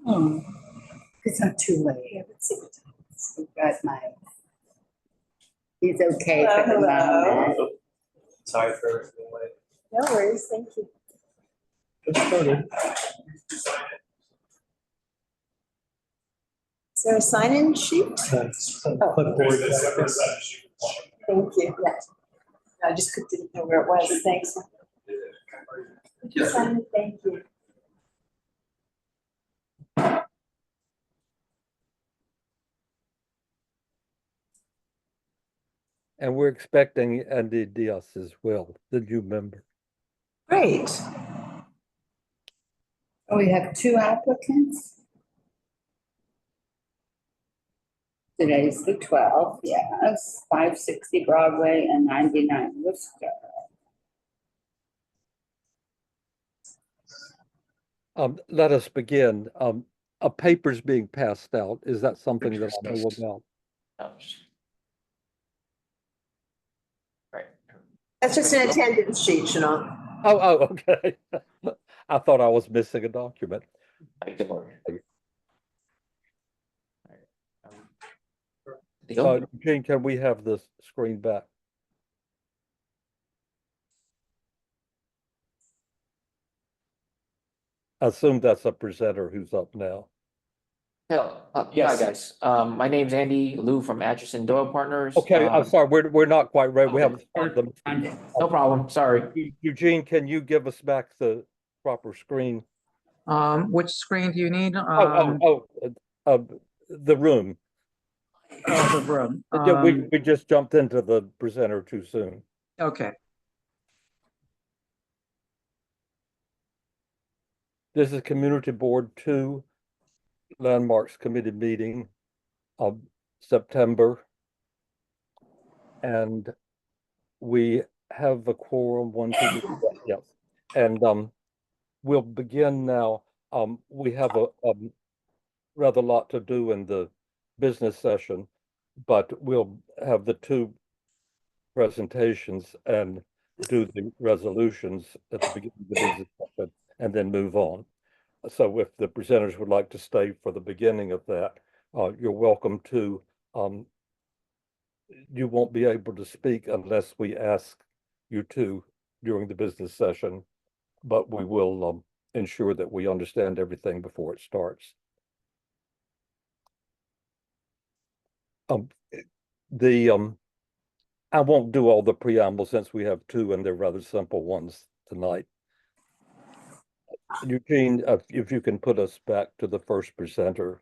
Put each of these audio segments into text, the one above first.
Oh, it's not too late. Got my. He's okay for the moment. Sorry for being late. No worries, thank you. Get started. Is there a sign-in sheet? That's a Oh. clipboard. Thank you, yes. I just didn't know where it was, thanks. Could you sign it? Thank you. And we're expecting Andy Diaz as well, the new member. Great. Oh, we have two applicants. Today's the 12th, yes, 560 Broadway and 99 Worcester. Let us begin. A paper's being passed out. Is that something that I know about? Right. That's just an attendance sheet, you know. Oh, okay. I thought I was missing a document. Eugene, can we have the screen back? I assume that's a presenter who's up now. Yes. Hi, guys. My name's Andy Liu from Atchison Doyle Partners. Okay, I'm sorry, we're not quite ready. We haven't started them. No problem, sorry. Eugene, can you give us back the proper screen? Which screen do you need? The room. The room. Yeah, we just jumped into the presenter too soon. Okay. This is Community Board 2 Landmarks Committee meeting of September. And we have a quorum, 1, 2, 3, yes. And we'll begin now. We have a rather lot to do in the business session, but we'll have the two presentations and do the resolutions at the beginning of the business session and then move on. So if the presenters would like to stay for the beginning of that, you're welcome to. You won't be able to speak unless we ask you to during the business session, but we will ensure that we understand everything before it starts. I won't do all the preamble since we have two and they're rather simple ones tonight. Eugene, if you can put us back to the first presenter.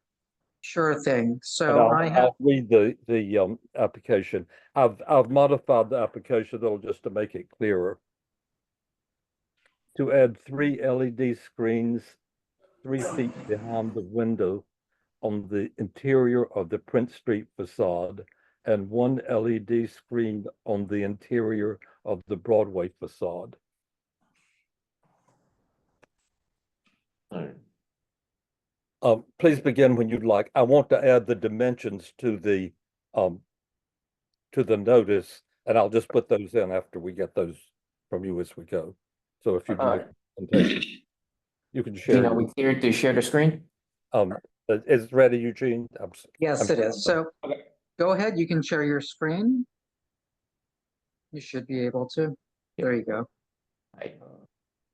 Sure thing. So I'll read the application. I've modified the application a little just to make it clearer. To add 3 LED screens 3 feet behind the window on the interior of the Prince Street facade and 1 LED screen on the interior of the Broadway facade. Please begin when you'd like. I want to add the dimensions to the notice, and I'll just put those in after we get those from you as we go. So if you'd like, you can share. Are we cleared to share the screen? Is it ready, Eugene? Yes, it is. So go ahead, you can share your screen. You should be able to. There you go. Right.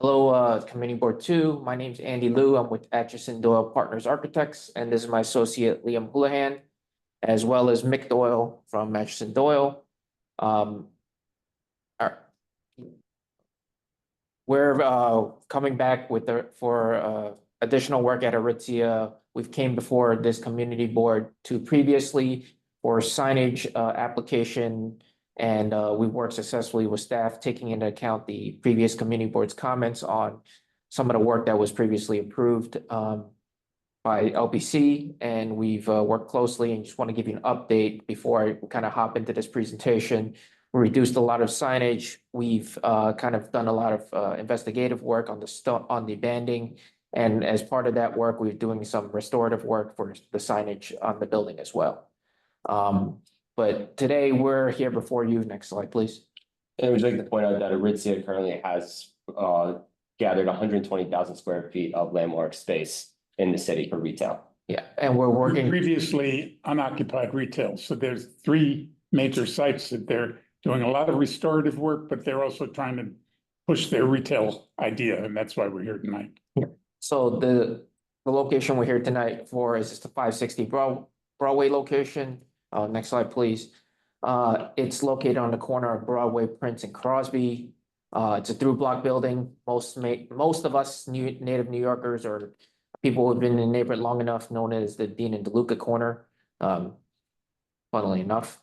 Hello, Committee Board 2. My name's Andy Liu. I'm with Atchison Doyle Partners Architects, and this is my associate Liam Houlihan, as well as Mick Doyle from Atchison Doyle. We're coming back with for additional work at Aritzia. We've came before this community board to previously for signage application, and we worked successfully with staff taking into account the previous community board's comments on some of the work that was previously approved by LPC, and we've worked closely and just want to give you an update before I kind of hop into this presentation. We reduced a lot of signage. We've kind of done a lot of investigative work on the banding. And as part of that work, we're doing some restorative work for the signage on the building as well. But today we're here before you. Next slide, please. And we'd like to point out that Aritzia currently has gathered 120,000 square feet of landmark space in the city for retail. Yeah, and we're working, Previously unoccupied retail, so there's three major sites that they're doing a lot of restorative work, but they're also trying to push their retail idea, and that's why we're here tonight. so the location we're here tonight for is the 560 Broadway location. Next slide, please. It's located on the corner of Broadway, Prince and Crosby. It's a through block building. Most of us native New Yorkers or people who've been in the neighborhood long enough, known as the Dean and DeLuca corner. Funnily enough,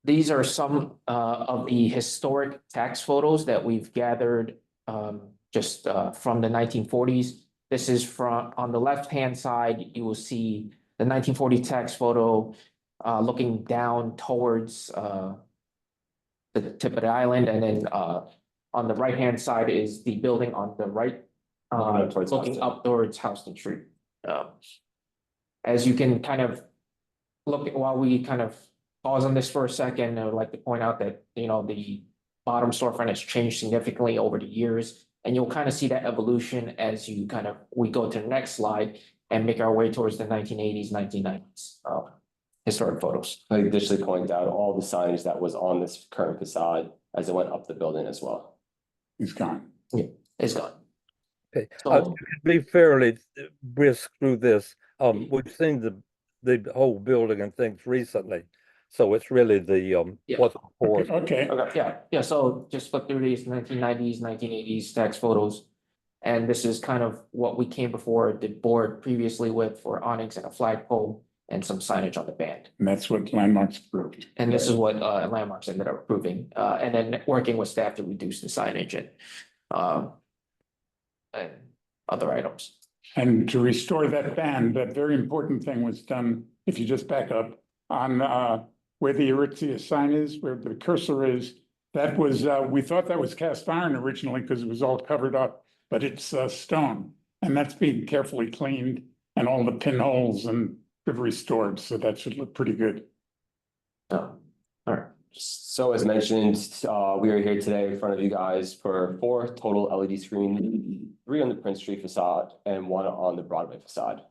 these are some of the historic tax photos that we've gathered just from the 1940s. This is from, on the left-hand side, you will see the 1940 tax photo looking down towards the tip of the island, and then on the right-hand side is the building on the right, Looking up towards looking Houston. up towards Houston Street. As you can kind of look at, while we kind of pause on this for a second, I would like to point out that, you know, the bottom storefront has changed significantly over the years. And you'll kind of see that evolution as you kind of, we go to the next slide and make our way towards the 1980s, 1990s historic photos. I additionally point out all the signage that was on this current facade as it went up the building as well. He's gone. It's gone. Okay, So- to be fairly brisk through this, we've seen the whole building and things recently. So it's really the, Yeah. what's for. Okay, Okay, yeah, so just flip through these 1990s, 1980s tax photos. And this is kind of what we came before the board previously with for awnings and a flagpole and some signage on the band. and that's what landmarks approved. And this is what Landmarks ended up approving, and then working with staff to reduce the signage and other items. And to restore that band, that very important thing was done, if you just back up, on where the Aritzia sign is, where the cursor is. That was, we thought that was cast iron originally because it was all covered up, but it's stone. And that's being carefully cleaned and all the pinholes and restored, so that should look pretty good. All right. So as mentioned, we are here today in front of you guys for 4 total LED screens, 3 on the Prince Street facade and 1 on the Broadway facade.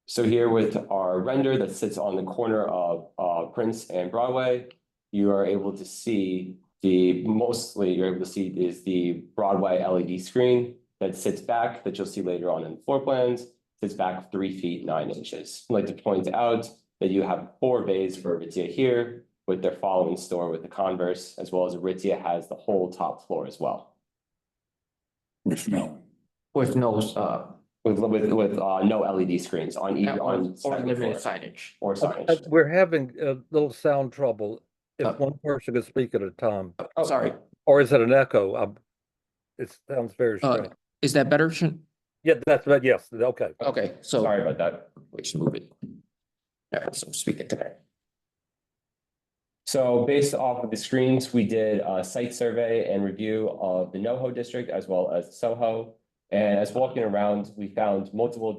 So here with our render that sits on the corner of Prince and Broadway, you are able to see you're able to see is the Broadway LED screen that sits back, that you'll see later on in the floor plans, sits back 3 feet 9 inches. I'd like to point out that you have 4 bays for Aritzia here with their following store with the Converse, as well as Aritzia has the whole top floor as well. With no. With no, With no LED screens on either on or second limited floor signage. or signage. We're having a little sound trouble. Uh, If one person could speak at a time, Oh, sorry, or is it an echo? It sounds very strange. is that better? Yeah, that's right. Yes, okay. Okay, so. Sorry about that. We should move it. All right, so speak it today. So based off of the screens, we did a site survey and review of the NoHo district as well as Soho. And as walking around, we found multiple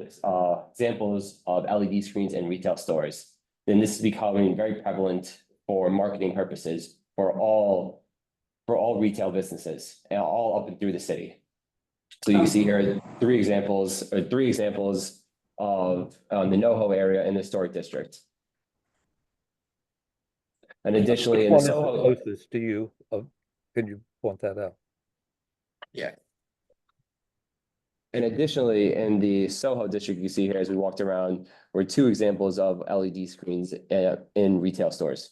examples of LED screens in retail stores. And this is becoming very prevalent for marketing purposes for all retail businesses and all up and through the city. So you can see here 3 examples of the NoHo area in the historic district. And additionally, in Which the one is the Soho, closest to you? Can you point that out? and additionally, in the Soho district, you see here as we walked around, were 2 examples of LED screens in retail stores.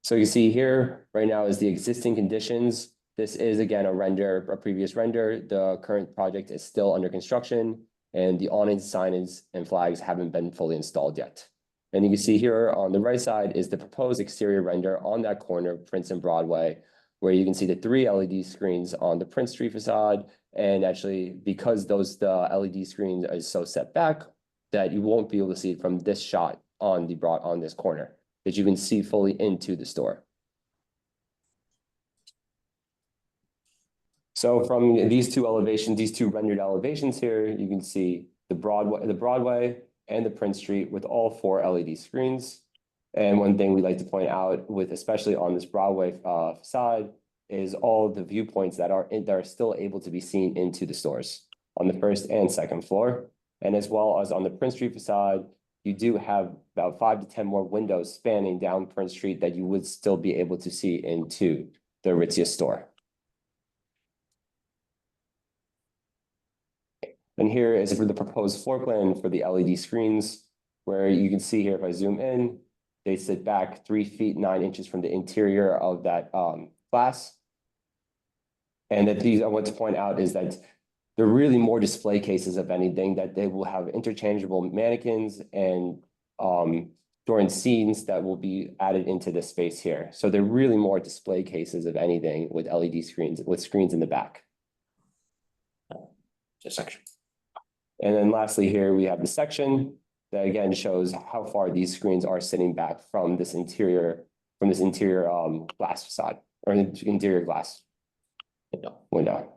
So you see here right now is the existing conditions. This is again a previous render. The current project is still under construction and the awnings, signage, and flags haven't been fully installed yet. And you can see here on the right side is the proposed exterior render on that corner of Prince and Broadway, where you can see the 3 LED screens on the Prince Street facade. And actually, because the LED screen is so set back that you won't be able to see it from this shot on this corner, that you can see fully into the store. So from these 2 elevations, these 2 rendered elevations here, you can see the Broadway and the Prince Street with all 4 LED screens. And one thing we like to point out with, especially on this Broadway facade, is all the viewpoints that are still able to be seen into the stores on the first and second floor. And as well as on the Prince Street facade, you do have about 5 to 10 more windows spanning down Prince Street that you would still be able to see into the Aritzia store. And here is for the proposed floor plan for the LED screens, where you can see here, if I zoom in, they sit back 3 feet 9 inches from the interior of that glass. And that these, I want to point out is that they're really more display cases of anything, that they will have interchangeable mannequins and during scenes that will be added into this space here. So they're really more display cases of anything with LED screens, with screens in the back. Just section. And then lastly, here we have the section that again shows how far these screens are sitting back from this interior glass facade or interior glass window.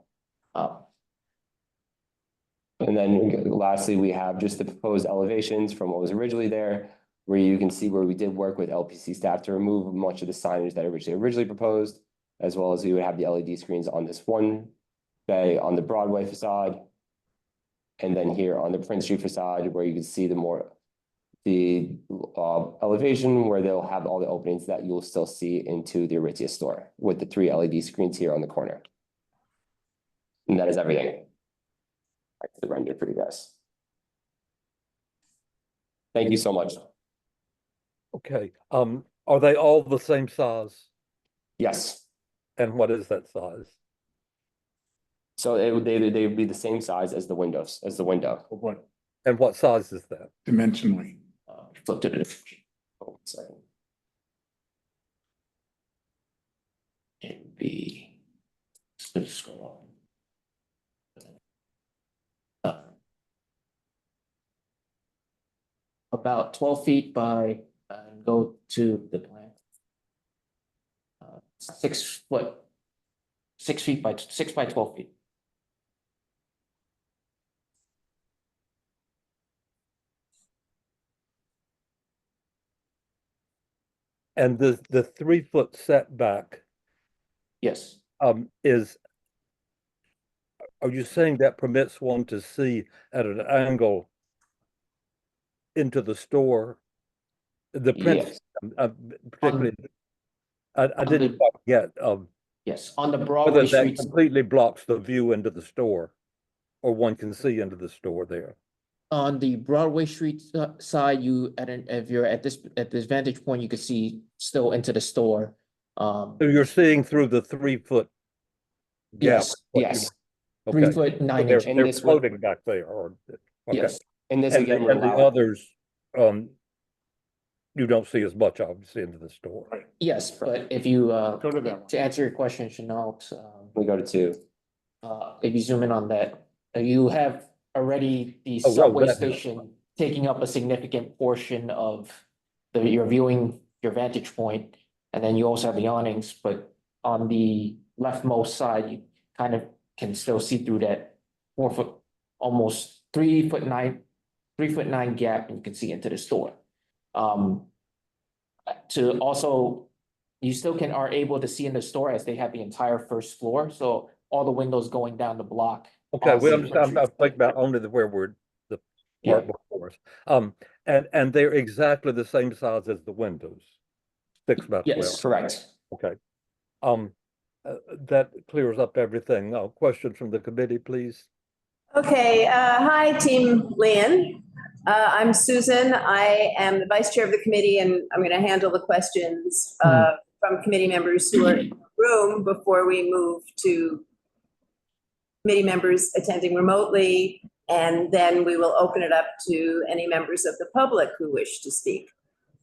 And then lastly, we have just the proposed elevations from what was originally there, where you can see where we did work with LPC staff to remove much of the signage that originally proposed, as well as we would have the LED screens on this one bay on the Broadway facade. And then here on the Prince Street facade, where you can see the elevation where they'll have all the openings that you'll still see into the Aritzia store with the 3 LED screens here on the corner. And that is everything. Back to the render for you guys. Thank you so much. Okay, are they all the same size? Yes. And what is that size? So they would be the same size as the windows, as the window. And what size is that? Dimensionally. Flip to it. Oh, 1 second. It'd be. Let's scroll on. About 12 feet by, go to the plan. 6 foot, 6 feet by 6 by 12 feet. And the 3 foot setback Yes, are you saying that permits one to see at an angle into the store? The Prince, Yes. particularly, I didn't quite get yes, on the whether Broadway that streets. completely blocks the view into the store, or one can see into the store there. On the Broadway Street side, if you're at this vantage point, you can see still into the store. So you're seeing through the 3 foot gap? Yes, Yes. 3 Okay. foot 9 They're, inches. And they're this would- floating back there, or okay. Yes. And this And again the, would and the allow. others, you don't see as much obviously into the store. Yes, but if you Go to that one. to answer your question, Chanel, We go to 2. if you zoom in on that, you have already the Oh, subway that- station taking up a significant portion of your vantage point, and then you also have the awnings, but on the leftmost side, you kind of can still see through that 4 foot, almost 3 foot 9 gap, and you can see into the store. To also, you still are able to see in the store as they have the entire first floor, so all the windows going down the block. Okay, we Also, understand. I'm thinking about only where we're the part before us. And they're exactly the same size as the windows. 6 by 12. Yes, Correct. Okay. That clears up everything. Questions from the committee, please. Okay, hi, Team Leon. I'm Susan. I am the vice chair of the committee, and I'm going to handle the questions from committee members who are in the room before we move to committee members attending remotely, and then we will open it up to any members of the public who wish to speak.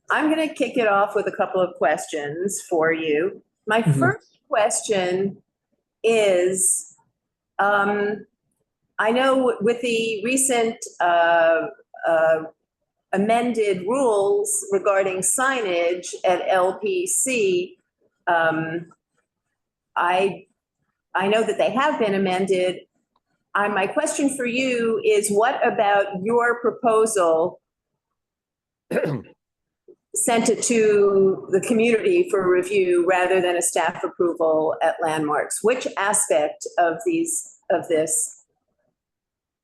I'm going to kick it off with a couple of questions for you. My first question is, I know with the recent amended rules regarding signage at LPC, I know that they have been amended. My question for you is, what about your proposal sent it to the community for review rather than a staff approval at Landmarks. Which aspect of this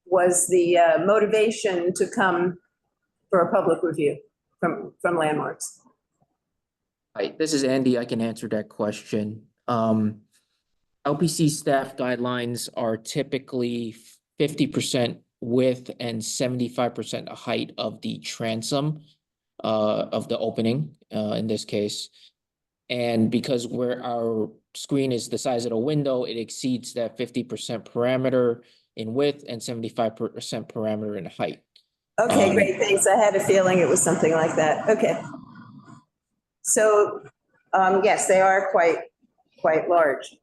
was the motivation to come for a public review from Landmarks? Hi, this is Andy. I can answer that question. LPC staff guidelines are typically 50% width and 75% height of the transom of the opening, in this case. And because our screen is the size of the window, it exceeds that 50% parameter in width and 75% parameter in height. Okay, great, thanks. I had a feeling it was something like that. Okay. So, yes, they are quite large.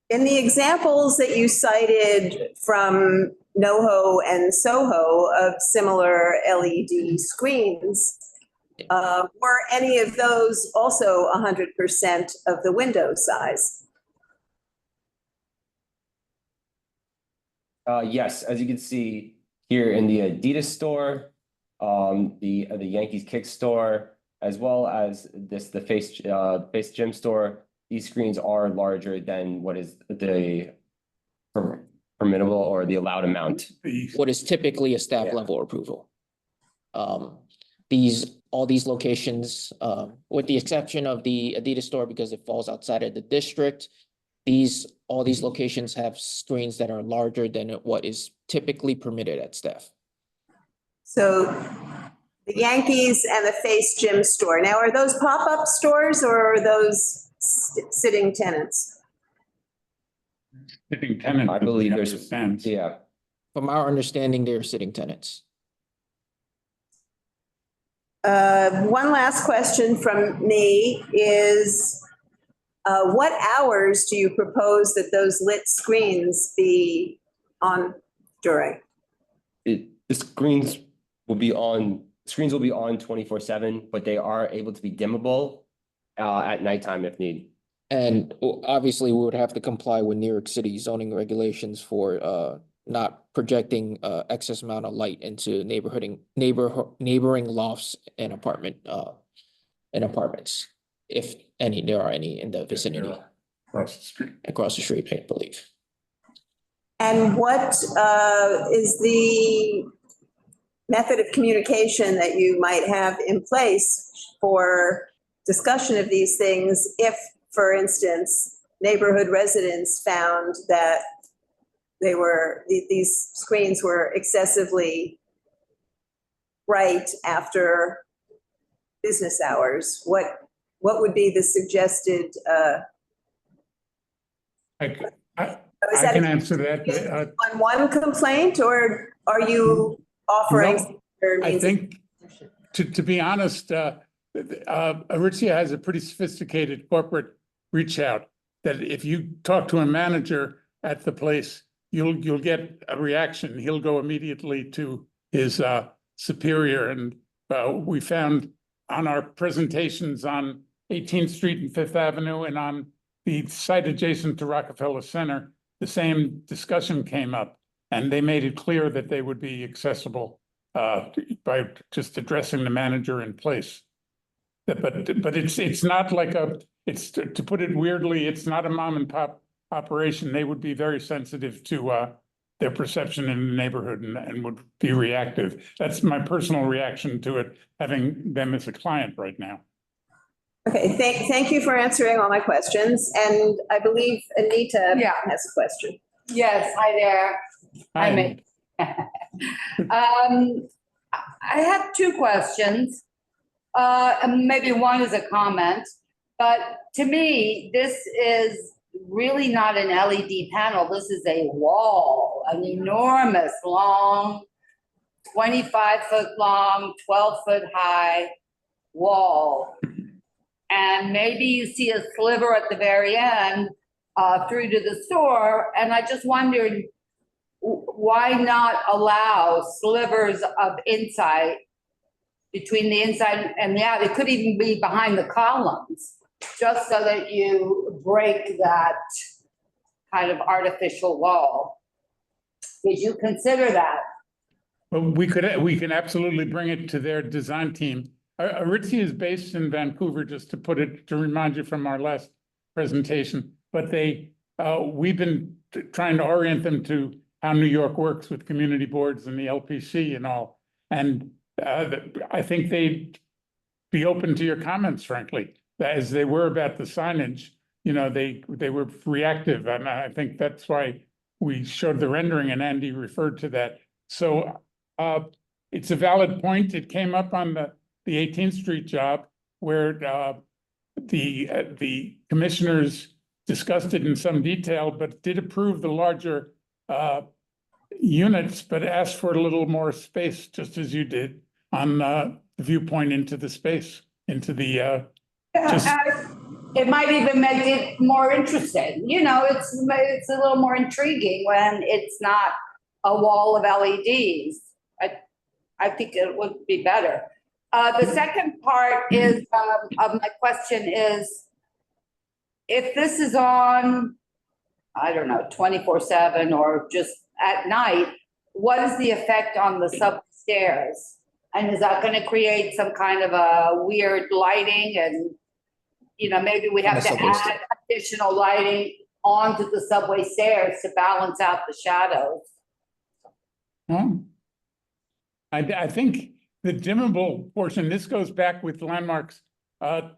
In the examples that you cited from NoHo and Soho of similar LED screens, were any of those also 100% of the window size? Yes, as you can see here in the Adidas store, the Yankees Kick store, as well as the Face Gym store, these screens are larger than what is the permittable or the allowed amount. What is typically a staff level approval. All these locations, with the exception of the Adidas store because it falls outside of the district, all these locations have screens that are larger than what is typically permitted at staff. So the Yankees and the Face Gym store. Now, are those pop-up stores or are those sitting tenants? Sitting tenant. I believe there's, Fence. yeah. From our understanding, they're sitting tenants. One last question from me is, what hours do you propose that those lit screens be on during? The screens will be on 24/7, but they are able to be dimmable at nighttime if need. And obviously, we would have to comply with New York City zoning regulations for not projecting excess amount of light into neighboring lofts and apartments, if any, there are any in the vicinity. Across the street. Across the street, I believe. And what is the method of communication that you might have in place for discussion of these things if, for instance, neighborhood residents found that these screens were excessively bright after business hours? What would be the suggested? I can answer that. On one complaint, or are you offering? I think, to be honest, Aritzia has a pretty sophisticated corporate reach out that if you talk to a manager at the place, you'll get a reaction. He'll go immediately to his superior. And we found on our presentations on 18th Street and Fifth Avenue and on the site adjacent to Rockefeller Center, the same discussion came up, and they made it clear that they would be accessible by just addressing the manager in place. But it's not like to put it weirdly, it's not a mom and pop operation. They would be very sensitive to their perception in the neighborhood and would be reactive. That's my personal reaction to it, having them as a client right now. Okay, thank you for answering all my questions. And I believe Anita has a question. Yes, hi there. Hi. I have two questions. And maybe one is a comment, but to me, this is really not an LED panel. This is a wall, an enormous, long, 25-foot long, 12-foot high wall. And maybe you see a sliver at the very end through to the store. And I just wondered, why not allow slivers of insight between the inside and the out? It could even be behind the columns, just so that you break that kind of artificial wall. Did you consider that? Well, we can absolutely bring it to their design team. Aritzia is based in Vancouver, just to remind you from our last presentation. But we've been trying to orient them to how New York works with community boards and the LPC and all. And I think they'd be open to your comments, frankly, as they were about the signage. You know, they were reactive, and I think that's why we showed the rendering, and Andy referred to that. So it's a valid point. It came up on the 18th Street job where the commissioners discussed it in some detail, but did approve the larger units, but asked for a little more space, just as you did on the viewpoint into the space, into the just. It might even make it more interesting. You know, it's a little more intriguing when it's not a wall of LEDs. I think it would be better. The second part is of my question is, if this is on, I don't know, 24/7 or just at night, what is the effect on the subway stairs? And is that going to create some kind of a weird lighting? And, you know, maybe we have to add additional lighting onto the subway stairs to balance out the shadows. I think the dimmable portion, this goes back with landmarks,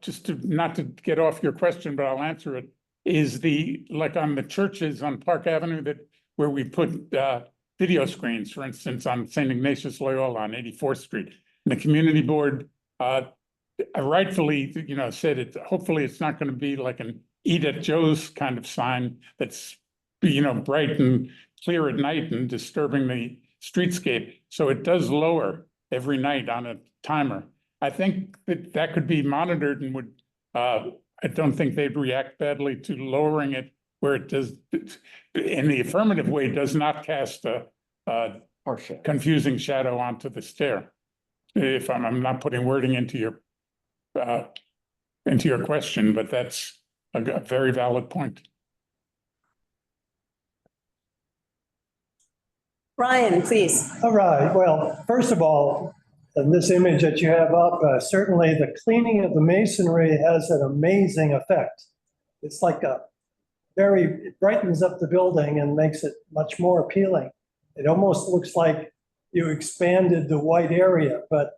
just to not to get off your question, but I'll answer it, is like on the churches on Park Avenue where we put video screens, for instance, on St. Ignatius Loyola on 84th Street. And the community board rightfully, you know, said hopefully it's not going to be like an Eat at Joe's kind of sign that's, you know, bright and clear at night and disturbing the streetscape. So it does lower every night on a timer. I think that could be monitored and would, I don't think they'd react badly to lowering it where it does, in the affirmative way, does not cast a confusing shadow onto the stair. If I'm not putting wording into your question, but that's a very valid point. Brian, please. All right, well, first of all, in this image that you have up, certainly the cleaning of the masonry has an amazing effect. It's like it brightens up the building and makes it much more appealing. It almost looks like you expanded the white area, but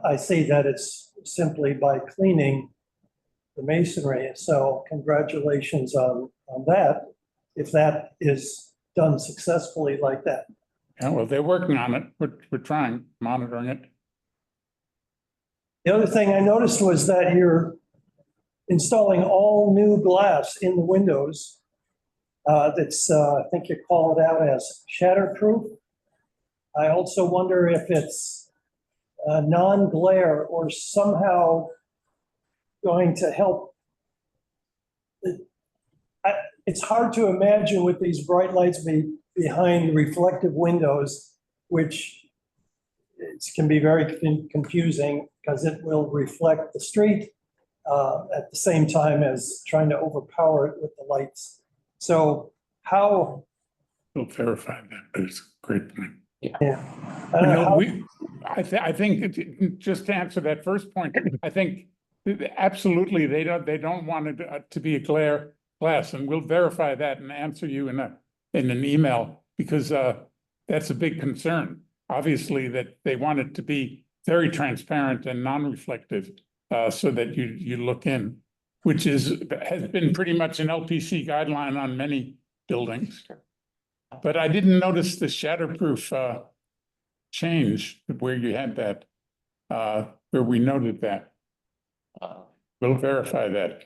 I see that it's simply by cleaning the masonry. So congratulations on that, if that is done successfully like that. Yeah, well, they're working on it. We're trying, monitoring it. The other thing I noticed was that you're installing all new glass in the windows. That's, I think you call it out as shatterproof. I also wonder if it's non-glare or somehow going to help. It's hard to imagine with these bright lights behind reflective windows, which can be very confusing because it will reflect the street at the same time as trying to overpower it with the lights. So how? We'll verify that, but it's a great point. Yeah. I think just to answer that first point, I think absolutely they don't want it to be a glare glass, and we'll verify that and answer you in an email, because that's a big concern. Obviously, that they want it to be very transparent and non-reflective, so that you look in, which has been pretty much an LPC guideline on many buildings. But I didn't notice the shatterproof change where you had that, where we noted that. We'll verify that.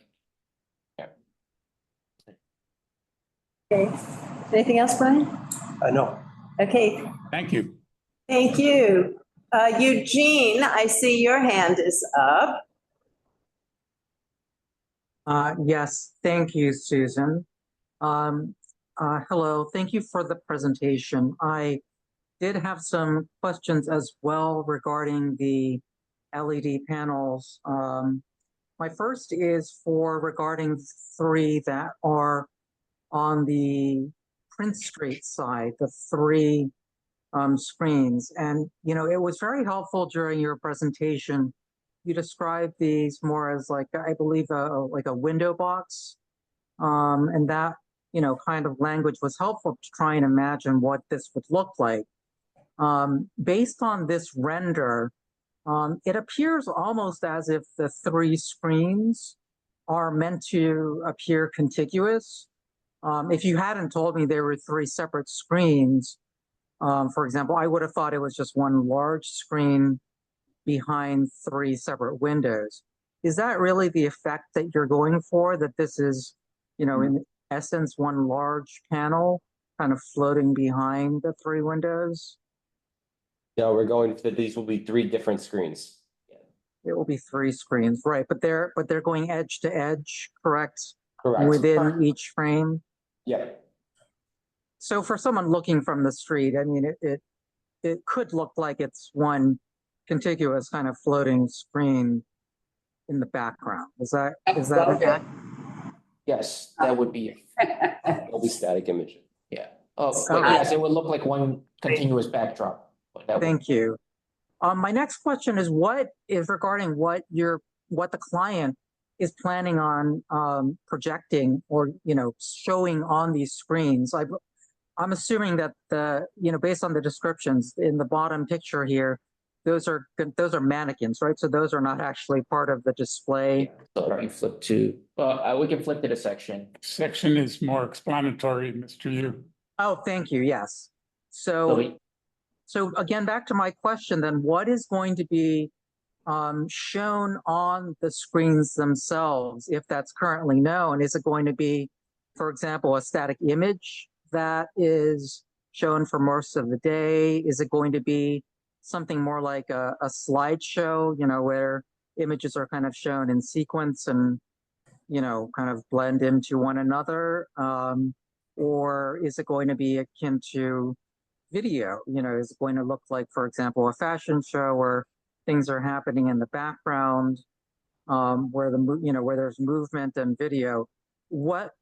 Okay. Anything else, Brian? I know. Okay. Thank you. Thank you. Eugene, I see your hand is up. Yes, thank you, Susan. Hello, thank you for the presentation. I did have some questions as well regarding the LED panels. My first is regarding 3 that are on the Prince Street side, the 3 screens. And, it was very helpful during your presentation. You described these more as like, I believe, like a window box. And that, kind of language was helpful to try and imagine what this would look like. Based on this render, it appears almost as if the three screens are meant to appear contiguous. If you hadn't told me there were three separate screens, for example, I would have thought it was just one large screen behind three separate windows. Is that really the effect that you're going for? That this is, in essence, one large panel kind of floating behind the three windows? No, we're going for, these will be three different screens. It will be three screens, right? But they're going edge to edge, correct? Correct. Within each frame. Yeah. So for someone looking from the street, I mean, it could look like it's one contiguous kind of floating screen in the background. Is that okay? Yes, that would be, It'll be static image. yeah. Oh, Okay. yes, it would look like one continuous backdrop. But that would- Thank you. My next question is what is regarding what the client is planning on projecting or showing on these screens. I'm assuming that based on the descriptions in the bottom picture here, those are mannequins, right? So those are not actually part of the display. So if you flip to, we can flip to the section. Section is more explanatory, Mr. Yu. Oh, thank you. Yes. So we- So again, back to my question then, what is going to be shown on the screens themselves, if that's currently known? Is it going to be, for example, a static image that is shown for most of the day? Is it going to be something more like a slideshow, where images are kind of shown in sequence and, kind of blend into one another? Or is it going to be akin to video? Is it going to look like, for example, a fashion show where things are happening in the background, where where there's movement and video? What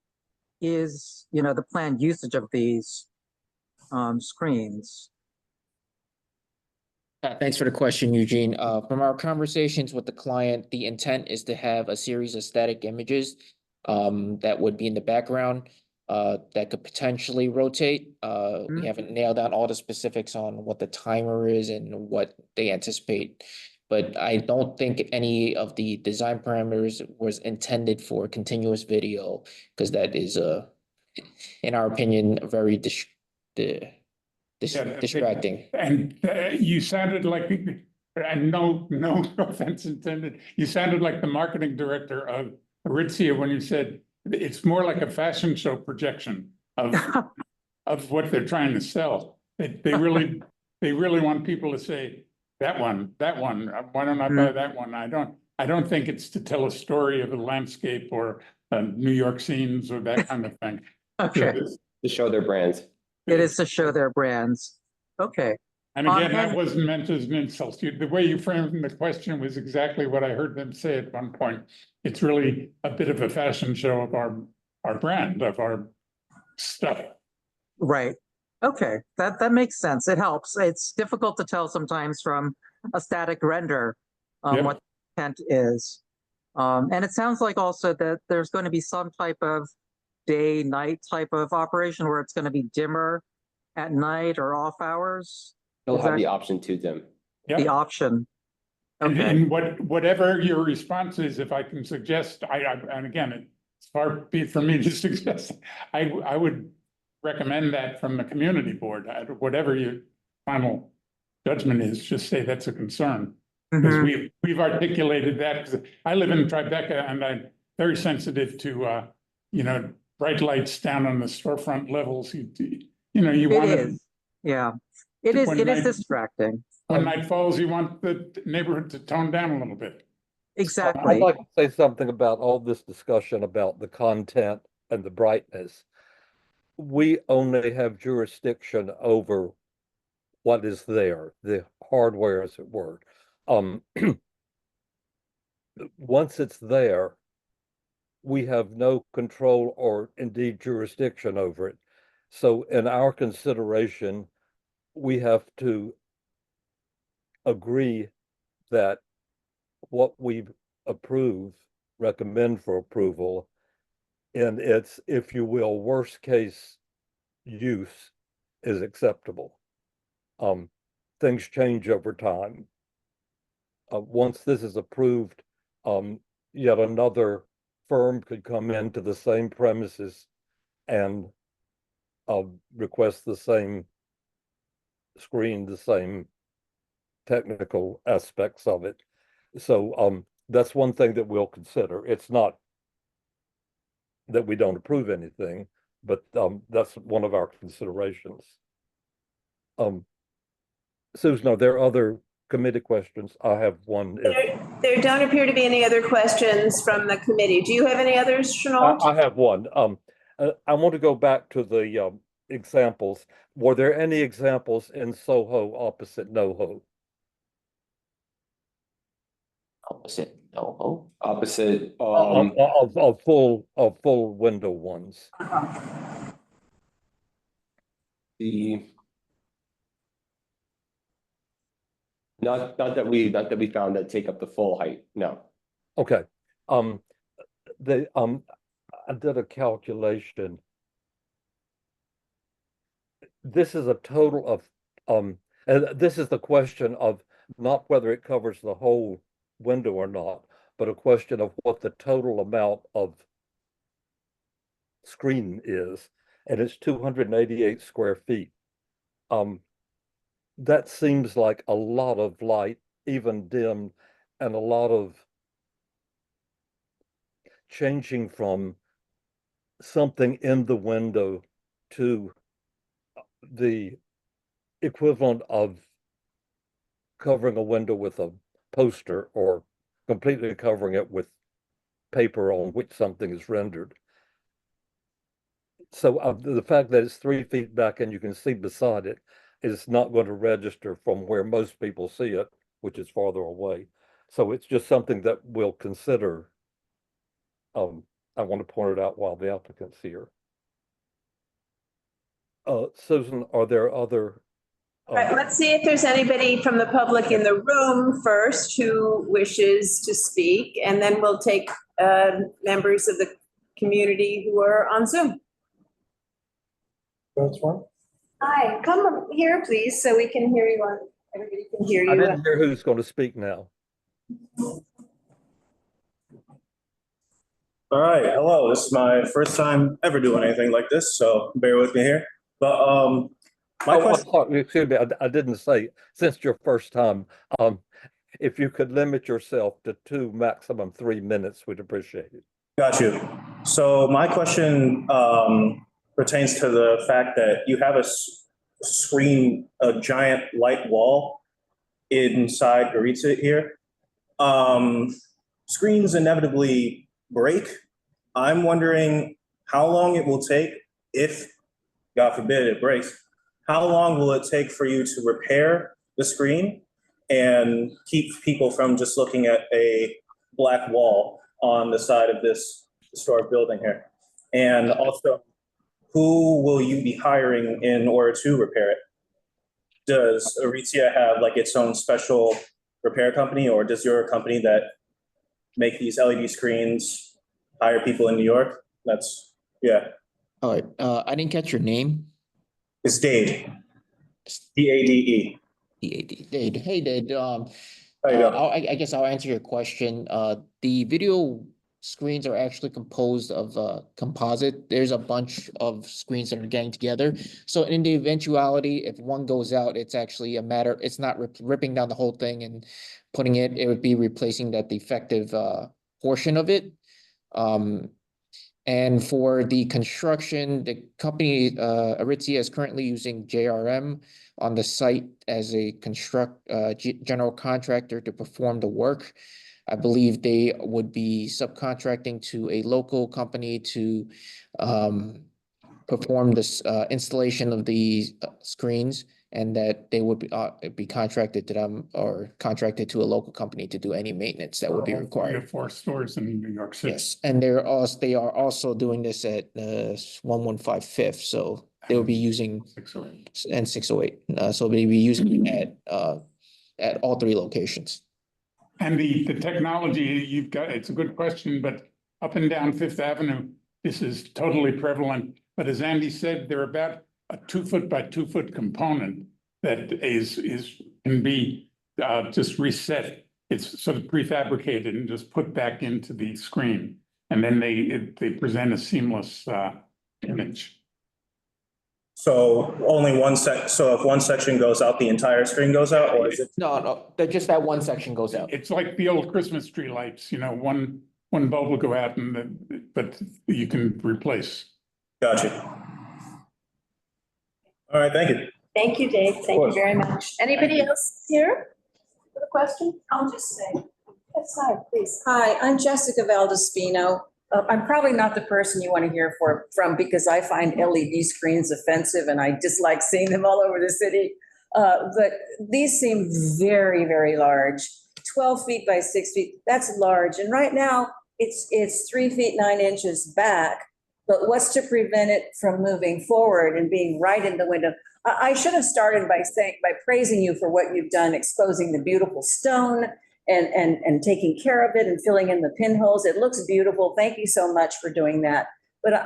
is, the planned usage of these screens? Thanks for the question, Eugene. From our conversations with the client, the intent is to have a series of static images that would be in the background that could potentially rotate. We haven't nailed down all the specifics on what the timer is and what they anticipate. But I don't think any of the design parameters was intended for continuous video, because that is, in our opinion, very distracting. And you sounded like, and no offense intended, you sounded like the marketing director of Aritzia when you said it's more like a fashion show projection of what they're trying to sell. They really want people to say, that one, why don't I buy that one? I don't think it's to tell a story of a landscape or New York scenes or that kind of thing. Okay. To show their brands. It is to show their brands. Okay. And again, that wasn't meant as an insult. The way you framed the question was exactly what I heard them say at one point. It's really a bit of a fashion show of our brand, of our stuff. Right. Okay. That makes sense. It helps. It's difficult to tell sometimes from a static render Yep. what the intent is. And it sounds like also that there's going to be some type of day-night type of operation where it's going to be dimmer at night or off hours. They'll Is have that the option to them. the option? And, Okay. and whatever your response is, if I can suggest, and again, it's far be it for me to suggest, I would recommend that from the community board. Whatever your final judgment is, just say that's a concern. Because Mhm. we've articulated that, because I live in Tribeca and I'm very sensitive to, bright lights down on the storefront levels. You It want to, is. Yeah. It is. When It is night- distracting. when night falls, you want the neighborhood to tone down a little bit. Exactly. I'd like to say something about all this discussion about the content and the brightness. We only have jurisdiction over what is there, the hardware, as it were. Once it's there, we have no control or indeed jurisdiction over it. So in our consideration, we have to agree that what we recommend for approval in its, if you will, worst case use is acceptable. Things change over time. Once this is approved, yet another firm could come into the same premises and request the same screen, the same technical aspects of it. So that's one thing that we'll consider. It's not that we don't approve anything, but that's one of our considerations. Susan, are there other committee questions? I have one. There don't appear to be any other questions from the committee. Do you have any others, Chenault? I have one. I want to go back to the examples. Were there any examples in Soho opposite NoHo? Opposite, no. Opposite, Of full window ones. the. Not that we found that take up the full height, no. Okay. I did a calculation. This is a total of and this is the question of not whether it covers the whole window or not, but a question of what the total amount of screen is, and it's 288 square feet. That seems like a lot of light, even dim, and a lot of changing from something in the window to the equivalent of covering a window with a poster or completely covering it with paper on which something is rendered. So the fact that it's 3 feet back and you can see beside it is not going to register from where most people see it, which is farther away. So it's just something that we'll consider. I want to point it out while the applicant's here. Susan, are there other? All right, let's see if there's anybody from the public in the room first who wishes to speak, and then we'll take members of the community who are on Zoom. That's one. Hi, come here, please, so we can hear you. Everybody can hear you. I didn't hear who's going to speak now. All right, hello. This is my first time ever doing anything like this, so bear with me here. But my question. Excuse me, I didn't say, since your first time, if you could limit yourself to 2, maximum 3 minutes, we'd appreciate it. Got you. So my question pertains to the fact that you have a screen, a giant light wall inside Goritza here. Screens inevitably break. I'm wondering how long it will take, if, God forbid, it breaks, how long will it take for you to repair the screen and keep people from just looking at a black wall on the side of this historic building here? And also, who will you be hiring in order to repair it? Does Aritzia have like its own special repair company, or does your company that make these LED screens hire people in New York? That's, yeah. All right, I didn't catch your name. It's Dade. D-A-D-E. D-A-D. Dade. Hey, Dade. How you doing? I guess I'll answer your question. The video screens are actually composed of composite. There's a bunch of screens that are getting together. So in the eventuality, if one goes out, it's actually a matter, it's not ripping down the whole thing and putting it, it would be replacing that defective portion of it. And for the construction, the company, Aritzia, is currently using JRM on the site as a general contractor to perform the work. I believe they would be subcontracting to a local company to perform this installation of the screens, and that they would be contracted to them or contracted to a local company to do any maintenance that would be required. 4 stores in New York City. Yes, and they are also doing this at 115 Fifth. So they'll be using 608. and 608. So they'll be using it at all three locations. And the technology you've got, it's a good question, but up and down Fifth Avenue, this is totally prevalent. But as Andy said, they're about a 2 foot by 2 foot component that can be just reset. It's sort of prefabricated and just put back into the screen. And then they present a seamless image. So only so if one section goes out, the entire screen goes out, or is it? No, just that one section goes out. It's like the old Christmas tree lights, one bulb will go out but you can replace. Gotcha. All right, thank you. Thank you, Dave. Thank you course. very much. Anybody else here for the question? I'll just say. Yes, hi, please. Hi, I'm Jessica Valdeспino. I'm probably not the person you want to hear from because I find LED screens offensive and I dislike seeing them all over the city. But these seem very, very large. 12 feet by 6 feet, that's large. And right now it's 3 feet 9 inches back. But what's to prevent it from moving forward and being right in the window? I should have started by praising you for what you've done, exposing the beautiful stone and taking care of it and filling in the pinholes. It looks beautiful. Thank you so much for doing that. But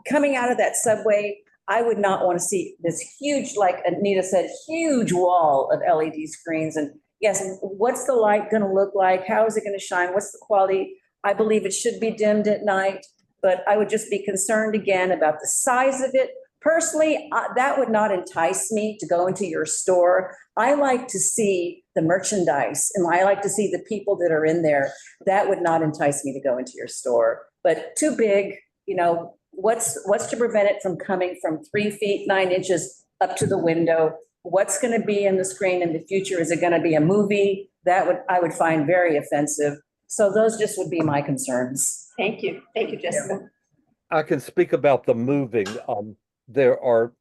coming out of that subway, I would not want to see this huge, like Anita said, huge wall of LED screens. And yes, what's the light going to look like? How is it going to shine? What's the quality? I believe it should be dimmed at night, but I would just be concerned again about the size of it. Personally, that would not entice me to go into your store. I like to see the merchandise and I like to see the people that are in there. That would not entice me to go into your store. But too big, what's to prevent it from coming from 3 feet 9 inches up to the window? What's going to be in the screen in the future? Is it going to be a movie? I would find very offensive. So those just would be my concerns. Thank you. Thank you, Jessica. I can speak about the moving. There are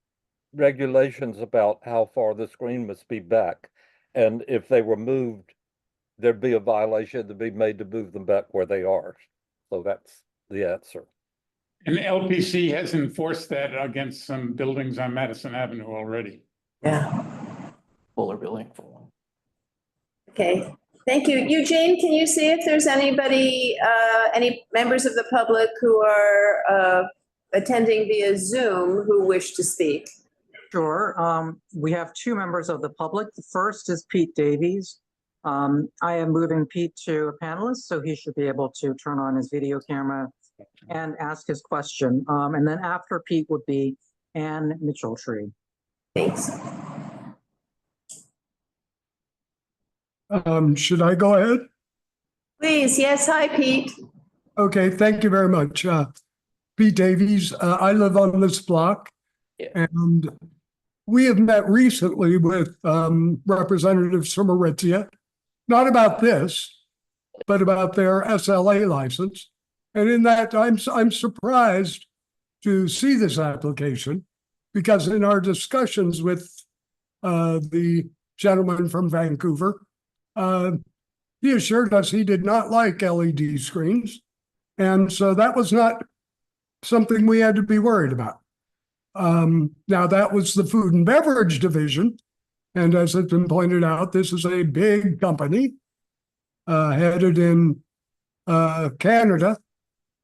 regulations about how far the screen must be back. And if they were moved, there'd be a violation to be made to move them back where they are. So that's the answer. And LPC has enforced that against some buildings on Madison Avenue already. Yeah. Fuller building for one. Okay. Thank you. Eugene, can you see if there's anybody, any members of the public who are attending via Zoom who wish to speak? Sure. We have two members of the public. The first is Pete Davies. I am moving Pete to a panelist, so he should be able to turn on his video camera and ask his question. And then after Pete would be Ann Mitchell-Tree. Thanks. Should I go ahead? Please. Yes. Hi, Pete. Okay, thank you very much. Pete Davies, I live on this block. Yeah. And we have met recently with representatives from Aritzia, not about this, but about their SLA license. And in that, I'm surprised to see this application because in our discussions with the gentleman from Vancouver, he assured us he did not like LED screens. And so that was not something we had to be worried about. Now, that was the food and beverage division. And as has been pointed out, this is a big company headed in Canada.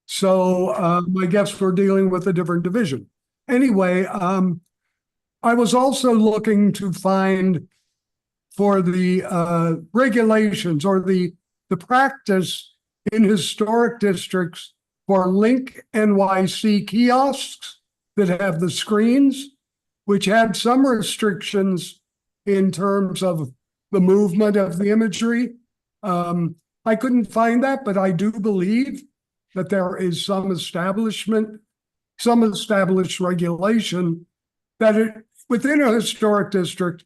So I guess we're dealing with a different division. Anyway, I was also looking to find for the regulations or the practice in historic districts for Link NYC kiosks that have the screens, which had some restrictions in terms of the movement of the imagery. I couldn't find that, but I do believe that there is some established regulation that within a historic district,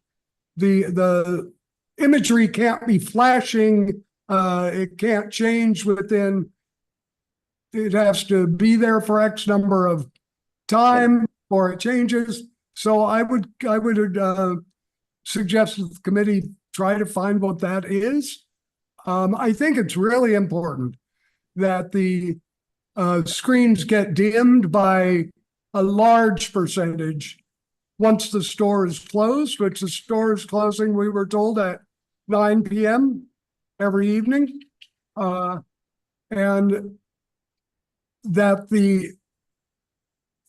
the imagery can't be flashing. It can't change within. It has to be there for X number of time or it changes. So I would suggest that the committee try to find what that is. I think it's really important that the screens get dimmed by a large percentage once the store is closed, which the store is closing, we were told at 9 p.m. every evening. And that the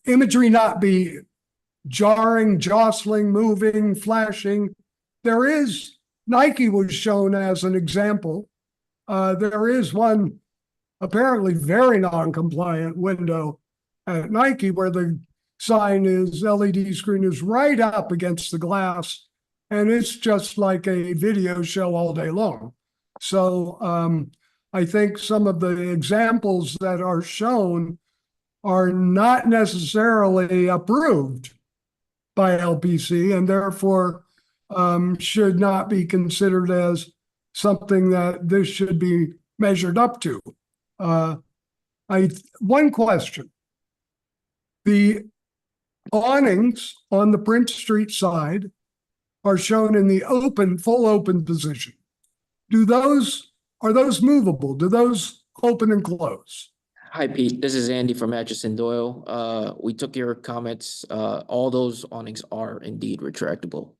imagery not be jarring, jostling, moving, flashing. Nike was shown as an example. There is one apparently very non-compliant window at Nike where the LED screen is right up against the glass, and it's just like a video show all day long. So I think some of the examples that are shown are not necessarily approved by LPC, and therefore should not be considered as something that this should be measured up to. One question. The awnings on the Prince Street side are shown in the full open position. Are those movable? Do those open and close? Hi, Pete. This is Andy from Atchison Doyle. We took your comments. All those awnings are indeed retractable.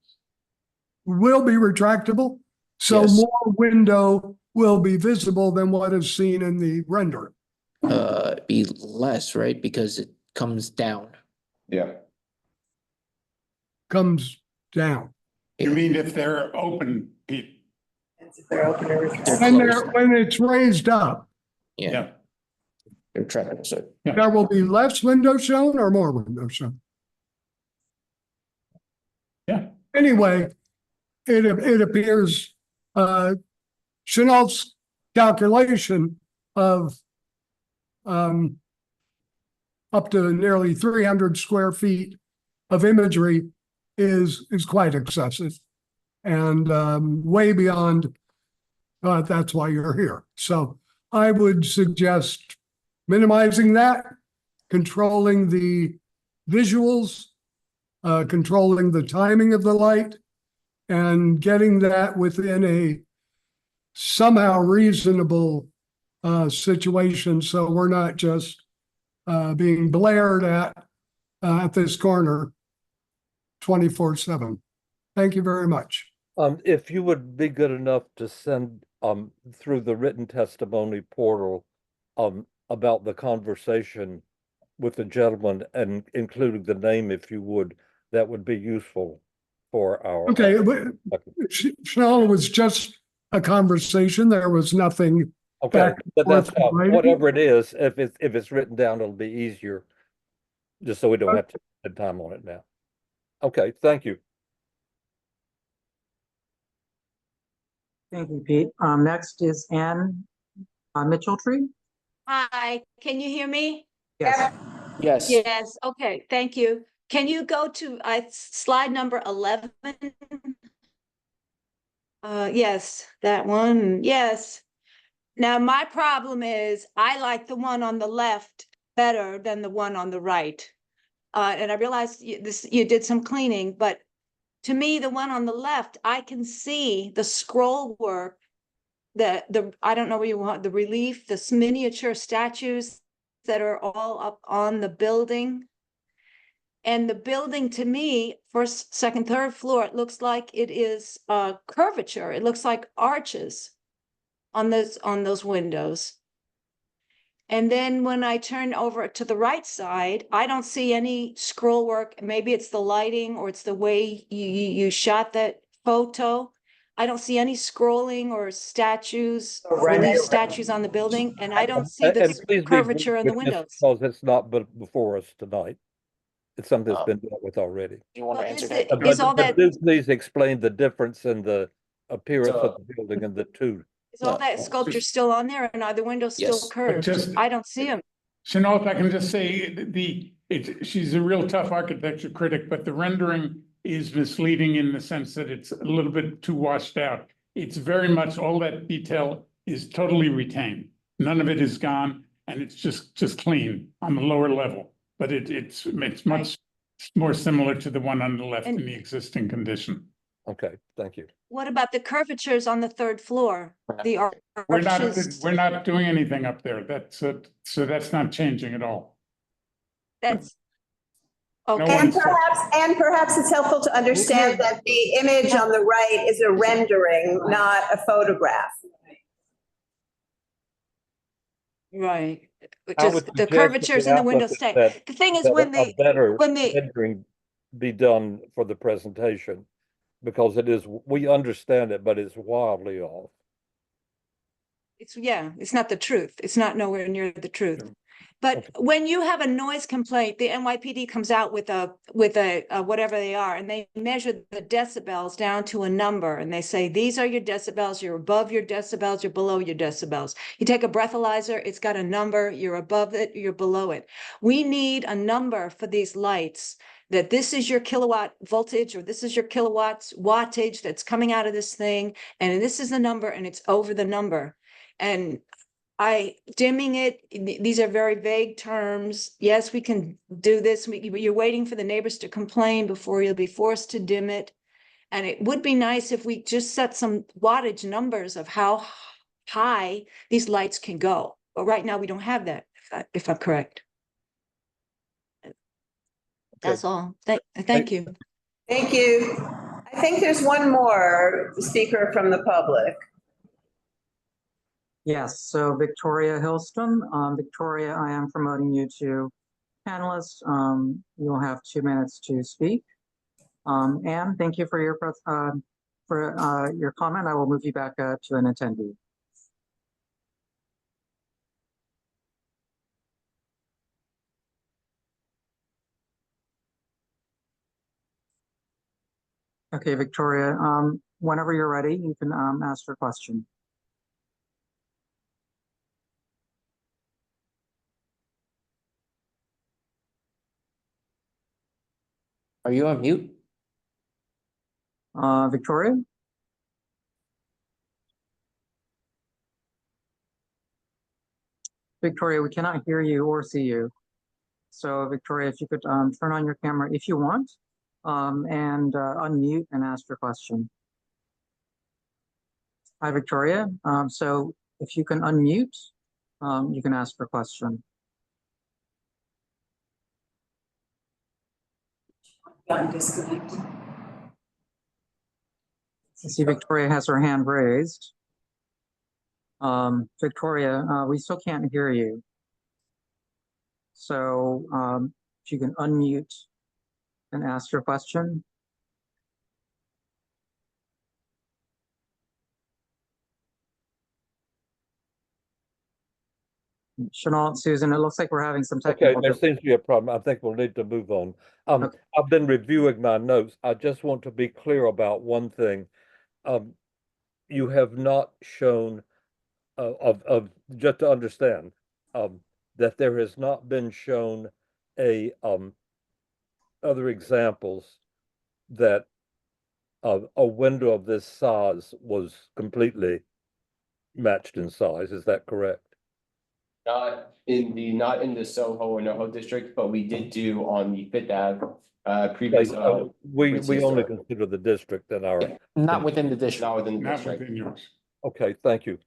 Will be retractable? So Yes. more window will be visible than what is seen in the rendering. Be less, right? Because it comes down. Yeah. Comes down. You mean if they're open, Pete? They're And closed. when it's raised up, Yeah, they're retractable, so. there will be less window shown or more window shown? Yeah. Anyway, it appears Chenault's calculation of up to nearly 300 square feet of imagery is quite excessive and way beyond that's why you're here. So I would suggest minimizing that, controlling the visuals, controlling the timing of the light, and getting that within a somehow reasonable situation, so we're not just being blared at this corner 24/7. Thank you very much. If you would be good enough to send through the written testimony portal about the conversation with the gentleman and including the name, if you would, that would be useful for our. Okay, Chanel, it was just a conversation. There was nothing. Okay, back and but that's forth in writing. whatever it is, if it's written down, it'll be easier. Just so we don't have to spend time on it now. Okay, thank you. Thank you, Pete. Next is Ann Mitchell-Tree. Hi, can you hear me? Yes. Yes. Yes, okay, thank you. Can you go to slide number 11? Yes, that one, yes. Now, my problem is I like the one on the left better than the one on the right. And I realized you did some cleaning, but to me, the one on the left, I can see the scroll work, I don't know where you want, the relief, the miniature statues that are all up on the building. And the building, to me, first, second, third floor, it looks like it is curvature. It looks like arches on those windows. And then when I turn over to the right side, I don't see any scroll work. Maybe it's the lighting or it's the way you shot that photo. I don't see any scrolling or statues, relief statues on the building, and I don't see And the please be curvature in the brief with this windows. because it's not before us tonight. It's something that's been dealt with already. Do you want to Well, answer is that? it- is all that- do please explain the difference in the appearance So- of the building and the two. Is all that sculpture still on there and are the windows still Yes. curved? just- I don't see them. Chanel, if I can just say, she's a real tough architecture critic, but the rendering is misleading in the sense that it's a little bit too washed out. It's very much, all that detail is totally retained. None of it is gone, and it's just clean on the lower level. But it's much more similar to the one on the left in the existing condition. Okay, thank you. What about the curvatures on the third floor? The We're not arches, doing anything up there. So that's not changing at all. that's, Okay, And perhaps it's helpful to understand that the image on the right is a rendering, not a photograph. right. Which I is would the suggest curvatures to in the window applicant stay. that- The thing is that when a the, better when the, rendering be done for the presentation, because it is, we understand it, but it's wildly off. it's not the truth. It's not nowhere near the truth. But Okay. when you have a noise complaint, the NYPD comes out with a whatever they are, and they measure the decibels down to a number, and they say, these are your decibels, you're above your decibels, you're below your decibels. You take a breathalyzer, it's got a number, you're above it, you're below it. We need a number for these lights, that this is your kilowatt voltage, or this is your kilowatts wattage that's coming out of this thing, and this is the number, and it's over the number. And dimming it, these are very vague terms. Yes, we can do this. You're waiting for the neighbors to complain before you'll be forced to dim it. And it would be nice if we just set some wattage numbers of how high these lights can go. But right now we don't have that, if I'm correct. That's all. Thank you. Thank you. I think there's one more speaker from the public. Yes, so Victoria Hillston. Victoria, I am promoting you to panelist. You'll have 2 minutes to speak. Anne, thank you for your comment. I will move you back to an attendee. Okay, Victoria, whenever you're ready, you can ask your question. Are you on mute? Victoria? Victoria, we cannot hear you or see you. So Victoria, if you could turn on your camera if you want, and unmute and ask your question. Hi, Victoria. So if you can unmute, you can ask your question. Gotten disconnected. I see Victoria has her hand raised. Victoria, we still can't hear you. So if you can unmute and ask your question. Chenault, Susan, it looks like we're having some Okay, technical there difficulties. seems to be a problem. I think we'll need to move on. Okay. I've been reviewing my notes. I just want to be clear about one thing. You have not shown just to understand that there has not been shown other examples that a window of this size was completely matched in size. Is that correct? Not in the Soho or NoHo district, but we did do on the Fifth Ave, previous. We only store. consider the district in our. Not within the district. Not within the Not district. within yours. Okay, thank you.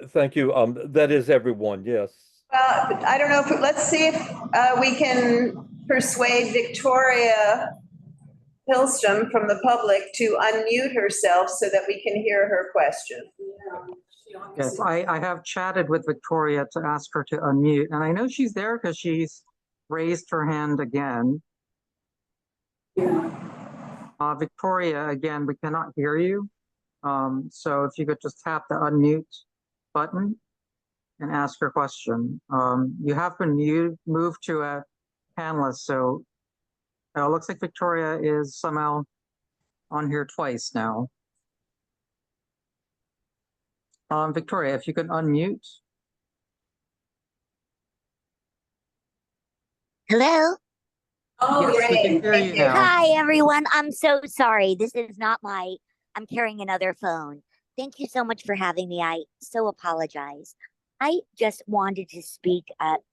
Thank you. That is everyone, yes. Well, I don't know if, let's see if we can persuade Victoria Hillstrom from the public to unmute herself so that we can hear her question. Yes, I have chatted with Victoria to ask her to unmute, and I know she's there because she's raised her hand again. Victoria, again, we cannot hear you. So if you could just tap the unmute button and ask your question. You have been moved to a panelist, so it looks like Victoria is somehow on here twice now. Victoria, if you can unmute. Hello? Oh, Yes, we can hear you now. Hi, everyone. I'm so sorry. This is not I'm carrying another phone. Thank you so much for having me. I so apologize. I just wanted to speak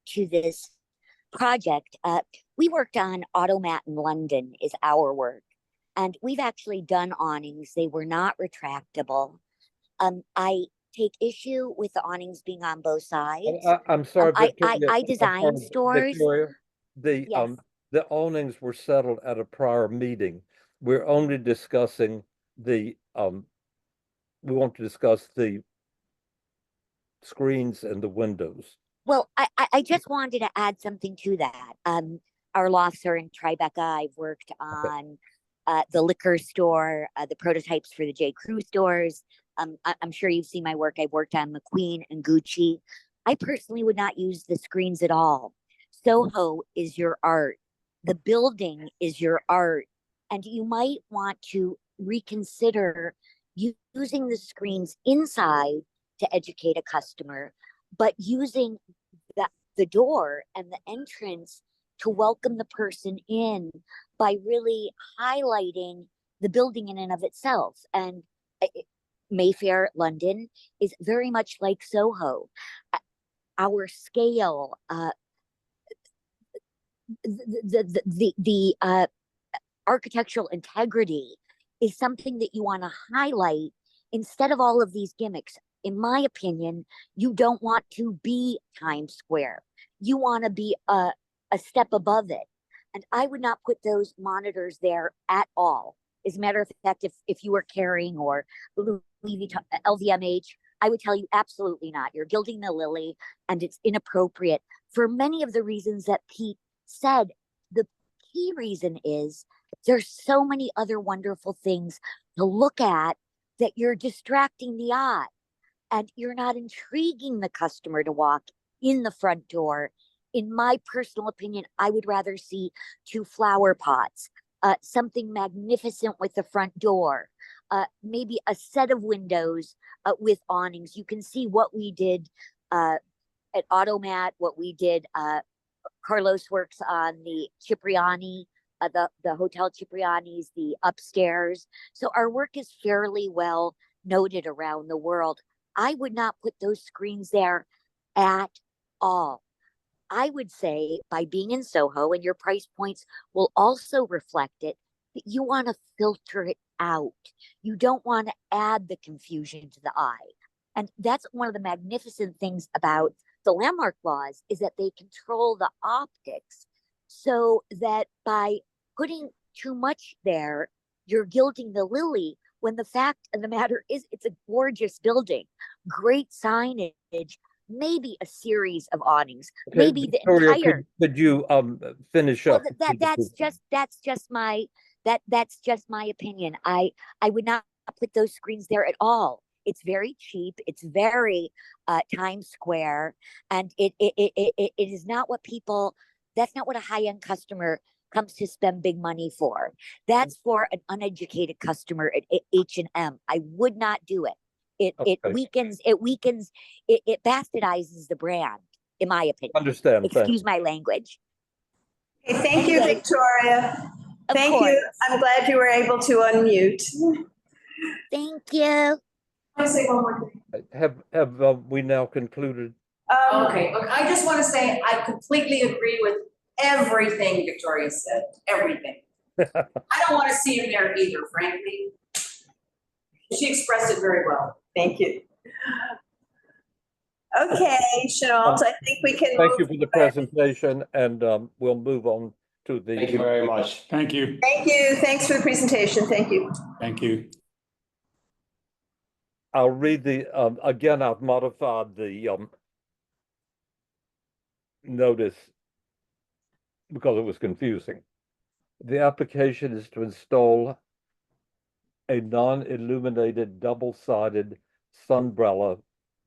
to this project. We worked on Automat in London is our work. And we've actually done awnings. They were not retractable. I take issue with the awnings being on both sides. I'm sorry, Victoria. I design stores. Victoria, Yes. the awnings were settled at a prior meeting. We're only discussing the, we want to discuss the screens and the windows. Well, I just wanted to add something to that. Our lofts are in Tribeca. I've worked on the liquor store, the prototypes for the J. Crew stores. I'm sure you've seen my work. I've worked on McQueen and Gucci. I personally would not use the screens at all. Soho is your art. The building is your art. And you might want to reconsider using the screens inside to educate a customer, but using the door and the entrance to welcome the person in by really highlighting the building in and of itself. And Mayfair, London, is very much like Soho. Our scale, the architectural integrity is something that you want to highlight instead of all of these gimmicks. In my opinion, you don't want to be Times Square. You want to be a step above it. And I would not put those monitors there at all. As a matter of fact, if you were carrying or Louis Vuitton, LVMH, I would tell you absolutely not. You're gilding the lily and it's inappropriate for many of the reasons that Pete said. The key reason is there's so many other wonderful things to look at that you're distracting the eye and you're not intriguing the customer to walk in the front door. In my personal opinion, I would rather see 2 flower pots, something magnificent with the front door, maybe a set of windows with awnings. You can see what we did at Automat, what we did. Carlos works on the Cipriani, the Hotel Cipriani's, the upstairs. So our work is fairly well noted around the world. I would not put those screens there at all. I would say by being in Soho, and your price points will also reflect it, that you want to filter it out. You don't want to add the confusion to the eye. And that's one of the magnificent things about the landmark laws, is that they control the optics so that by putting too much there, you're gilding the lily, when the fact of the matter is it's a gorgeous building, great signage, maybe a series of awnings, Okay, maybe Victoria, the entire. could you finish Well, up? that's just my opinion. I would not put those screens there at all. It's very cheap. It's very Times Square, and it is not what people. That's not what a high-end customer comes to spend big money for. That's for an uneducated customer at H&M. I would not do it. It weakens. It bastardizes the brand, in my opinion. Understand. Excuse my language. Okay, thank you, Anyway, Victoria. of Thank course. you. I'm glad you were able to unmute. Thank you. I say one more thing. Have we now concluded? Okay, look, I just want to say I completely agree with everything Victoria said, everything. I don't want to see him there either, frankly. She expressed it very well. Thank you. Okay, Chenault, I think we can Thank move you for the forward. presentation, and we'll move on to the. Thank you very much. Thank you. Thank you. Thanks for the presentation. Thank you. Thank you. I'll read the, again, I've modified the notice because it was confusing. The application is to install a non-illuminated double-sided sunbrella,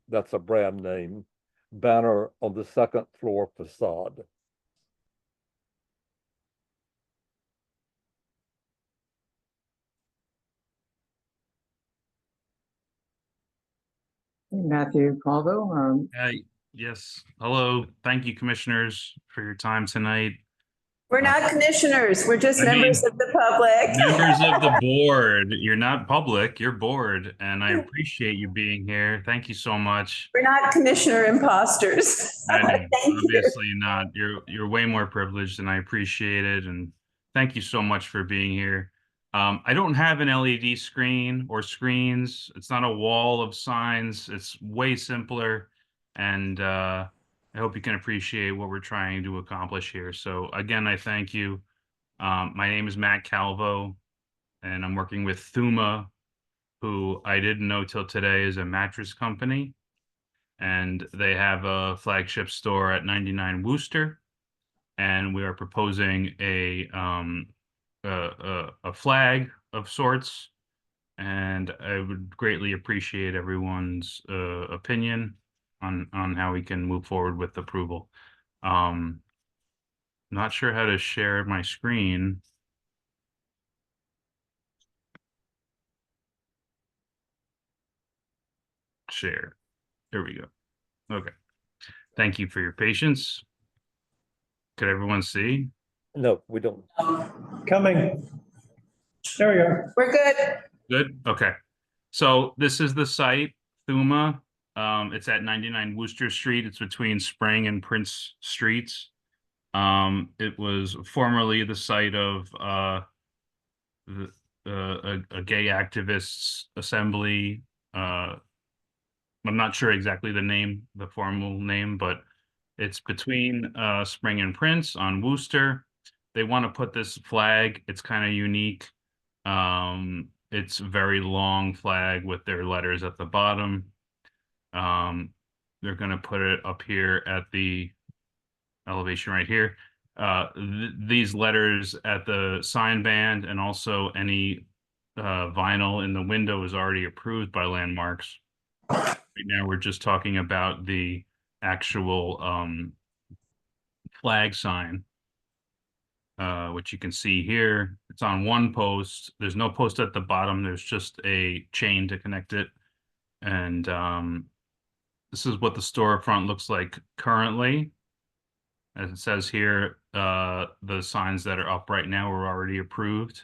that's a brand name, banner on the 2nd floor facade. Matthew Calvo. Yes. Hello. Thank you, commissioners, for your time tonight. We're not commissioners. We're just I mean, members of the public. Members of the board. You're not public, you're board, and I appreciate you being here. Thank you so much. We're not commissioner imposters. I know, Thank you. obviously not. You're way more privileged, and I appreciate it. And thank you so much for being here. I don't have an LED screen or screens. It's not a wall of signs. It's way simpler. And I hope you can appreciate what we're trying to accomplish here. So again, I thank you. My name is Matt Calvo, and I'm working with Thuma, who I didn't know till today is a mattress company. And they have a flagship store at 99 Wooster. And we are proposing a flag of sorts. And I would greatly appreciate everyone's opinion on how we can move forward with approval. Not sure how to share my screen. Share. There we go. Okay. Thank you for your patience. Could everyone see? No, we don't. Coming. There you are. We're good. Good. Okay. So this is the site, Thuma. It's at 99 Wooster Street. It's between Spring and Prince Streets. It was formerly the site of a gay activists assembly. I'm not sure exactly the name, the formal name, but it's between Spring and Prince on Wooster. They want to put this flag. It's kind of unique. It's a very long flag with their letters at the bottom. They're going to put it up here at the elevation right here. These letters at the sign band and also any vinyl in the window is already approved by Landmarks. Right now, we're just talking about the actual flag sign, which you can see here. It's on one post. There's no post at the bottom. There's just a chain to connect it. And this is what the storefront looks like currently. As it says here, the signs that are up right now were already approved.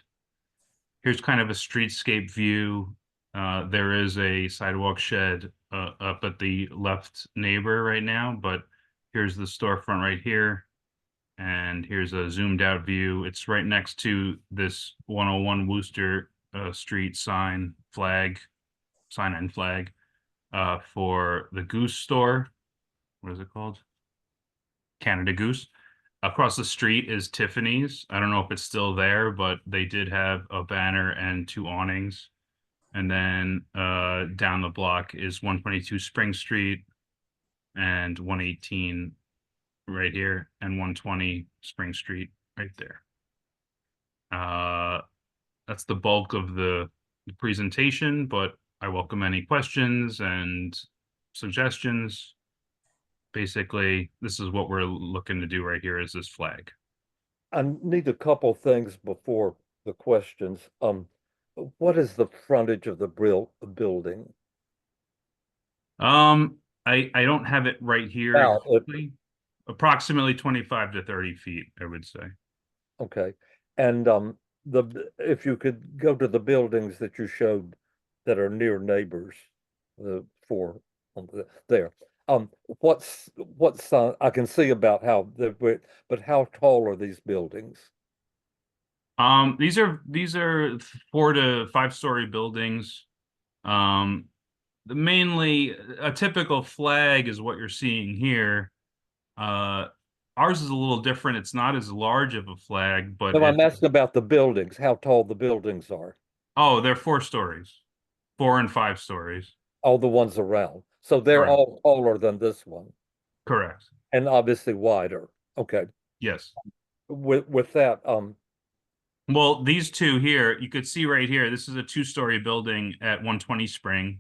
Here's kind of a streetscape view. There is a sidewalk shed up at the left neighbor right now, but here's the storefront right here. And here's a zoomed out view. It's right next to this 101 Wooster Street sign and flag for the Goose store. What is it called? Canada Goose. Across the street is Tiffany's. I don't know if it's still there, but they did have a banner and 2 awnings. And then down the block is 122 Spring Street and 118 right here and 120 Spring Street right there. That's the bulk of the presentation, but I welcome any questions and suggestions. Basically, this is what we're looking to do right here is this flag. I need a couple things before the questions. What is the frontage of the building? I don't have it right here. Now, exactly. Approximately 25 to 30 feet, I would say. Okay. And if you could go to the buildings that you showed that are near neighbors, the 4 there. What's I can see about how but how tall are these buildings? These are 4 to 5 story buildings. Mainly a typical flag is what you're seeing here. Ours is a little different. It's not as large of a flag, but no, I'm asking about the buildings, how tall the buildings are. Oh, they're 4 stories, 4 and 5 stories. All the ones around. So they're Correct. all taller than this one. Correct. And obviously wider. Okay. Yes. With that, well, these 2 here, you could see right here, this is a 2-story building at 120 Spring.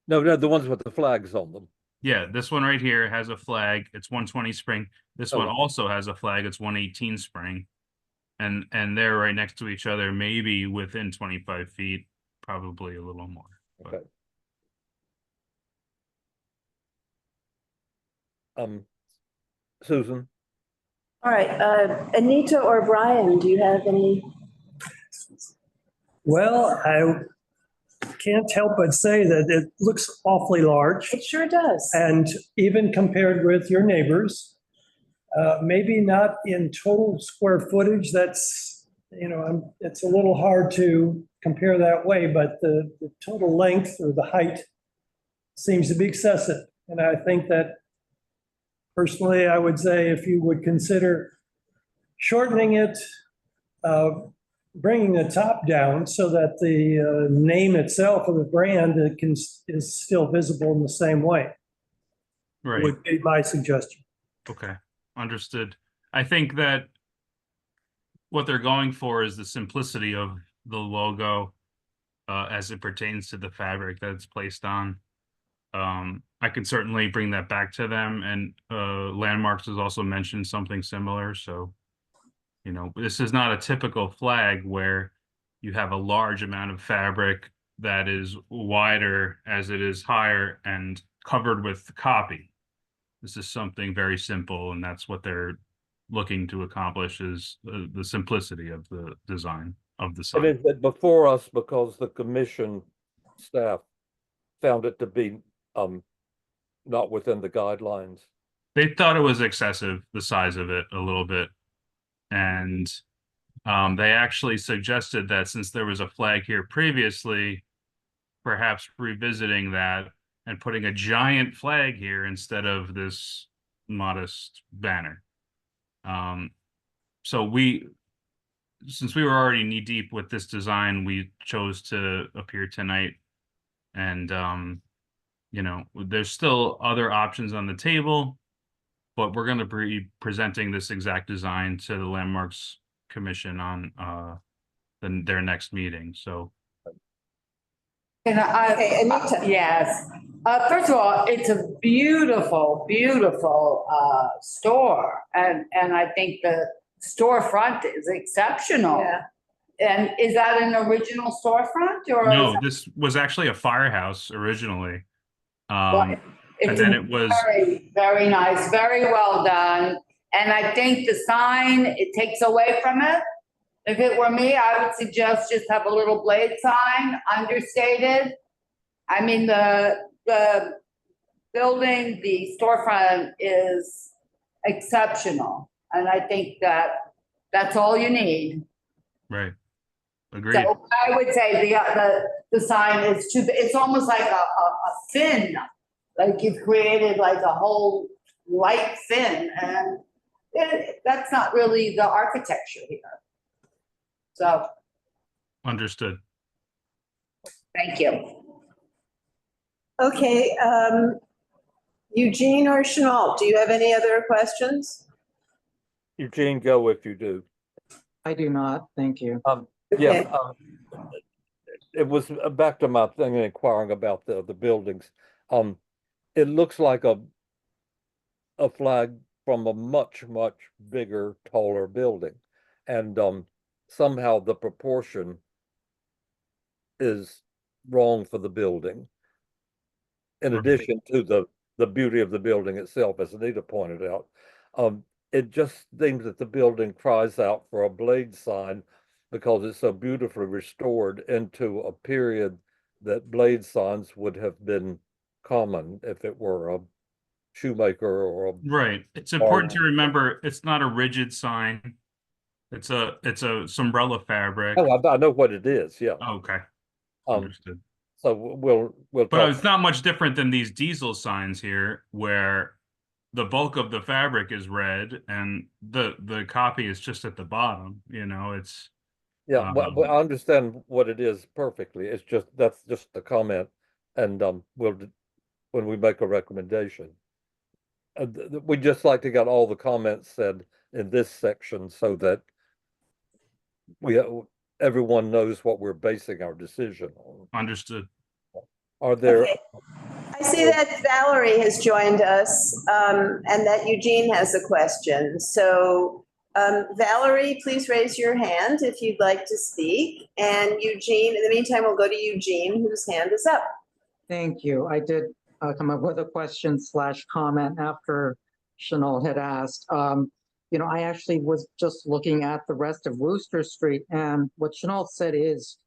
No, the ones with the flags on them. Yeah, this one right here has a flag. It's 120 Spring. This one also has a flag. It's 118 Spring. And they're right next to each other, maybe within 25 feet, probably a little more. But. Okay. Susan? All right, Anita or Brian, do you have any? Well, I can't help but say that it looks awfully large. It sure does. And even compared with your neighbors, maybe not in total square footage, that's, it's a little hard to compare that way, but the total length or the height seems to be excessive. And I think that Personally, I would say if you would consider shortening it, bringing the top down so that the name itself of the brand is still visible in the same way. Right. Would be my suggestion. Okay. Understood. I think that what they're going for is the simplicity of the logo as it pertains to the fabric that it's placed on. I can certainly bring that back to them, and Landmarks has also mentioned something similar. So, you know, this is not a typical flag where you have a large amount of fabric that is wider as it is higher and covered with copy. This is something very simple, and that's what they're looking to accomplish, is the simplicity of the design of the sign. It is before us because the commission staff found it to be not within the guidelines. They thought it was excessive, the size of it, a little bit. And they actually suggested that since there was a flag here previously, perhaps revisiting that and putting a giant flag here instead of this modest banner. So since we were already knee deep with this design, we chose to appear tonight. And, you know, there's still other options on the table, but we're going to be presenting this exact design to the Landmarks Commission on their next meeting. So. And Okay, Anita. yes. First of all, it's a beautiful, beautiful store, and I think the storefront is exceptional. Yeah. And is that an original storefront or? No, this was actually a firehouse originally. Well, And then it was very, very nice, very well done. And I think the sign, it takes away from it. If it were me, I would suggest just have a little blade sign, understated. I mean, the building, the storefront is exceptional. And I think that that's all you need. right. Agreed. So I would say the sign is it's almost like a fin, like you've created like a whole light fin, and that's not really the architecture here. So. Understood. Thank you. Okay, Eugene or Chenault, do you have any other questions? Eugene, go if you do. I do not, thank you. Yes, Okay. it was back to my thing inquiring about the buildings. It looks like a flag from a much bigger, taller building, and somehow the proportion is wrong for the building. In addition to the beauty of the building itself, as Anita pointed out, it just seems that the building cries out for a blade sign because it's so beautifully restored into a period that blade signs would have been common if it were a shoemaker or a. Right. It's important to remember it's not a rigid sign. It's a sombrella fabric. Oh, I know what it is. Yeah. Okay. Understood. So we'll. But it's not much different than these diesel signs here, where the bulk of the fabric is red and the copy is just at the bottom. You know, it's. Yeah, but I understand what it is perfectly. It's just that's just a comment, and we'll when we make a recommendation. We just like to get all the comments said in this section so that everyone knows what we're basing our decision on. Understood. Are there? Okay. I see that Valerie has joined us, and that Eugene has a question. So, Valerie, please raise your hand if you'd like to speak. And Eugene, in the meantime, we'll go to Eugene, whose hand is up. Thank you. I did come up with a question / comment after Chenault had asked. You know, I actually was just looking at the rest of Wooster Street, and what Chenault said is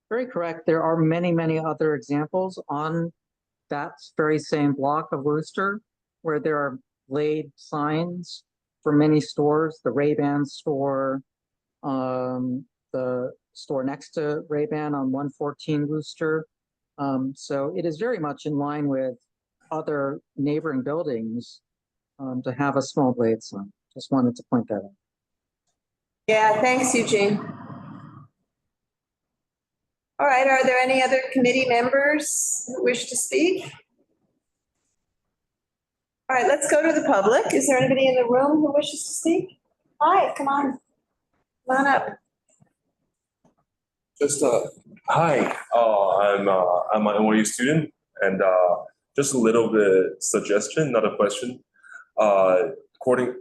very correct. There are many other examples on that very same block of Wooster where there are blade signs for many stores, the Ray-Ban store, the store next to Ray-Ban on 114 Wooster. So it is very much in line with other neighboring buildings to have a small blade sign. Just wanted to point that out. Yeah, thanks, Eugene. All right, are there any other committee members who wish to speak? All right, let's go to the public. Is there anybody in the room who wishes to speak? Hi, come on. Come on up. Just hi. I'm an NYU student, and just a little bit suggestion, not a question. According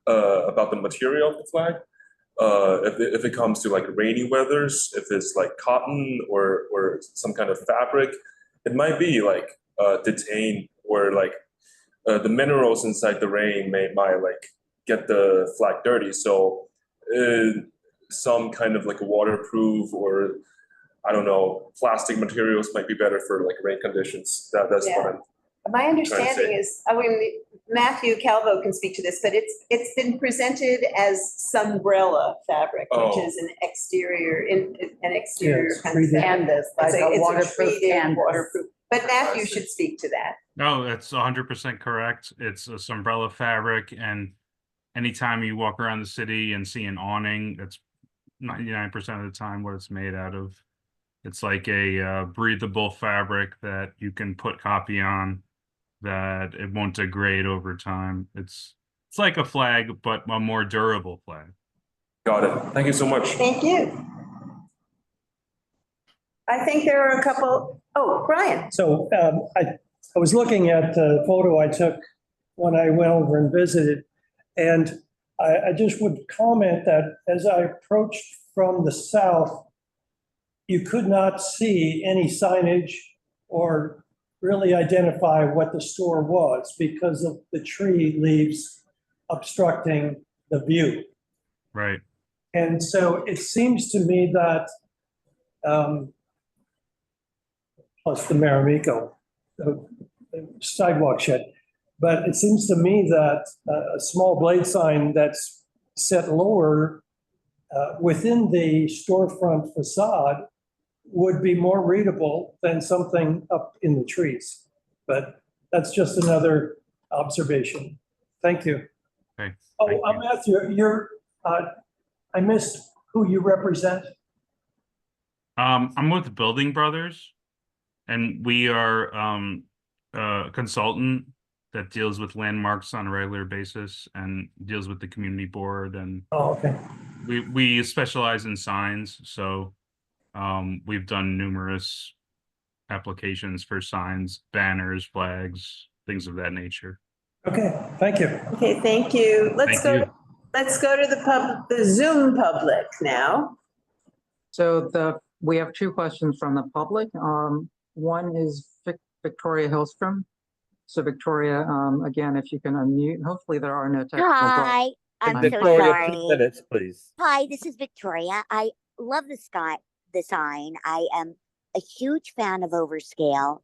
about the material of the flag, if it comes to like rainy weathers, if it's like cotton or some kind of fabric, it might be like detained or like the minerals inside the rain might like get the flag dirty. So some kind of like a waterproof or I don't know, plastic materials might be better for like rain conditions. That's Yeah. what I'm. My understanding say. is, I mean, Matthew Calvo can speak to this, but it's been presented as sunbrella fabric, which Oh. is an exterior Yes, kind of Canvas, like It's a it's waterproof treated canvas. waterproof. But Matthew I see. should speak to that. No, that's 100% correct. It's a umbrella fabric, and anytime you walk around the city and see an awning, that's 99% of the time what it's made out of. It's like a breathable fabric that you can put copy on, that it won't degrade over time. It's like a flag, but a more durable flag. Got it. Thank you so much. Thank you. I think there are a couple, oh, Brian. So I was looking at the photo I took when I went over and visited, and I just would comment that as I approached from the south, you could not see any signage or really identify what the store was because of the tree leaves obstructing the view. Right. And so it seems to me that, plus the Maramiko sidewalk shed, but it seems to me that a small blade sign that's set lower within the storefront facade would be more readable than something up in the trees. But that's just another observation. Thank you. Okay. Oh, Thank you. Matthew, I missed who you represent. I'm with Building Brothers, and we are a consultant that deals with landmarks on a regular basis and deals with the community board. And Oh, okay. we specialize in signs, so we've done numerous applications for signs, banners, flags, things of that nature. Okay, thank you. Okay, thank you. Thank you. Let's go to the Zoom public now. So we have two questions from the public. One is Victoria Hillstrom. So Victoria, again, if you can unmute, hopefully there are no technical problems. Hi, I'm so Victoria, sorry. 2 minutes, please. Hi, this is Victoria. I love the sign. I am a huge fan of overscale.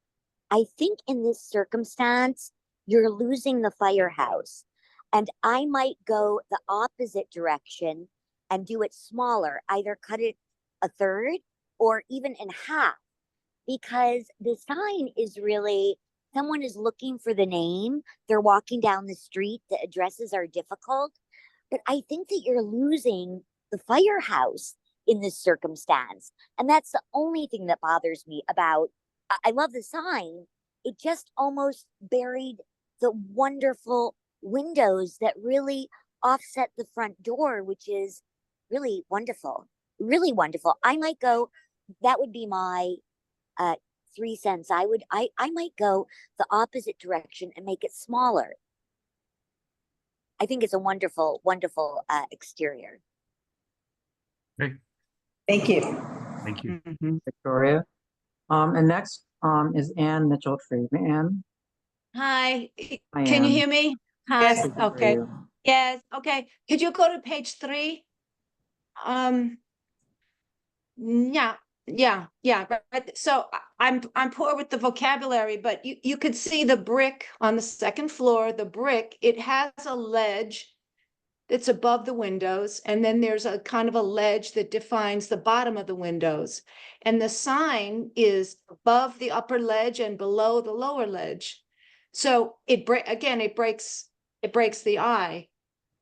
I think in this circumstance, you're losing the firehouse. And I might go the opposite direction and do it smaller, either cut it a third or even in half, because the sign is really, someone is looking for the name. They're walking down the street. The addresses are difficult. But I think that you're losing the firehouse in this circumstance. And that's the only thing that bothers me about, I love the sign. It just almost buried the wonderful windows that really offset the front door, which is really wonderful, really wonderful. I might go, that would be my 3 cents. I might go the opposite direction and make it smaller. I think it's a wonderful, wonderful exterior. Okay. Thank you. Thank you. Victoria. And next is Ann Mitchell-Tree. Ann? Hi, Hi, can you Ann. hear me? Hi, Yes. We can hear okay, you. yes, okay. Could you go to page 3? Yeah, right. So I'm poor with the vocabulary, but you could see the brick on the second floor, the brick, it has a ledge that's above the windows, and then there's a kind of a ledge that defines the bottom of the windows. And the sign is above the upper ledge and below the lower ledge. So it breaks it breaks the eye.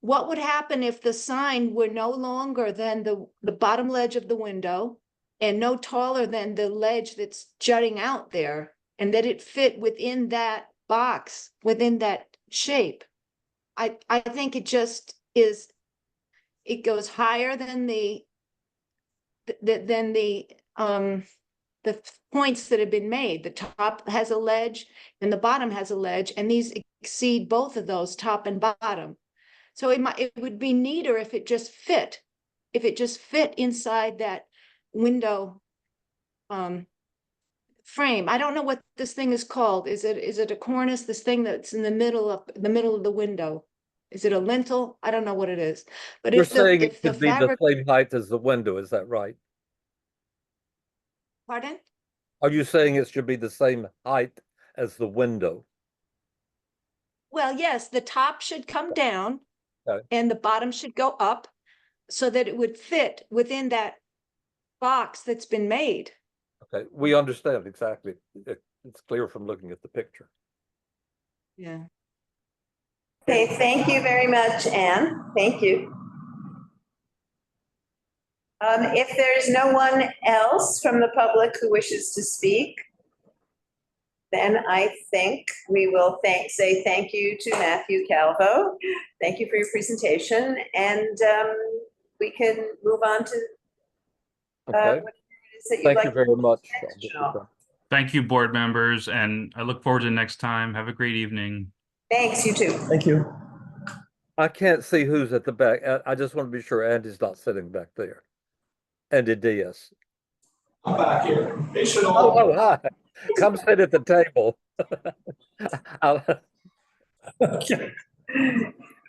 What would happen if the sign were no longer than the bottom ledge of the window and no taller than the ledge that's jutting out there, and that it fit within that box, within that shape? I think it just is, it goes higher than the points that have been made. The top has a ledge and the bottom has a ledge, and these exceed both of those, top and bottom. So it would be neater if it just fit, inside that window frame. I don't know what this thing is called. Is it a cornice? This thing that's in the middle of the window. Is it a lintel? I don't know what it is. But You're if saying it the should be the fabric, same height as the window, is that right? pardon? Are you saying it should be the same height as the window? Well, yes, the top should come down Okay. and the bottom should go up so that it would fit within that box that's been made. Okay, we understand exactly. It's clear from looking at the picture. Yeah. Okay, thank you very much, Anne. Thank you. If there's no one else from the public who wishes to speak, then I think we will say thank you to Matthew Calvo. Thank you for your presentation, and we can move on to Okay. what it is that you'd Thank like you very much. additional. Thank you, board members, and I look forward to next time. Have a great evening. Thanks, you too. Thank you. I can't see who's at the back. I just want to be sure Andy's not sitting back there. Andy Diaz. I'm back here. They should all. Oh, hi. Come sit at the table.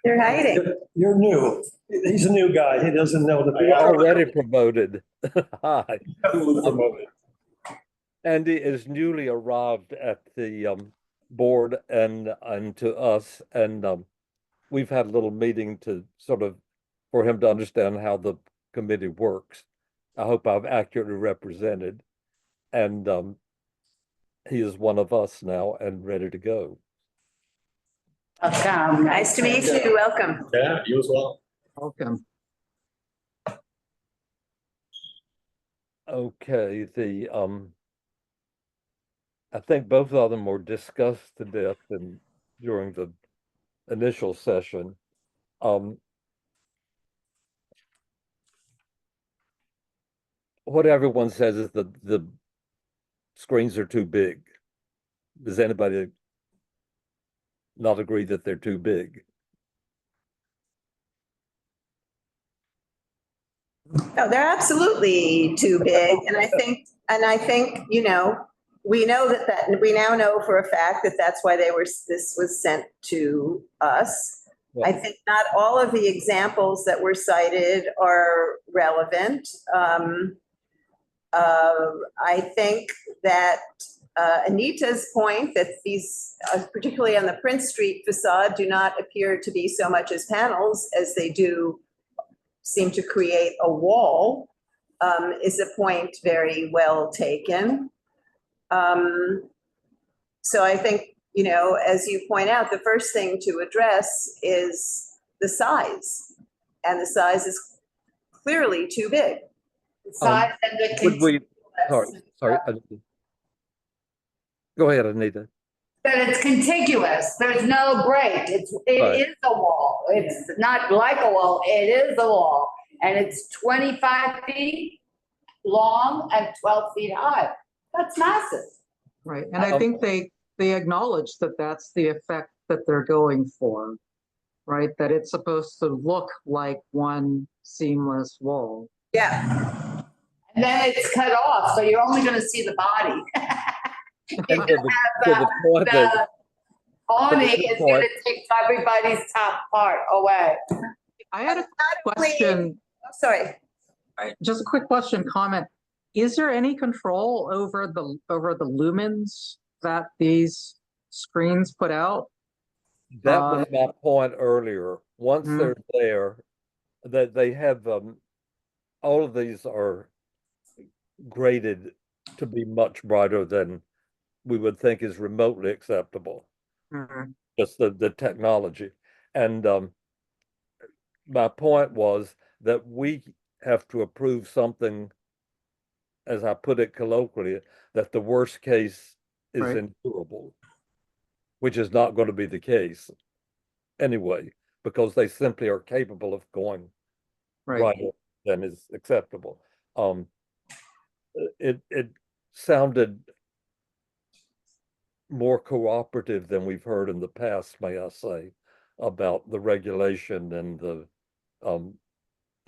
You're hiding. You're new. He's a new guy. He doesn't know the. You're already promoted. Hi. Promoted. Andy is newly arrived at the board and to us, and we've had a little meeting to sort of for him to understand how the committee works. I hope I've accurately represented, and he is one of us now and ready to go. Welcome. Nice to meet you. Welcome. Yeah, you as well. Welcome. Okay, I think both of them were discussed to death during the initial session. What everyone says is the screens are too big. Does anybody not agree that they're too big? No, they're absolutely too big. And I think, we know that we now know for a fact that that's why this was sent to us. Yeah. I think not all of the examples that were cited are relevant. I think that Anita's point that these, particularly on the Prince Street facade, do not appear to be so much as panels as they do seem to create a wall, is a point very well taken. So I think, as you point out, the first thing to address is the size, and the size is clearly too big. The size and the Would we? Sorry. Go ahead, Anita. That it's contiguous. There's no break. It Right. is a wall. It's not like a wall. It is a wall. And it's 25 feet long and 12 feet high. That's massive. Right, and I think they acknowledge that that's the effect that they're going for, right? That it's supposed to look like one seamless wall. Yeah. And then it's cut off, so you're only going to see the body. And to the point that awning is going to take everybody's top part away. I had a question. Sorry. Just a quick question, comment. Is there any control over the lumens that these screens put out? That was my point earlier. Once they're there, that they have all of these are graded to be much brighter than we would think is remotely acceptable. Just the technology. And my point was that we have to approve something, as I put it colloquially, that the worst case is Right. endurable, which is not going to be the case anyway, because they simply are capable of going right than is acceptable. It sounded more cooperative than we've heard in the past, may I say, about the regulation and the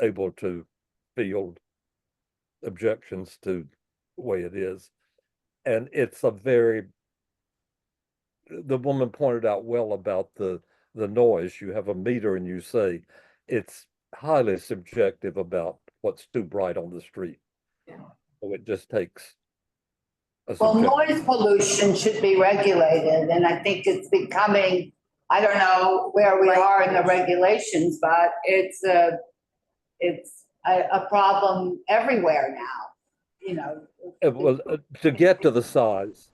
able to field objections to the way it is. And it's a very, the woman pointed out well about the noise. You have a meter and you say it's highly subjective about what's too bright on the street. So it just takes a Well, subjective. noise pollution should be regulated, and I think it's becoming, I don't know where we are in the regulations, but it's a problem everywhere now, you know. Well, to get to the size,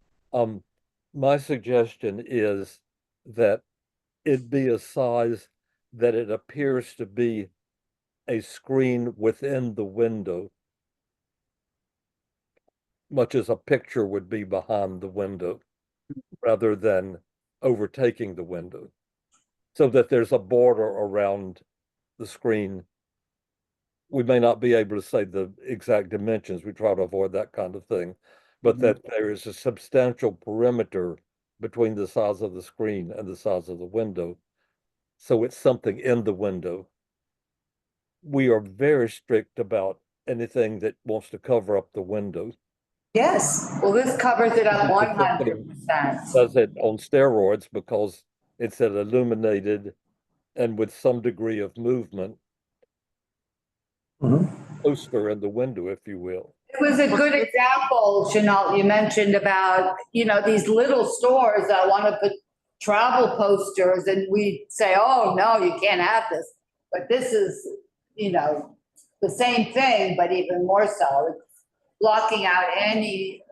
my suggestion is that it be a size that it appears to be a screen within the window, much as a picture would be behind the window, rather than overtaking the window, so that there's a border around the screen. We may not be able to say the exact dimensions. We try to avoid that kind of thing, but that there is a substantial perimeter between the size of the screen and the size of the window. So it's something in the window. We are very strict about anything that wants to cover up the window. Yes, well, this covers it up 100%. Does it on steroids because it's an illuminated and with some degree of movement poster in the window, if you will. It was a good example, Chanel, you mentioned about, you know, these little stores that want to put travel posters, and we say, oh, no, you can't have this. But this is, you know, the same thing, but even more so. It's blocking out any,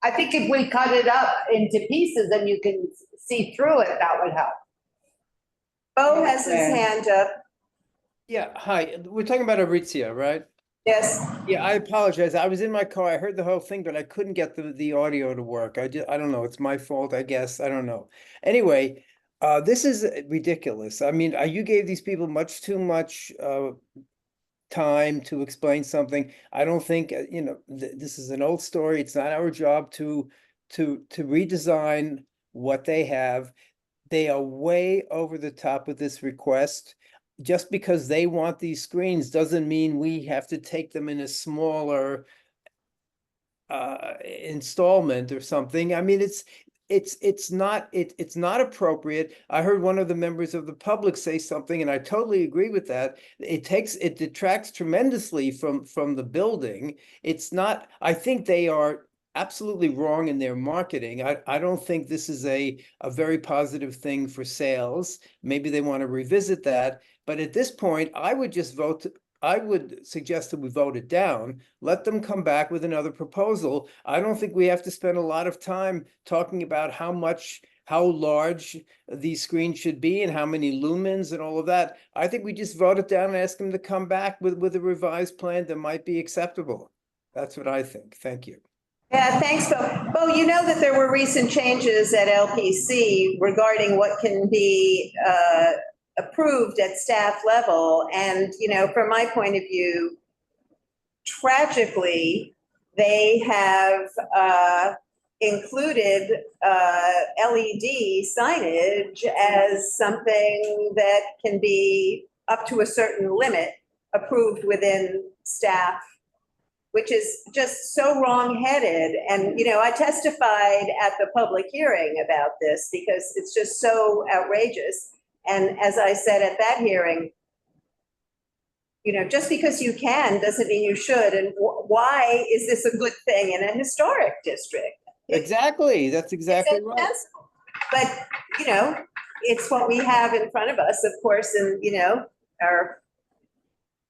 I think if we cut it up into pieces and you can see through it, that would help. Bo has his hand up. Yeah, hi. We're talking about Aritzia, right? Yes. Yeah, I apologize. I was in my car. I heard the whole thing, but I couldn't get the audio to work. I don't know. It's my fault, I guess. I don't know. Anyway, this is ridiculous. I mean, you gave these people much too much time to explain something. I don't think, you know, this is an old story. It's not our job to redesign what they have. They are way over the top with this request. Just because they want these screens doesn't mean we have to take them in a smaller installment or something. I mean, it's not appropriate. I heard one of the members of the public say something, and I totally agree with that. It detracts tremendously from the building. It's not, I think they are absolutely wrong in their marketing. I don't think this is a very positive thing for sales. Maybe they want to revisit that. But at this point, I would suggest that we vote it down. Let them come back with another proposal. I don't think we have to spend a lot of time talking about how large these screens should be and how many lumens and all of that. I think we just vote it down and ask them to come back with a revised plan that might be acceptable. That's what I think. Thank you. Yeah, thanks, Bo. Bo, you know that there were recent changes at LPC regarding what can be approved at staff level. And, you know, from my point of view, tragically, they have included LED signage as something that can be up to a certain limit approved within staff, which is just so wrong-headed. And, you know, I testified at the public hearing about this because it's just so outrageous. And as I said at that hearing, you know, just because you can doesn't mean you should. And why is this a good thing in a historic district? Exactly. That's exactly right. But, you know, it's what we have in front of us, of course, and, you know, our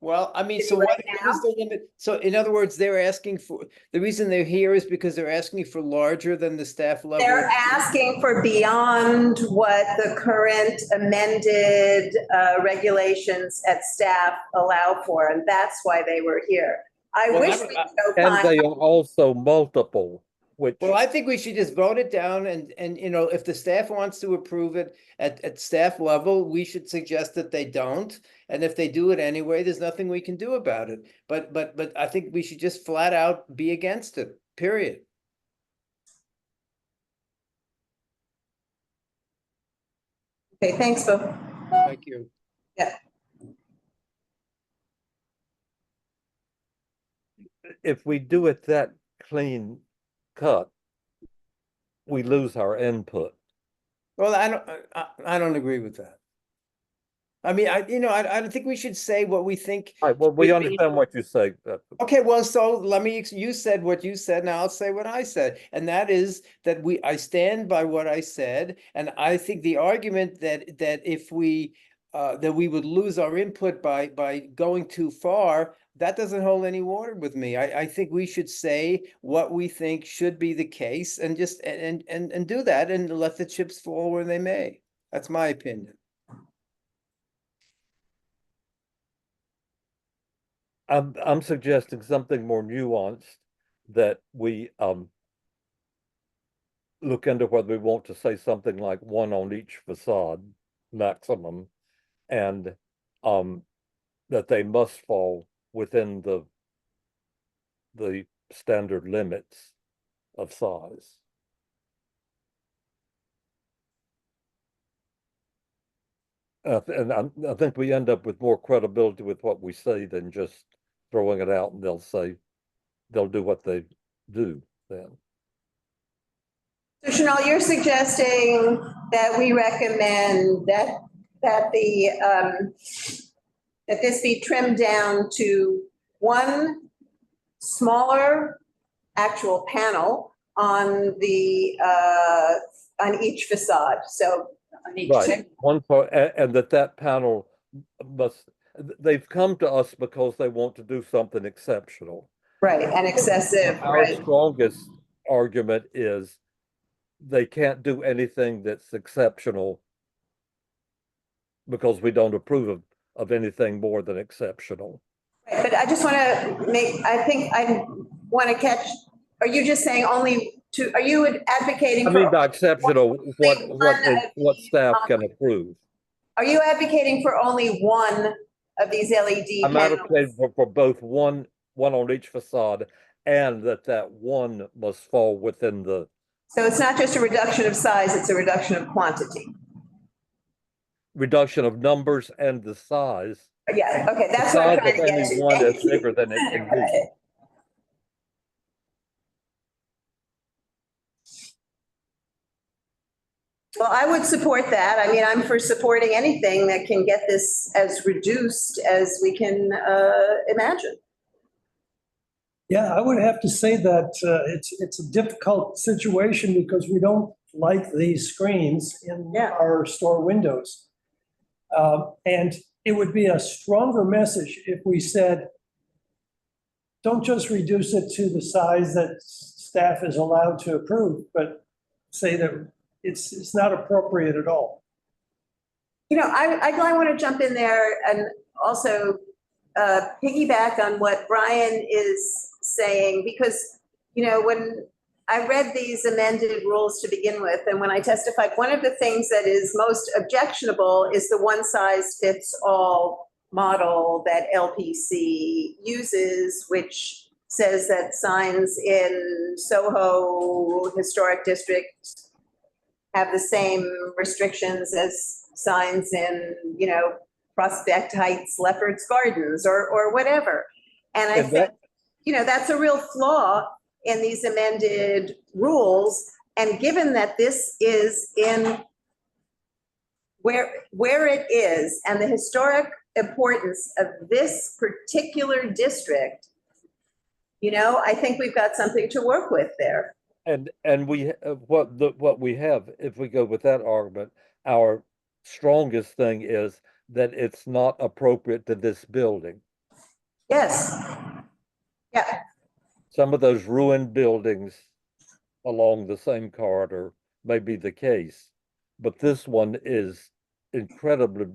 Well, I mean, Is so it what right what is the limit? So in other words, they're asking for, the reason they're here is because they're asking for larger than the staff level. They're asking for beyond what the current amended regulations at staff allow for, and that's why they were here. I Well, wish that- we could go And they find, are also multiple, which, Well, I think we should just vote it down and, you know, if the staff wants to approve it at staff level, we should suggest that they don't. And if they do it anyway, there's nothing we can do about it. But I think we should just flat out be against it, period. okay, thanks, Bill. Thank you. Yeah, if we do it that clean cut, we lose our input. Well, I don't agree with that. I mean, I don't think we should say what we think. All right, well, we should be. understand what you say. Okay, well, so let me, you said what you said, now I'll say what I said. And that is that I stand by what I said. And I think the argument that if we, that we would lose our input by going too far, that doesn't hold any water with me. I think we should say what we think should be the case and just, and do that and let the chips fall where they may. That's my opinion. I'm suggesting something more nuanced, that we look into whether we want to say something like one on each facade maximum, and that they must fall within the standard limits of size. And I think we end up with more credibility with what we say than just throwing it out and they'll do what they do then. so Chanel, you're suggesting that we recommend that this be trimmed down to one smaller actual panel on each facade, so on each. Right, one part, and that panel they've come to us because they want to do something exceptional. Right, and excessive, Our right. strongest argument is they can't do anything that's exceptional because we don't approve of anything more than exceptional. But I just want to I think I want to catch, are you just saying are you advocating I for? mean by exceptional, what staff can approve. Are you advocating for only one of these LED I'm panels? advocating for both one on each facade, and that one must fall within the. So it's not just a reduction of size, it's a reduction of quantity. Reduction of numbers and the size. Yeah, okay, that's what I'm trying to get to. One Thank is you. bigger than it can be. Okay. Well, I would support that. I mean, I'm for supporting anything that can get this as reduced as we can imagine. Yeah, I would have to say that it's a difficult situation because we don't like these screens in our store windows. And it would be a stronger message if we said, don't just reduce it to the size that staff is allowed to approve, but say that it's not appropriate at all. You know, I want to jump in there and also piggyback on what Brian is saying, because, you know, when I read these amended rules to begin with, and when I testified, one of the things that is most objectionable is the one size fits all model that LPC uses, which says that signs in Soho Historic District have the same restrictions as signs in, you know, Prospect Heights, Leopard's Gardens, or whatever. And I think, you know, that's a real flaw in these amended rules. And given that this is in where it is and the historic importance of this particular district, you know, I think we've got something to work with there. And we what we have, if we go with that argument, our strongest thing is that it's not appropriate to this building. Yes. Yeah, Some of those ruined buildings along the same corridor may be the case, but this one is incredibly,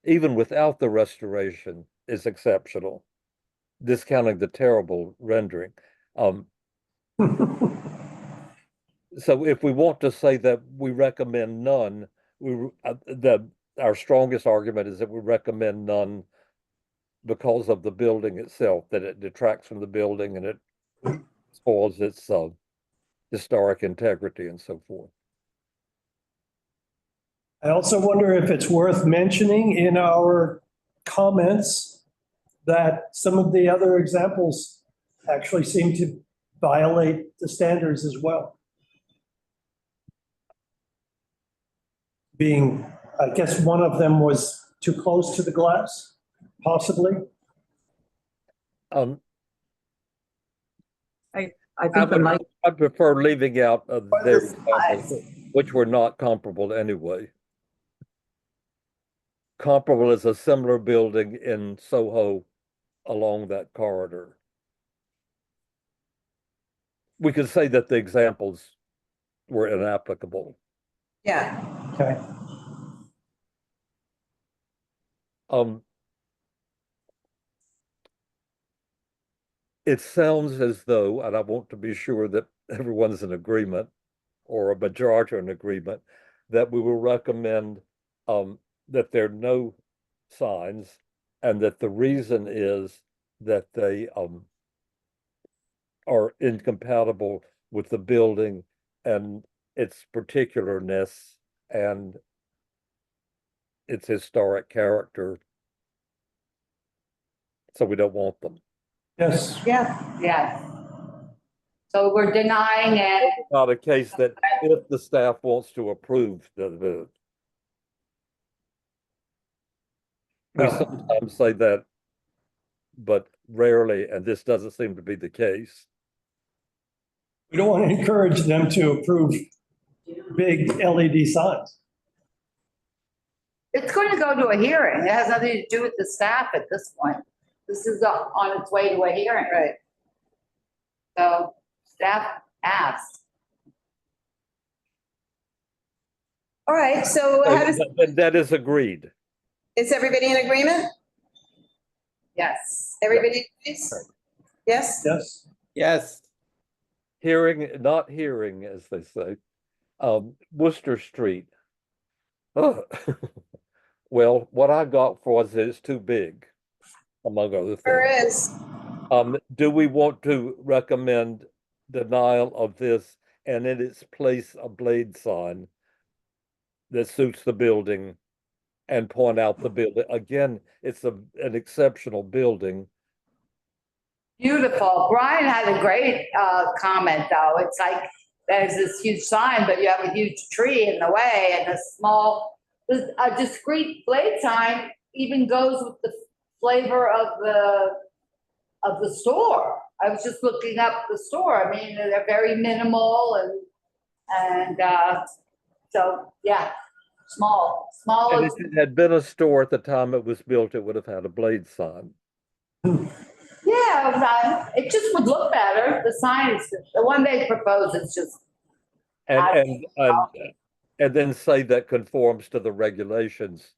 even without the restoration, is exceptional, discounting the terrible rendering. So if we want to say that we recommend none, our strongest argument is that we recommend none because of the building itself, that it detracts from the building and it spoils its historic integrity and so forth. I also wonder if it's worth mentioning in our comments that some of the other examples actually seem to violate the standards as well. Being, I guess one of them was too close to the glass, possibly. I think the mic, I prefer leaving out their examples, which were not comparable anyway. Comparable is a similar building in Soho along that corridor. We could say that the examples were inapplicable. yeah. Okay. It sounds as though, and I want to be sure that everyone's in agreement, or a majority are in agreement, that we will recommend that there are no signs, and that the reason is that they are incompatible with the building and its particularness and its historic character. So we don't want them. Yes. Yeah. Yes. So we're denying it. Not a case that if the staff wants to approve we No. sometimes say that, but rarely, and this doesn't seem to be the case. We don't want to encourage them to approve big LED signs. It's going to go to a hearing. It has nothing to do with the staff at this point. This is on its way to a hearing. Right. So staff asked. All right, so how does, That is agreed. is everybody in agreement? Yes. Everybody, please? Yes? Yes. Yes. Hearing, not hearing, as they say. Worcester Street. Oh. Well, what I got for us is too big, among other There things. is. Do we want to recommend denial of this and in its place a blade sign that suits the building and point out the building? Again, it's an exceptional building. Beautiful. Brian had a great comment though. It's like there's this huge sign, but you have a huge tree in the way and a discrete blade sign even goes with the flavor of the store. I was just looking up the store. I mean, they're very minimal and so yeah, small. And if it had been a store at the time it was built, it would have had a blade sign. Yeah, it just would look better. The sign is, the one they propose is just. And then say that conforms to the regulations.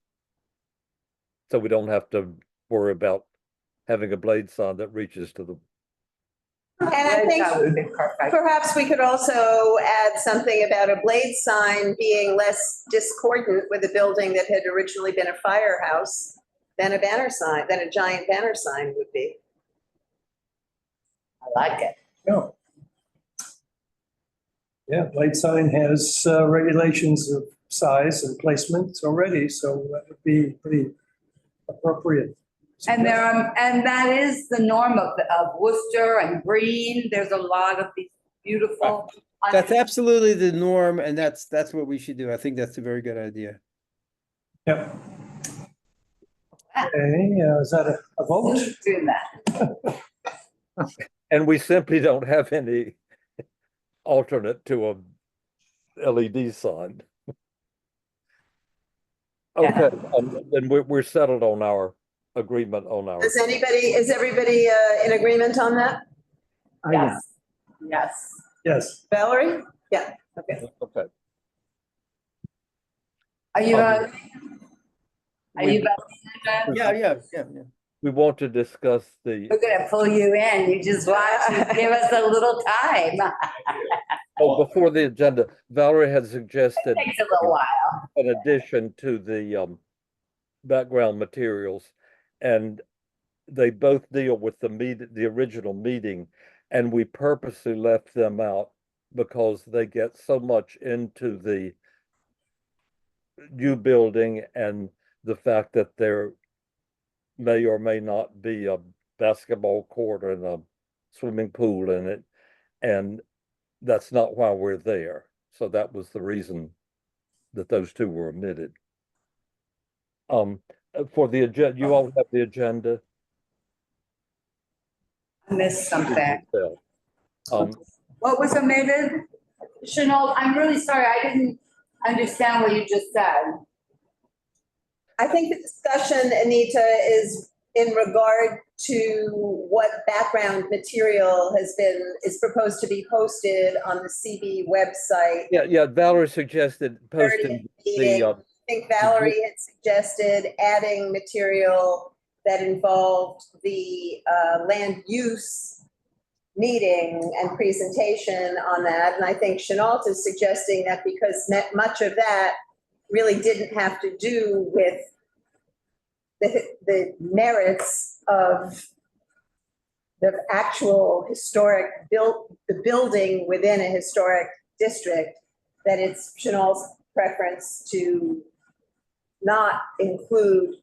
So we don't have to worry about having a blade sign that reaches to the. And I think perhaps we could also add something about a blade sign being less discordant with a building that had originally been a firehouse than a banner sign, than a giant banner sign would be. I like it. No. Yeah, blade sign has regulations of size and placement already, so that would be pretty appropriate. And and that is the norm of Worcester and Green. There's a lot of these beautiful. That's absolutely the norm, and that's what we should do. I think that's a very good idea. Yep. Okay, is that a vote? Doing that. And we simply don't have any alternate to a LED sign. Okay, then we're settled on our agreement on our. Is everybody in agreement on that? Yes. Yes. Yes. Valerie? Yeah, okay. Okay. Are you, are We- you, Yeah. We want to discuss the, we're gonna pull you in. You just watch and give us a little time. before the agenda, Valerie had suggested Takes a little while. an addition to the background materials. And they both deal with the original meeting, and we purposely left them out because they get so much into the new building and the fact that there may or may not be a basketball court and a swimming pool in it. And that's not why we're there. So that was the reason that those two were omitted. For the agenda, you all have the agenda. I missed something. Um, What was omitted? Chanel, I'm really sorry. I didn't understand what you just said. I think the discussion, Anita, is in regard to what background material is proposed to be posted on the CB website. Yeah, Valerie suggested posting Meeting. the, I think Valerie had suggested adding material that involved the land use meeting and presentation on that. And I think Chenault is suggesting that because much of that really didn't have to do with the merits of the actual historic the building within a historic district, that it's Chenault's preference to not include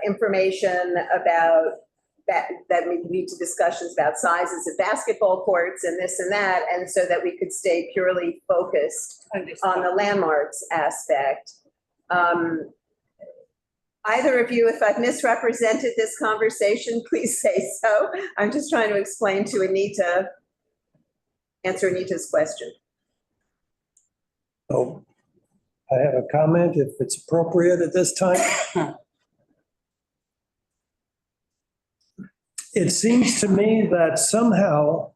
information about that we lead to discussions about sizes of basketball courts and this and that, and so that we could stay purely focused on the landmarks aspect. Either of you, if I've misrepresented this conversation, please say so. I'm just trying to explain to Anita, answer Anita's question. So I have a comment if it's appropriate at this time. It seems to me that somehow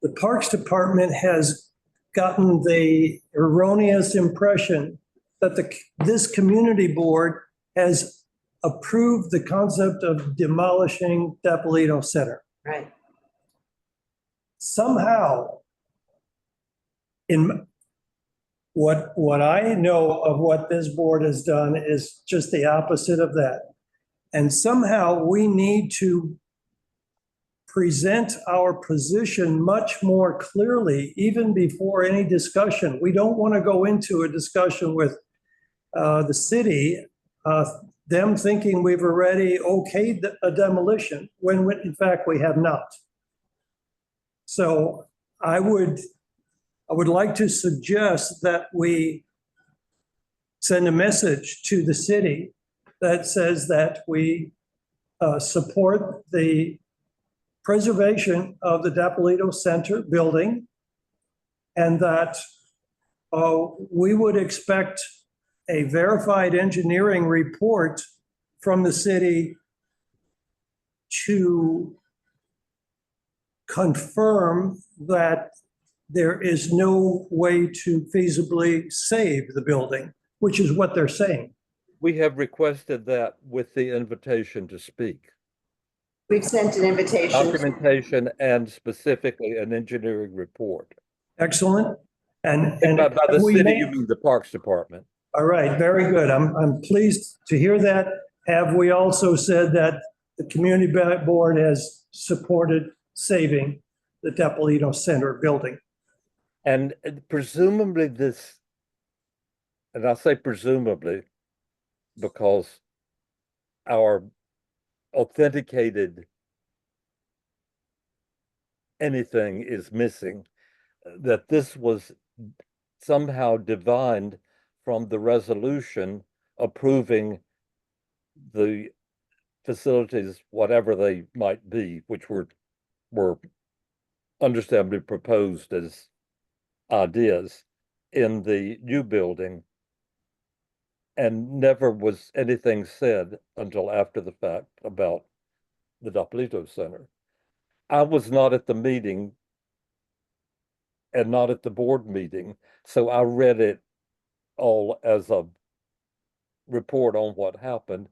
the Parks Department has gotten the erroneous impression that this community board has approved the concept of demolishing Dapolito Center. Right. Somehow, in what I know of what this board has done is just the opposite of that. And somehow we need to present our position much more clearly, even before any discussion. We don't want to go into a discussion with the city, them thinking we've already okayed a demolition, when in fact we have not. So I would like to suggest that we send a message to the city that says that we support the preservation of the Dapolito Center building, and that we would expect a verified engineering report from the city to confirm that there is no way to feasibly save the building, which is what they're saying. we have requested that with the invitation to speak. We've sent an invitation. Documentation and specifically an engineering report. Excellent. And By the we city, may- you mean the Parks Department. All right, very good. I'm pleased to hear that. Have we also said that the community board has supported saving the Dapolito Center building? And presumably this, and I say presumably because our authenticated anything is missing, that this was somehow divined from the resolution approving the facilities, whatever they might be, which were understandably proposed as ideas in the new building. And never was anything said until after the fact about the Dapplito Center. I was not at the meeting and not at the board meeting, so I read it all as a report on what happened.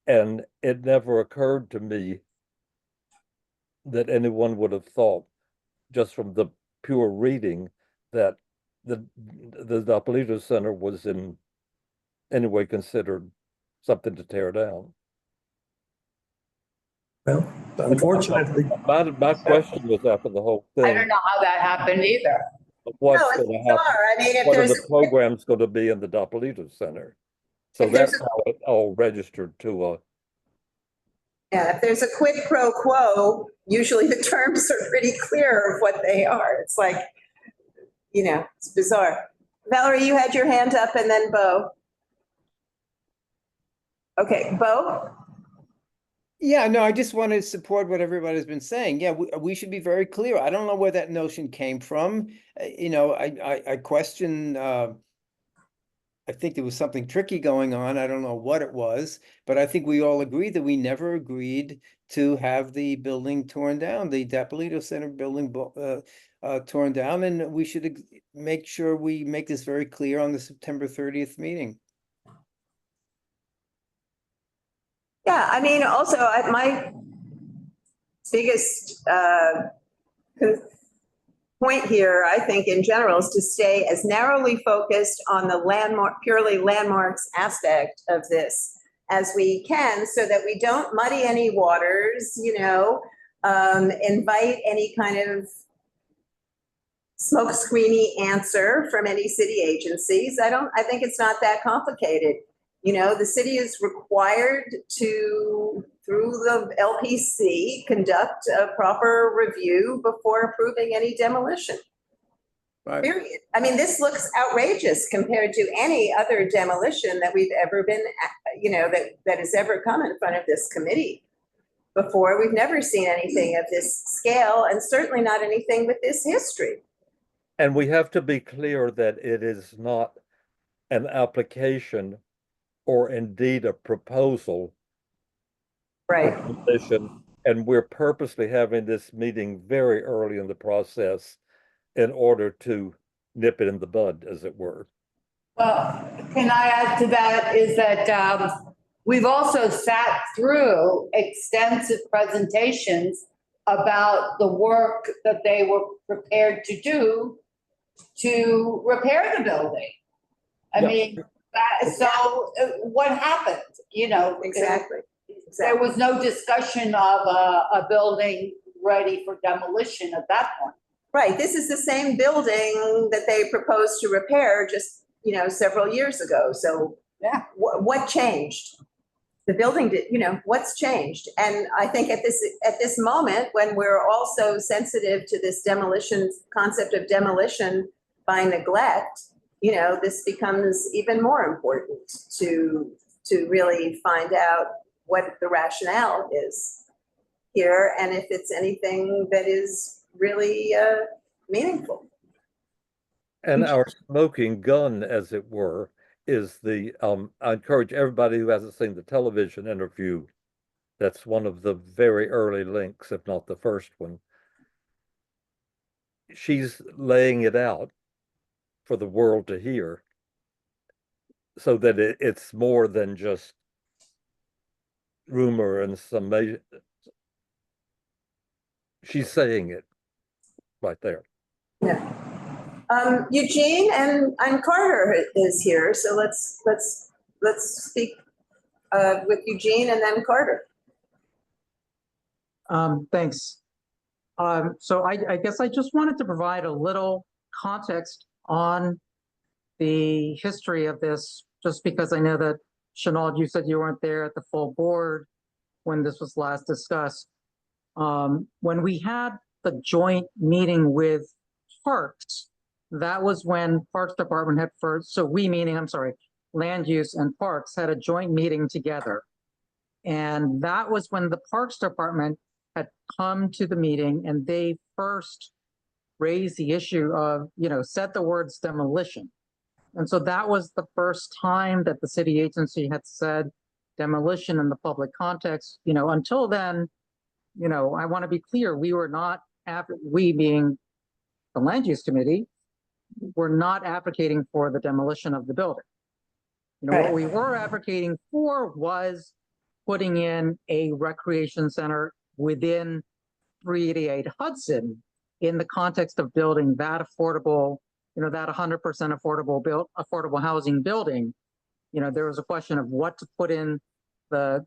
And it never occurred to me that anyone would have thought, just from the pure reading, that the Dapplito Center was in any way considered something to tear down. Well, unfortunately. My question was after the whole thing. I don't know how that happened either. What's No, it's going to happen? bizarre. I mean, if What are there's the programs going to be in the Dapplito Center? So If there's that's how it all registered to a. Yeah, if there's a quid pro quo, usually the terms are pretty clear of what they are. It's like, it's bizarre. Valerie, you had your hand up and then Bo. Okay, Bo? Yeah, no, I just want to support what everybody's been saying. Yeah, we should be very clear. I don't know where that notion came from. I question, I think there was something tricky going on. I don't know what it was, but I think we all agree that we never agreed to have the building torn down, the Dapplito Center building torn down, and we should make sure we make this very clear on the September 30th meeting. Yeah, I mean, also, my biggest point here, I think, in general, is to stay as narrowly focused on the purely landmarks aspect of this as we can, so that we don't muddy any waters, invite any kind of smokescreeny answer from any city agencies. I think it's not that complicated. The city is required to, through the LPC, conduct a proper review before approving any demolition. Right. Period. I mean, this looks outrageous compared to any other demolition that we've ever been, that has ever come in front of this committee before. We've never seen anything of this scale, and certainly not anything with this history. And we have to be clear that it is not an application or indeed a proposal. Right. And we're purposely having this meeting very early in the process in order to nip it in the bud, as it were. Well, can I add to that is that we've also sat through extensive presentations about the work that they were prepared to do to repair the building. I mean, so what happened? Exactly. There was no discussion of a building ready for demolition at that point. Right. This is the same building that they proposed to repair just, several years ago. So yeah, what changed? The building did, what's changed? And I think at this moment, when we're also sensitive to this concept of demolition by neglect, this becomes even more important to really find out what the rationale is here, and if it's anything that is really meaningful. And our smoking gun, as it were, is I encourage everybody who hasn't seen the television interview. That's one of the very early links, if not the first one. She's laying it out for the world to hear, so that it's more than just rumor and summation. She's saying it right there. Yeah. Eugene and Carter is here, so let's speak with Eugene and then Carter. Thanks. So I guess I just wanted to provide a little context on the history of this, just because I know that, Chanel, you said you weren't there at the full board when this was last discussed. When we had the joint meeting with Parks, that was when Parks Department had first, so we meaning, I'm sorry, Land Use and Parks had a joint meeting together. And that was when the Parks Department had come to the meeting and they first raised the issue of, said the words demolition. And so that was the first time that the city agency had said demolition in the public context. Until then, I want to be clear, we were not, we being the land use committee, were not advocating for the demolition of the building. What we were advocating for was putting in a recreation center within 388 Hudson in the context of building that affordable, that 100% affordable housing building. There was a question of what to put in the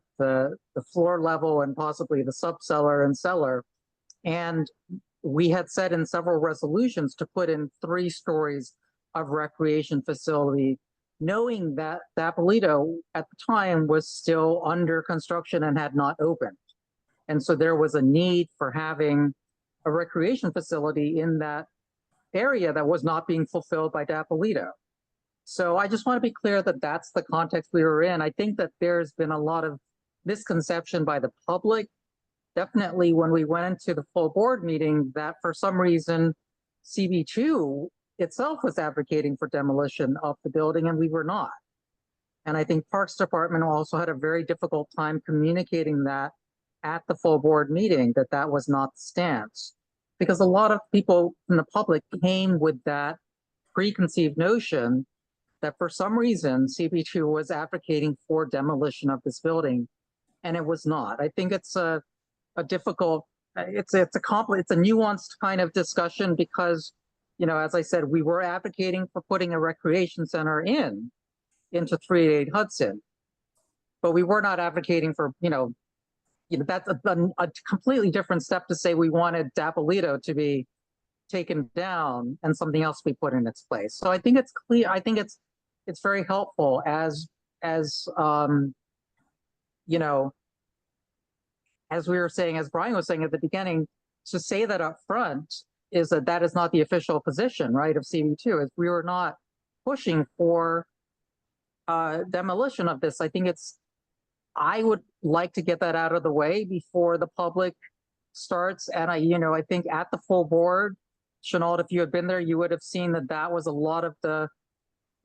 floor level and possibly the subcellar and cellar. And we had said in several resolutions to put in 3 stories of recreation facility, knowing that Dappolito at the time was still under construction and had not opened. And so there was a need for having a recreation facility in that area that was not being fulfilled by Dappolito. So I just want to be clear that that's the context we were in. I think that there's been a lot of misconception by the public, definitely when we went into the full board meeting, that for some reason CB2 itself was advocating for demolition of the building, and we were not. And I think Parks Department also had a very difficult time communicating that at the full board meeting, that that was not the stance. Because a lot of people in the public came with that preconceived notion that for some reason CB2 was advocating for demolition of this building, and it was not. I think it's a difficult, it's a nuanced kind of discussion because, as I said, we were advocating for putting a recreation center into 388 Hudson, but we were not advocating for, that's a completely different step to say we wanted Dappolito to be taken down and something else be put in its place. So I think it's clear. I think it's very helpful as we were saying, as Brian was saying at the beginning, to say that up front is that is not the official position, right, of CB2. Is we were not pushing for demolition of this. I would like to get that out of the way before the public starts. And I think at the full board, Chenault, if you had been there, you would have seen that was a lot of the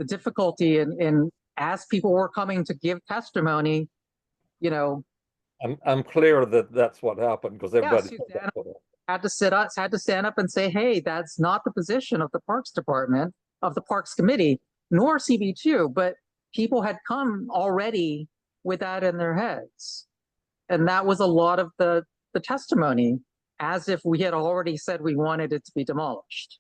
difficulty in as people were coming to give testimony, I'm clear that that's what happened because everybody had to stand up and say, hey, that's not the position of the Parks Department, of the Parks Committee, nor CB2, but people had come already with that in their heads. And that was a lot of the testimony, as if we had already said we wanted it to be demolished.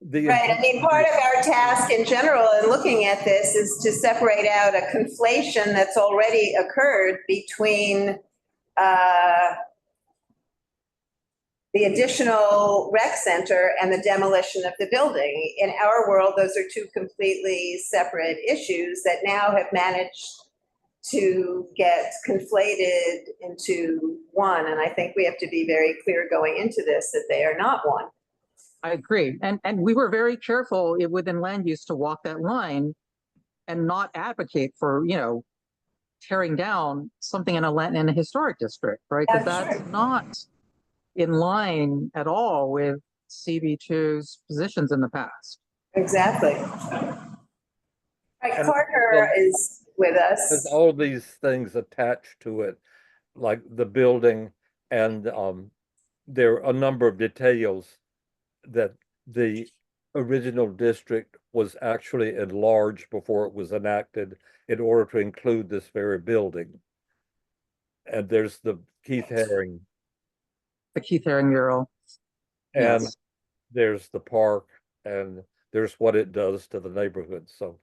Right. I mean, part of our task in general in looking at this is to separate out a conflation that's already occurred between the additional rec center and the demolition of the building. In our world, those are 2 completely separate issues that now have managed to get conflated into one. And I think we have to be very clear going into this that they are not one. I agree. And we were very careful within land use to walk that line and not advocate for, tearing down something in a historic district, right? Because that's not in line at all with CB2's positions in the past. Exactly. Right, Carter is with us. There's all these things attached to it, like the building, and there are a number of details that the original district was actually enlarged before it was enacted in order to include this very building. And there's the Keith Haring. The Keith Haring mural. And yes. There's the park, and there's what it does to the neighborhood. So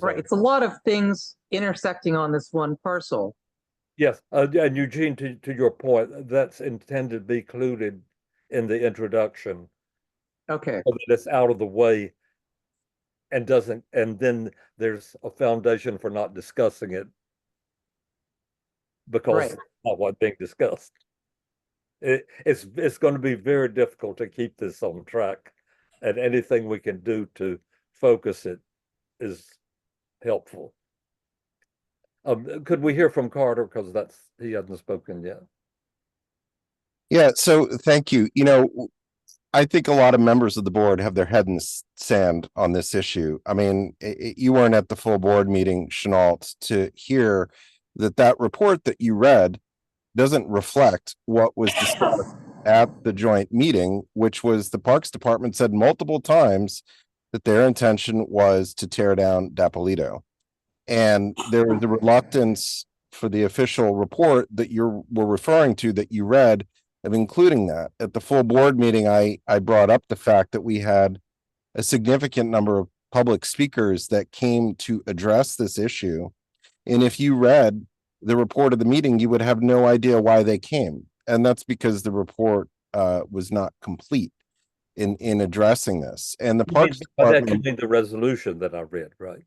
right, it's a lot of things intersecting on this one parcel. Yes, and Eugene, to your point, that's intended to be included in the introduction. Okay. So that it's out of the way and then there's a foundation for not discussing it because it's not what's being discussed. It's going to be very difficult to keep this on track, and anything we can do to focus it is helpful. Could we hear from Carter, because he hasn't spoken yet? Yeah, so thank you. I think a lot of members of the board have their head in the sand on this issue. I mean, you weren't at the full board meeting, Chenault, to hear that report that you read doesn't reflect what was discussed at the joint meeting, which was the Parks Department said multiple times that their intention was to tear down Dapolito. And there was a reluctance for the official report that you were referring to that you read of including that. At the full board meeting, I brought up the fact that we had a significant number of public speakers that came to address this issue. And if you read the report of the meeting, you would have no idea why they came. And that's because the report was not complete in addressing this. And the Parks Department, the resolution that I read, right?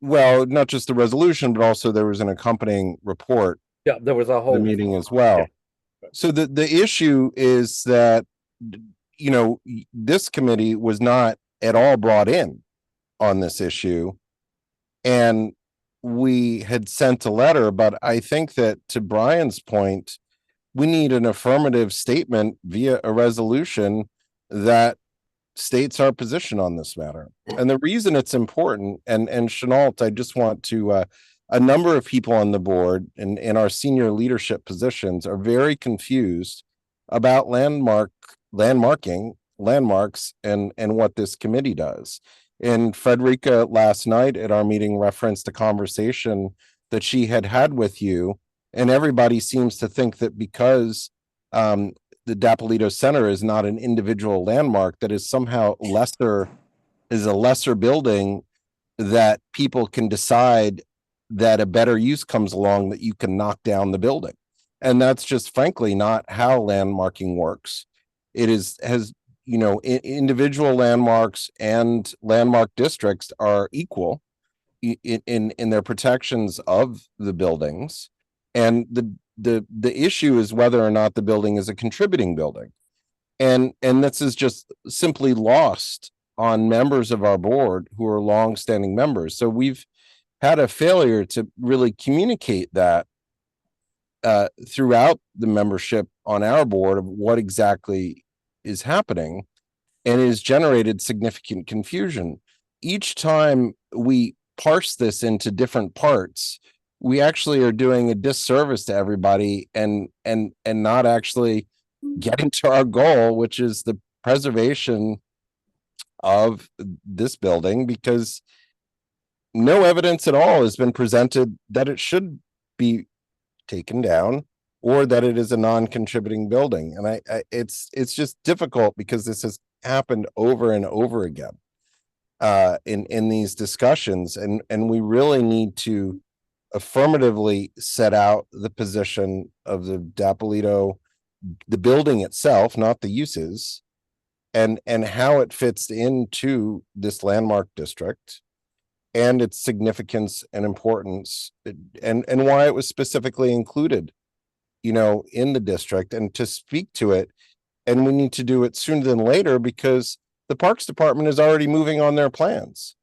well, not just the resolution, but also there was an accompanying report. Yeah, there was a whole meeting as well. Yeah. So the issue is that, you know, this committee was not at all brought in on this issue. And we had sent a letter, but I think that, to Brian's point, we need an affirmative statement via a resolution that states our position on this matter. And the reason it's important, and Chenault, I just want to, a number of people on the board and in our senior leadership positions are very confused about landmarks and what this committee does. And Frederica last night at our meeting referenced a conversation that she had with you, and everybody seems to think that because the Dapolito Center is not an individual landmark, that is somehow is a lesser building, that people can decide that a better use comes along that you can knock down the building. And that's just frankly not how landmarking works. It has, you know, individual landmarks and landmark districts are equal in their protections of the buildings. And the issue is whether or not the building is a contributing building. And this is just simply lost on members of our board who are longstanding members. So we've had a failure to really communicate that throughout the membership on our board of what exactly is happening, and it has generated significant confusion. Each time we parse this into different parts, we actually are doing a disservice to everybody and not actually getting to our goal, which is the preservation of this building, because no evidence at all has been presented that it should be taken down or that it is a non-contributing building. And it's just difficult because this has happened over and over again in these discussions. And we really need to affirmatively set out the position of the Dapolito, the building itself, not the uses, and how it fits into this landmark district, and its significance and importance, and why it was specifically included, you know, in the district, and to speak to it. And we need to do it sooner than later, because the Parks Department is already moving on their plans.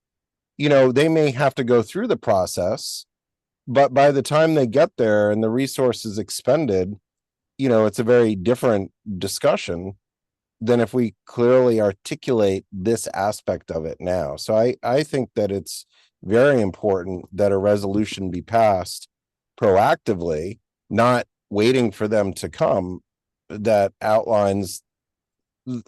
You know, they may have to go through the process, but by the time they get there and the resources expended, you know, it's a very different discussion than if we clearly articulate this aspect of it now. So I think that it's very important that a resolution be passed proactively, not waiting for them to come, that outlines the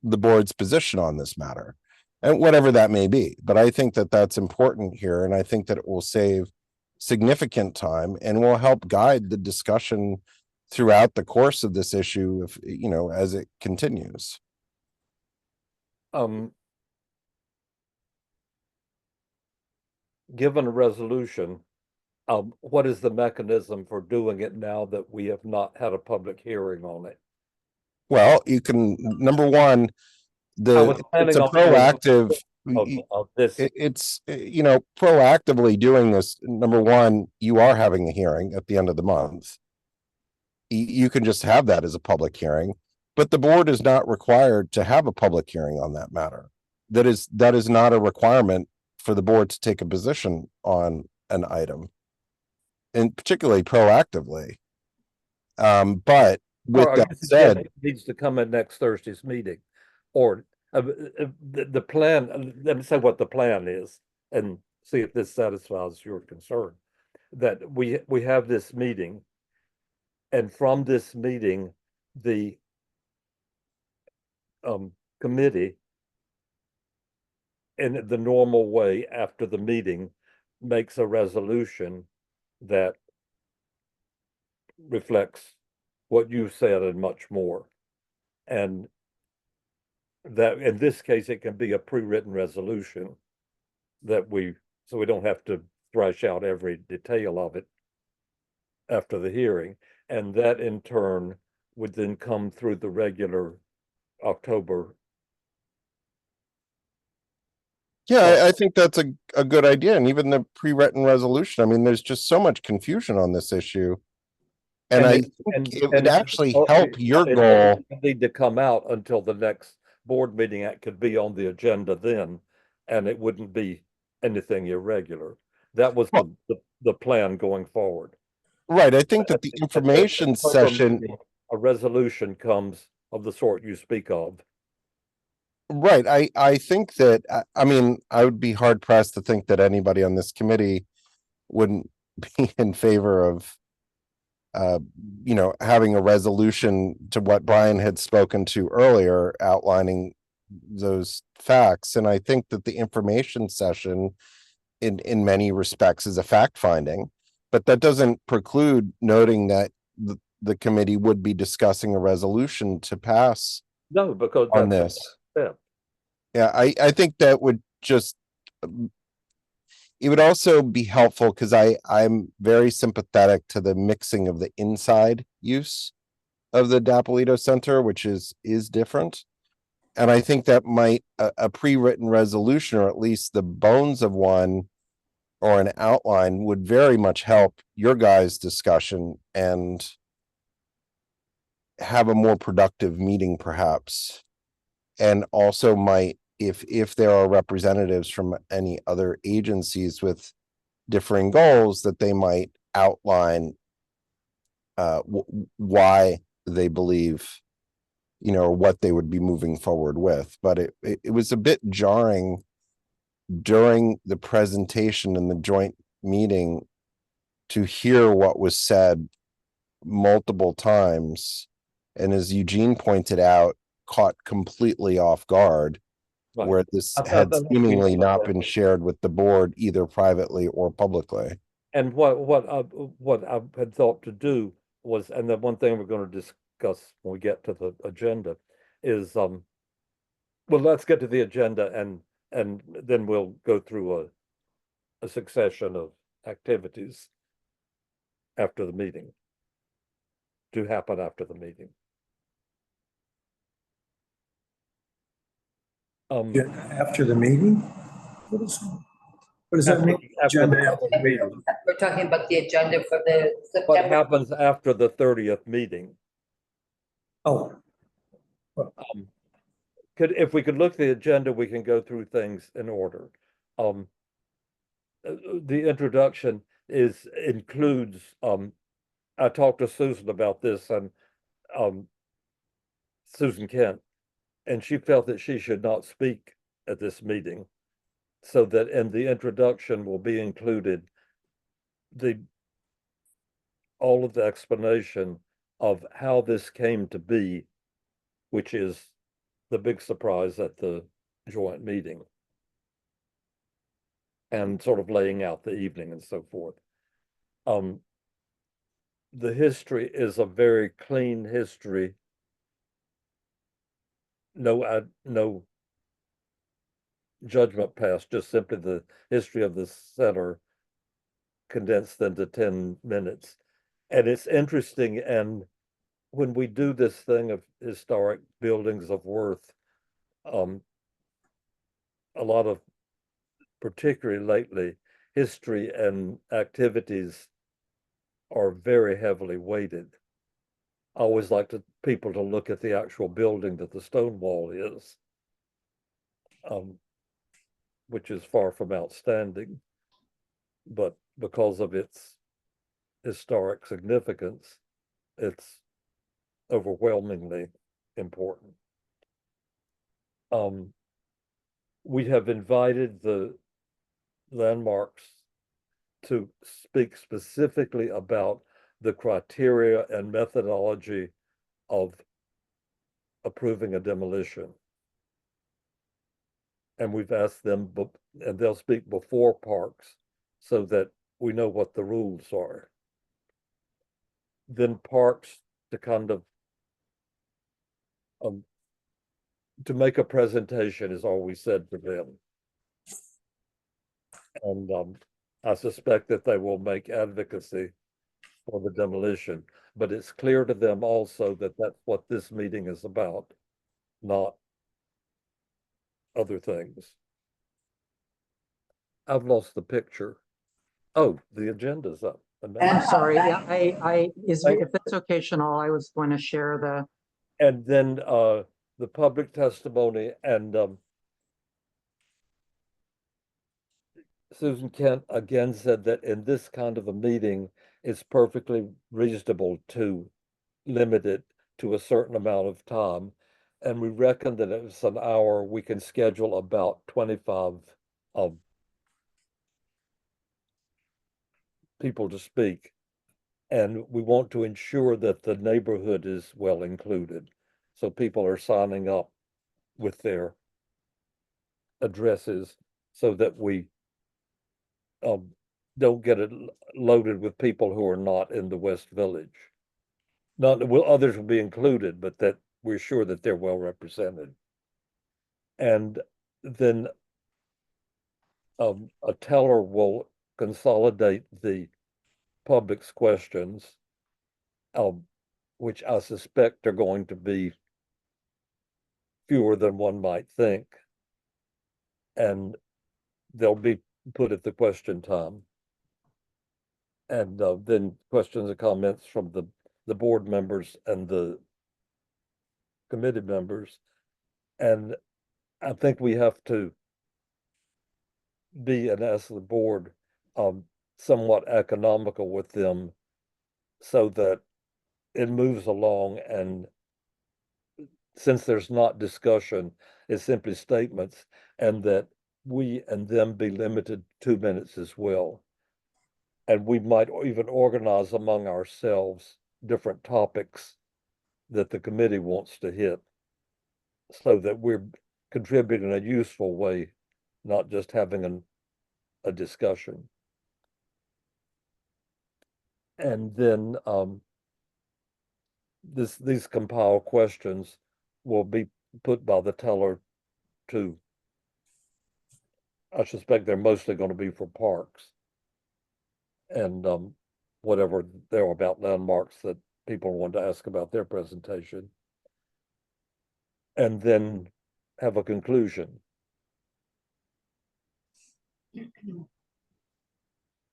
board's position on this matter, and whatever that may be. But I think that that's important here, and I think that it will save significant time and will help guide the discussion throughout the course of this issue, if, you know, as it continues. Given a resolution, what is the mechanism for doing it now that we have not had a public hearing on it? Well, you can, number one, it's a proactive, it's, you know, proactively doing this. Number one, you are having a hearing at the end of the month. You can just have that as a public hearing, but the board is not required to have a public hearing on that matter. That is not a requirement for the board to take a position on an item, and particularly proactively. But with Or I that guess said, it needs to come at next Thursday's meeting, or the plan, let me say what the plan is and see if this satisfies your concern. That we have this meeting, and from this meeting, the committee in the normal way after the meeting makes a resolution that reflects what you said and much more. And that in this case, it can be a pre-written resolution that so we don't have to thrash out every detail of it after the hearing. And that in turn would then come through the regular October. yeah, I think that's a good idea. And even the pre-written resolution, I mean, there's just so much confusion on this issue. And I think it would actually help your It goal. doesn't need to come out until the next board meeting. It could be on the agenda then, and it wouldn't be anything irregular. That was the plan going forward. Right. I think that the At information October session, meeting, a resolution comes of the sort you speak of. right. I think that, I mean, I would be hard pressed to think that anybody on this committee wouldn't be in favor of, you know, having a resolution to what Brian had spoken to earlier, outlining those facts. And I think that the information session in many respects is a fact finding, but that doesn't preclude noting that the committee would be discussing a resolution to pass No, because on that's this. yeah. Yeah, I think that would just, it would also be helpful because I'm very sympathetic to the mixing of the inside use of the Dapolito Center, which is different. And I think that might a pre-written resolution, or at least the bones of one, or an outline, would very much help your guys' discussion and have a more productive meeting, perhaps. And also might, if there are representatives from any other agencies with differing goals, that they might outline why they believe, you know, what they would be moving forward with. But it was a bit jarring during the presentation in the joint meeting to hear what was said multiple times, and as Eugene pointed out, caught completely off guard, Right. where this had seemingly not been shared with the board either privately or publicly. And what I had thought to do was, and the one thing we're going to discuss when we get to the agenda is, well, let's get to the agenda and then we'll go through a succession of activities after the meeting, to happen after the meeting. After the meeting? What does that mean? We're talking about the agenda for the What September. happens after the 30th meeting? Oh. If we could look at the agenda, we can go through things in order. The introduction includes, I talked to Susan about this, and Susan Kent, and she felt that she should not speak at this meeting, so that in the introduction will be included all of the explanation of how this came to be, which is the big surprise at the joint meeting, and sort of laying out the evening and so forth. The history is a very clean history. No judgment passed, just simply the history of the center condensed into 10 minutes. And it's interesting, and when we do this thing of historic buildings of worth, a lot of, particularly lately, history and activities are very heavily weighted. I always like people to look at the actual building that the stone wall is, which is far from outstanding, but because of its historic significance, it's overwhelmingly important. We have invited the landmarks to speak specifically about the criteria and methodology of approving a demolition. And we've asked them, and they'll speak before parks so that we know what the rules are. Then parks to kind of to make a presentation is all we said to them. And I suspect that they will make advocacy for the demolition, but it's clear to them also that that's what this meeting is about, not other things. I've lost the picture. Oh, the agenda's up. I'm sorry, yeah, if that's okay, Chanel, I was going to share the. And then the public testimony, and Susan Kent again said that in this kind of a meeting, it's perfectly reasonable to limit it to a certain amount of time. And we reckon that if it's an hour, we can schedule about 25 people to speak. And we want to ensure that the neighborhood is well included. So people are signing up with their addresses so that we don't get it loaded with people who are not in the West Village. Not that others will be included, but that we're sure that they're well represented. And then a teller will consolidate the public's questions, which I suspect are going to be fewer than one might think. And they'll be put at the question time. And then questions and comments from the board members and the committee members. And I think we have to be, and ask the board, somewhat economical with them so that it moves along, and since there's not discussion, it's simply statements, and that we and them be limited 2 minutes as well. And we might even organize among ourselves different topics that the committee wants to hit so that we're contributing in a useful way, not just having a discussion. And then these compiled questions will be put by the teller to, I suspect they're mostly going to be for parks and whatever they're about landmarks that people want to ask about their presentation. And then have a conclusion.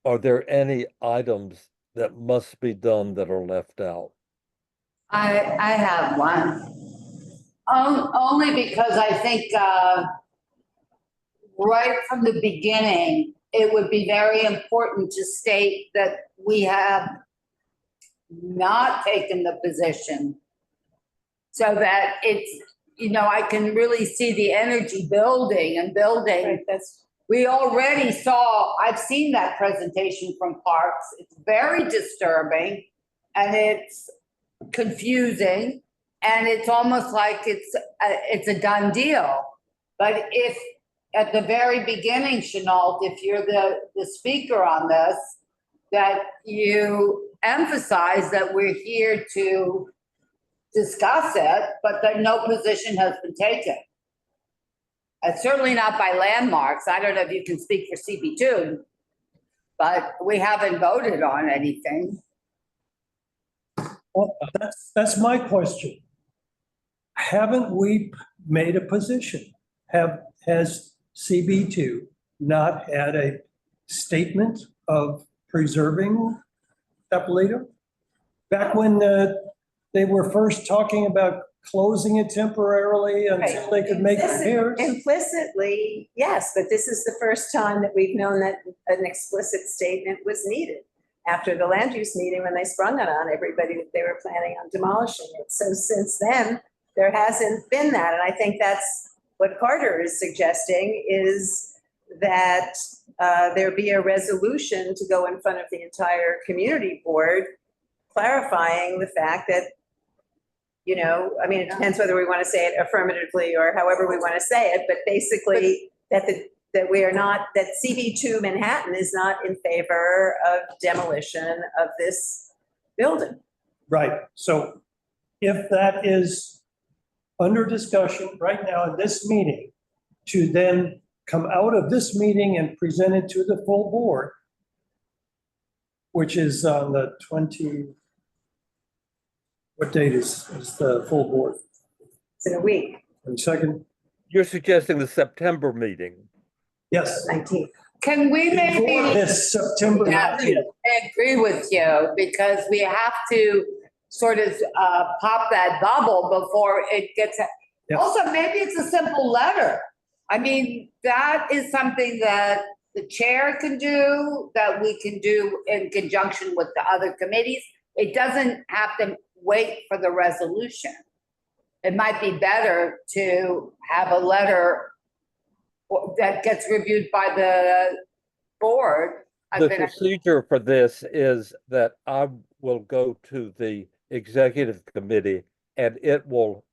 Are there any items that must be done that are left out? I have one. Only because I think right from the beginning, it would be very important to state that we have not taken the position so that it's, I can really see the energy building and building. Right, we already saw, I've seen that presentation from Parks. It's very disturbing and it's confusing, and it's almost like it's a done deal. But if at the very beginning, Chenault, if you're the speaker on this, that you emphasize that we're here to discuss it, but that no position has been taken. Certainly not by landmarks. I don't know if you can speak for CB2, but we haven't voted on anything. Well, that's my question. Haven't we made a position? Has CB2 not had a statement of preserving Eppolito? Back when they were first talking about closing it temporarily until they could make repairs. Implicitly, yes, but this is the first time that we've known that an explicit statement was needed. after the land use meeting when they sprung it on everybody that they were planning on demolishing it. So since then, there hasn't been that. And I think that's what Carter is suggesting, is that there be a resolution to go in front of the entire community board, clarifying the fact that, you know, I mean, it depends whether we want to say it affirmatively or however we want to say it, but basically that we are not, that CB2 Manhattan is not in favor of demolition of this building. Right. So if that is under discussion right now in this meeting, to then come out of this meeting and present it to the full board, which is on the 20, what date is the full board? It's in a week. 22nd? You're suggesting the September meeting? Yes. 19th. Can we maybe? Before this September Yeah, 19th. I agree with you, because we have to sort of pop that bubble before it gets. Yeah. Also, maybe it's a simple letter. I mean, that is something that the chair can do, that we can do in conjunction with the other committees. It doesn't have to wait for the resolution. It might be better to have a letter that gets reviewed by the board. The procedure for this is that I will go to the executive committee and it will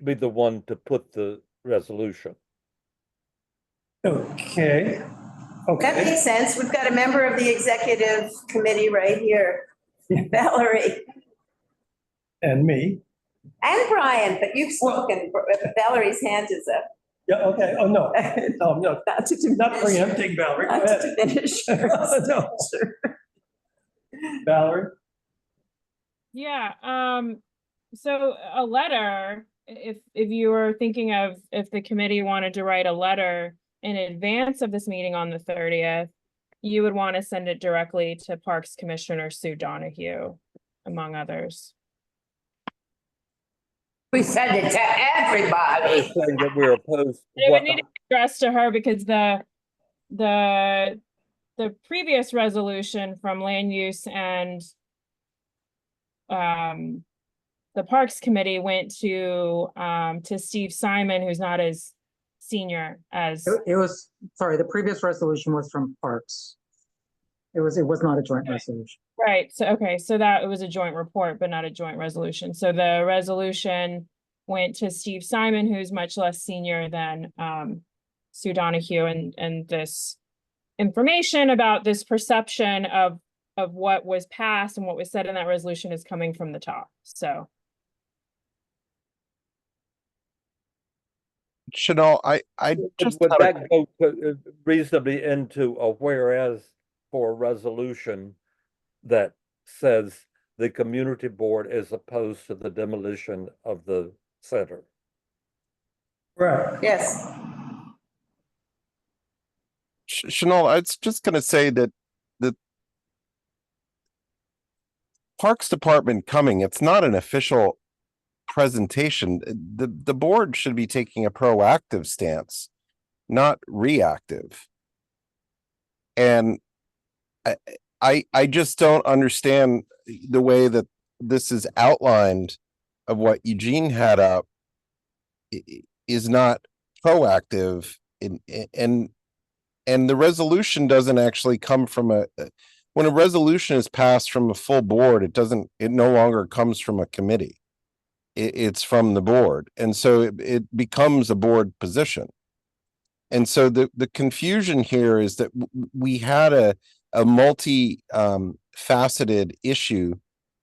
be the one to put the resolution. Okay. That makes sense. We've got a member of the executive committee right here, Valerie. And me. And Brian, but you've spoken. Valerie's hand is up. Yeah, okay. Oh, no. No, no. Not preempting Valerie. Go Not to ahead. diminish yours. No. Valerie? Yeah, so a letter, if you were thinking of, if the committee wanted to write a letter in advance of this meeting on the 30th, you would want to send it directly to Parks Commissioner Sue Donahue, among others. We send it to everybody. Saying that we're opposed. It would need to be addressed to her because the previous resolution from land use and the Parks Committee went to Steve Simon, who's not as senior as. It was, sorry, the previous resolution was from Parks. It was not a joint resolution. Right, so, okay, so that it was a joint report, but not a joint resolution. So the resolution went to Steve Simon, who's much less senior than Sue Donahue, and this information about this perception of what was passed and what was said in that resolution is coming from the top, so. Chanel, I just would had a- that go reasonably into a whereas for a resolution that says the community board is opposed to the demolition of the center? Right. Yes. Chanel, I was just going to say that the Parks Department coming, it's not an official presentation. The board should be taking a proactive stance, not reactive. And I just don't understand the way that this is outlined of what Eugene had up is not proactive, and the resolution doesn't actually come from when a resolution is passed from a full board, it no longer comes from a committee. It's from the board. And so it becomes a board position. And so the confusion here is that we had a faceted issue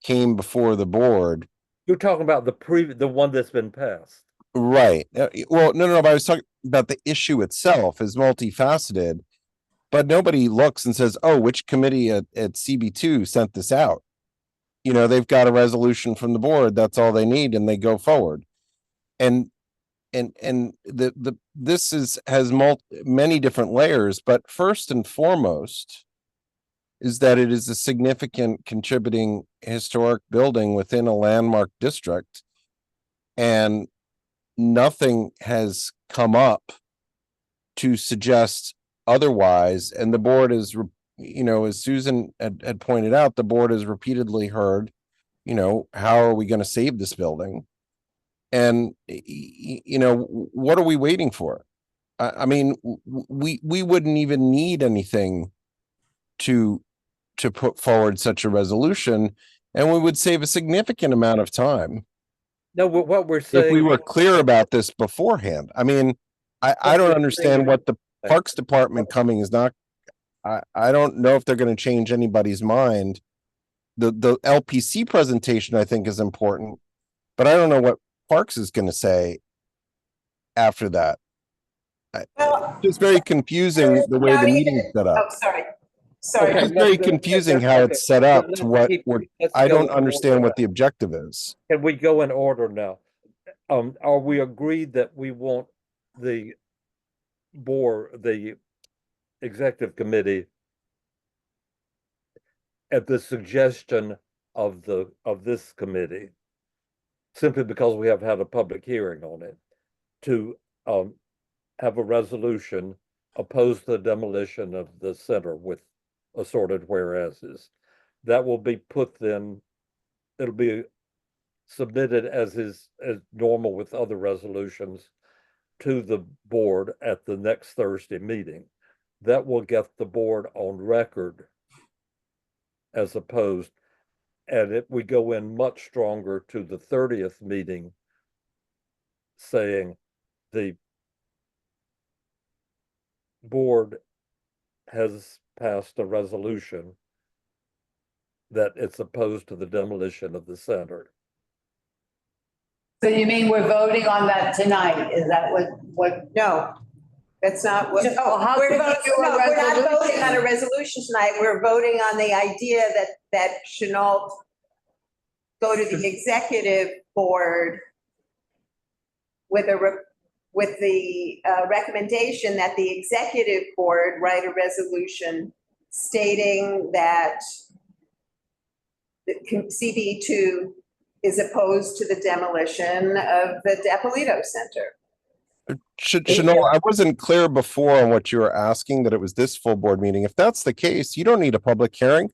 came before the board. You're talking about the one that's been passed. Right. Well, no, but I was talking about the issue itself is multifaceted, but nobody looks and says, oh, which committee at CB2 sent this out? You know, they've got a resolution from the board. That's all they need. And they go forward. And this has many different layers, but first and foremost is that it is a significant contributing historic building within a landmark district. And nothing has come up to suggest otherwise. And the board is as Susan had pointed out, the board has repeatedly heard, how are we going to save this building? And, what are we waiting for? I mean, we wouldn't even need anything to put forward such a resolution, and we would save a significant amount of time. No, what we're If we saying, were clear about this beforehand. I mean, I don't understand what the Parks Department coming is not. I don't know if they're going to change anybody's mind. The LPC presentation, I think, is important, but I don't know what Parks is going to say after that. It's very confusing the way the meeting's set up. Oh, sorry. It's very confusing how it's set up to what I don't understand what the objective is. can we go in order now? Are we agreed that we want the board, the executive committee, at the suggestion of this committee, simply because we have had a public hearing on it, to have a resolution opposed to the demolition of the center with assorted whereases? That will be put then, it'll be submitted as normal with other resolutions to the board at the next Thursday meeting. That will get the board on record as opposed, and if we go in much stronger to the 30th meeting saying the board has passed a resolution that it's opposed to the demolition of the center. So you mean we're voting on that tonight? Is that what? No, that's not what. Oh, how We're could you voting, do a no, we're not voting resolution? on a resolution tonight. We're voting on the idea that Chenault go to the executive board with the recommendation that the executive board write a resolution stating that the CB2 is opposed to the demolition of the Depolito Center. Chanel, I wasn't clear before on what you were asking, that it was this full board meeting. If that's the case, you don't need a public hearing.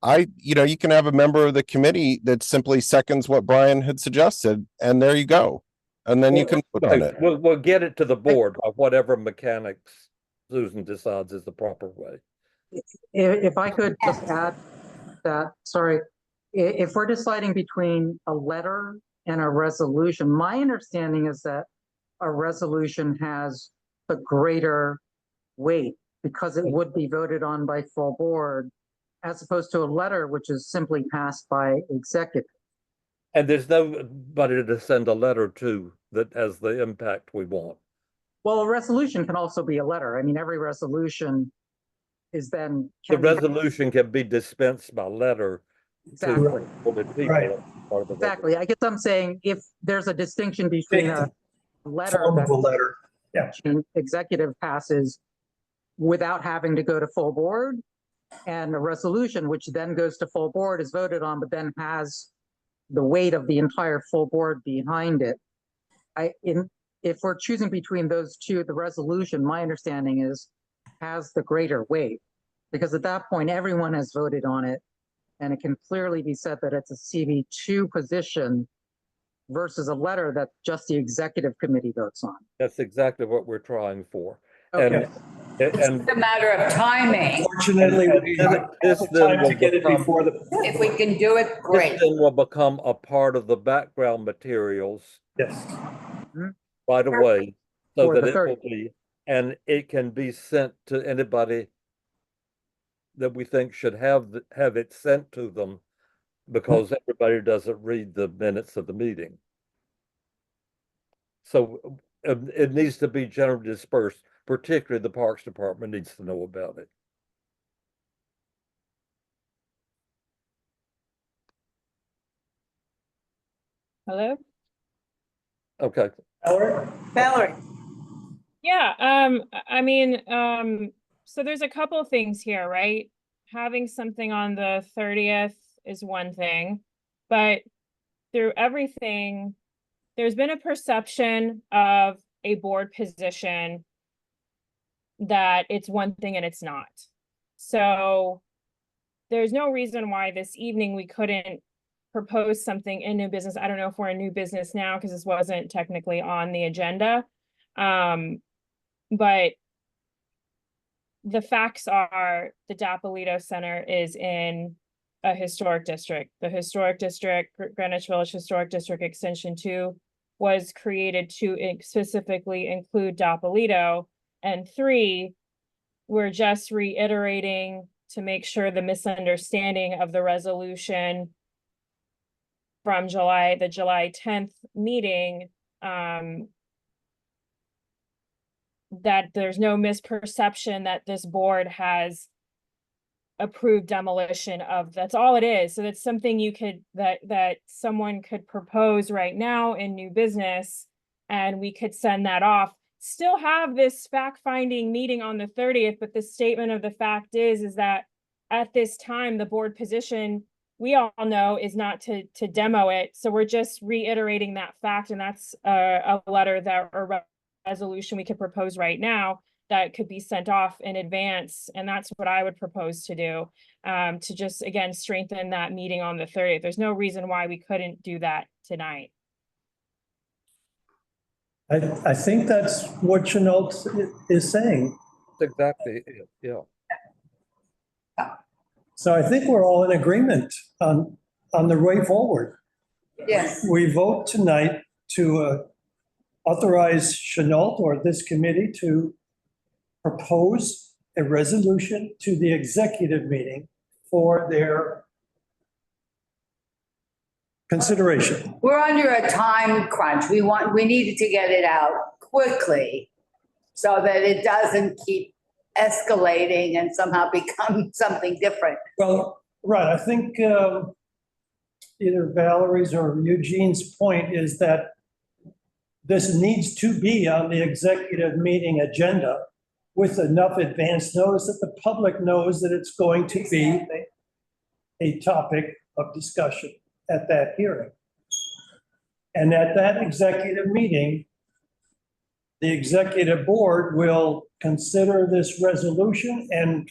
You can have a member of the committee that simply seconds what Brian had suggested, and there you go. And then you can put on it. We'll get it to the board by whatever mechanics Susan decides is the proper way. If I could just add that, sorry, if we're deciding between a letter and a resolution, my understanding is that a resolution has a greater weight because it would be voted on by full board, as opposed to a letter which is simply passed by executive. And there's nobody to send a letter to that has the impact we want. Well, a resolution can also be a letter. I mean, every resolution is then. The resolution can be dispensed by letter. Exactly. Right. Exactly. I guess I'm saying if there's a distinction between a letter Form of a that letter. Yeah. executive passes without having to go to full board, and a resolution which then goes to full board is voted on, but then has the weight of the entire full board behind it. If we're choosing between those two, the resolution, my understanding is, has the greater weight, because at that point, everyone has voted on it, and it can clearly be said that it's a CB2 position versus a letter that just the executive committee votes on. That's exactly what we're trying for. Okay. It's a matter of timing. Fortunately, we have time to get it before the. If we can do it, great. This then will become a part of the background materials. Yes. Right away, so For that the it will be, and it can be sent to anybody that we think should have it sent to them, because everybody doesn't read the minutes of the meeting. So it needs to be generally dispersed, particularly the Parks Department needs to know about it. Hello? Okay. Valerie. Yeah, I mean, so there's a couple of things here, right? Having something on the 30th is one thing, but through everything, there's been a perception of a board position that it's one thing and it's not. So there's no reason why this evening we couldn't propose something in new business. I don't know if we're in new business now because this wasn't technically on the agenda. But the facts are the Dapolito Center is in a historic district. The historic district, Greenwich Village Historic District Extension 2, was created to specifically include Dapolito. And 3, we're just reiterating to make sure the misunderstanding of the resolution from the July 10th meeting, that there's no misperception that this board has approved demolition of, that's all it is. So that's something you could, that someone could propose right now in new business, and we could send that off. Still have this fact-finding meeting on the 30th, but the statement of the fact is that at this time, the board position, we all know, is not to demo it. So we're just reiterating that fact, and that's a letter that, or resolution we could propose right now that could be sent off in advance. And that's what I would propose to do, to just, again, strengthen that meeting on the 30th. There's no reason why we couldn't do that tonight. I think that's what Chenault is saying. Exactly, yeah. So I think we're all in agreement on the way forward. Yes. We vote tonight to authorize Chenault or this committee to propose a resolution to the executive meeting for their consideration. We're under a time crunch. We needed to get it out quickly so that it doesn't keep escalating and somehow become something different. Well, right, I think either Valerie's or Eugene's point is that this needs to be on the executive meeting agenda with enough advance notice that the public knows that it's going to be a topic of discussion at that hearing. And at that executive meeting, the executive board will consider this resolution and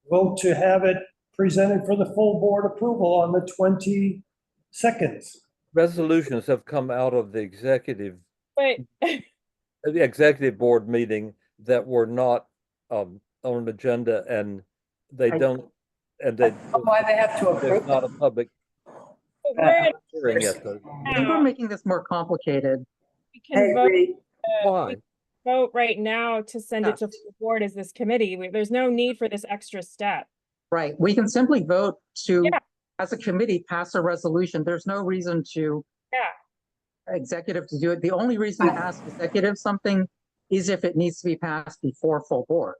vote to have it presented for the full board approval on the 22nd. Resolutions have come out of the executive board meeting that were not on an agenda, and they don't, and they. Why they have to approve? There's not a public hearing yet. I think we're making this more complicated. We can vote. Why? Vote right now to send it to the board as this committee. There's no need for this extra step. Right, we can simply vote to, as a committee, pass a resolution. There's no reason to executive to do it. The only reason to ask executive something is if it needs to be passed before full board.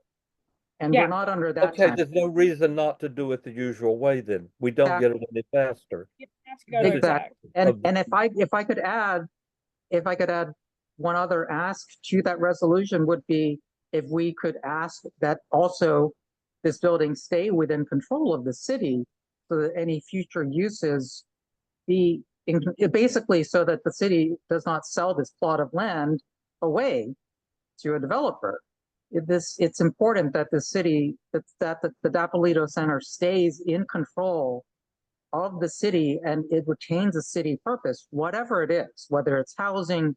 And we're not under that. Okay, there's no reason not to do it the usual way then. We don't get it any faster. Exactly. And if I could add one other ask to that resolution would be if we could ask that also this building stay within control of the city so that any future uses be basically so that the city does not sell this plot of land away to a developer. It's important that the city, that the Dapolito Center stays in control of the city and it retains a city purpose, whatever it is, whether it's housing,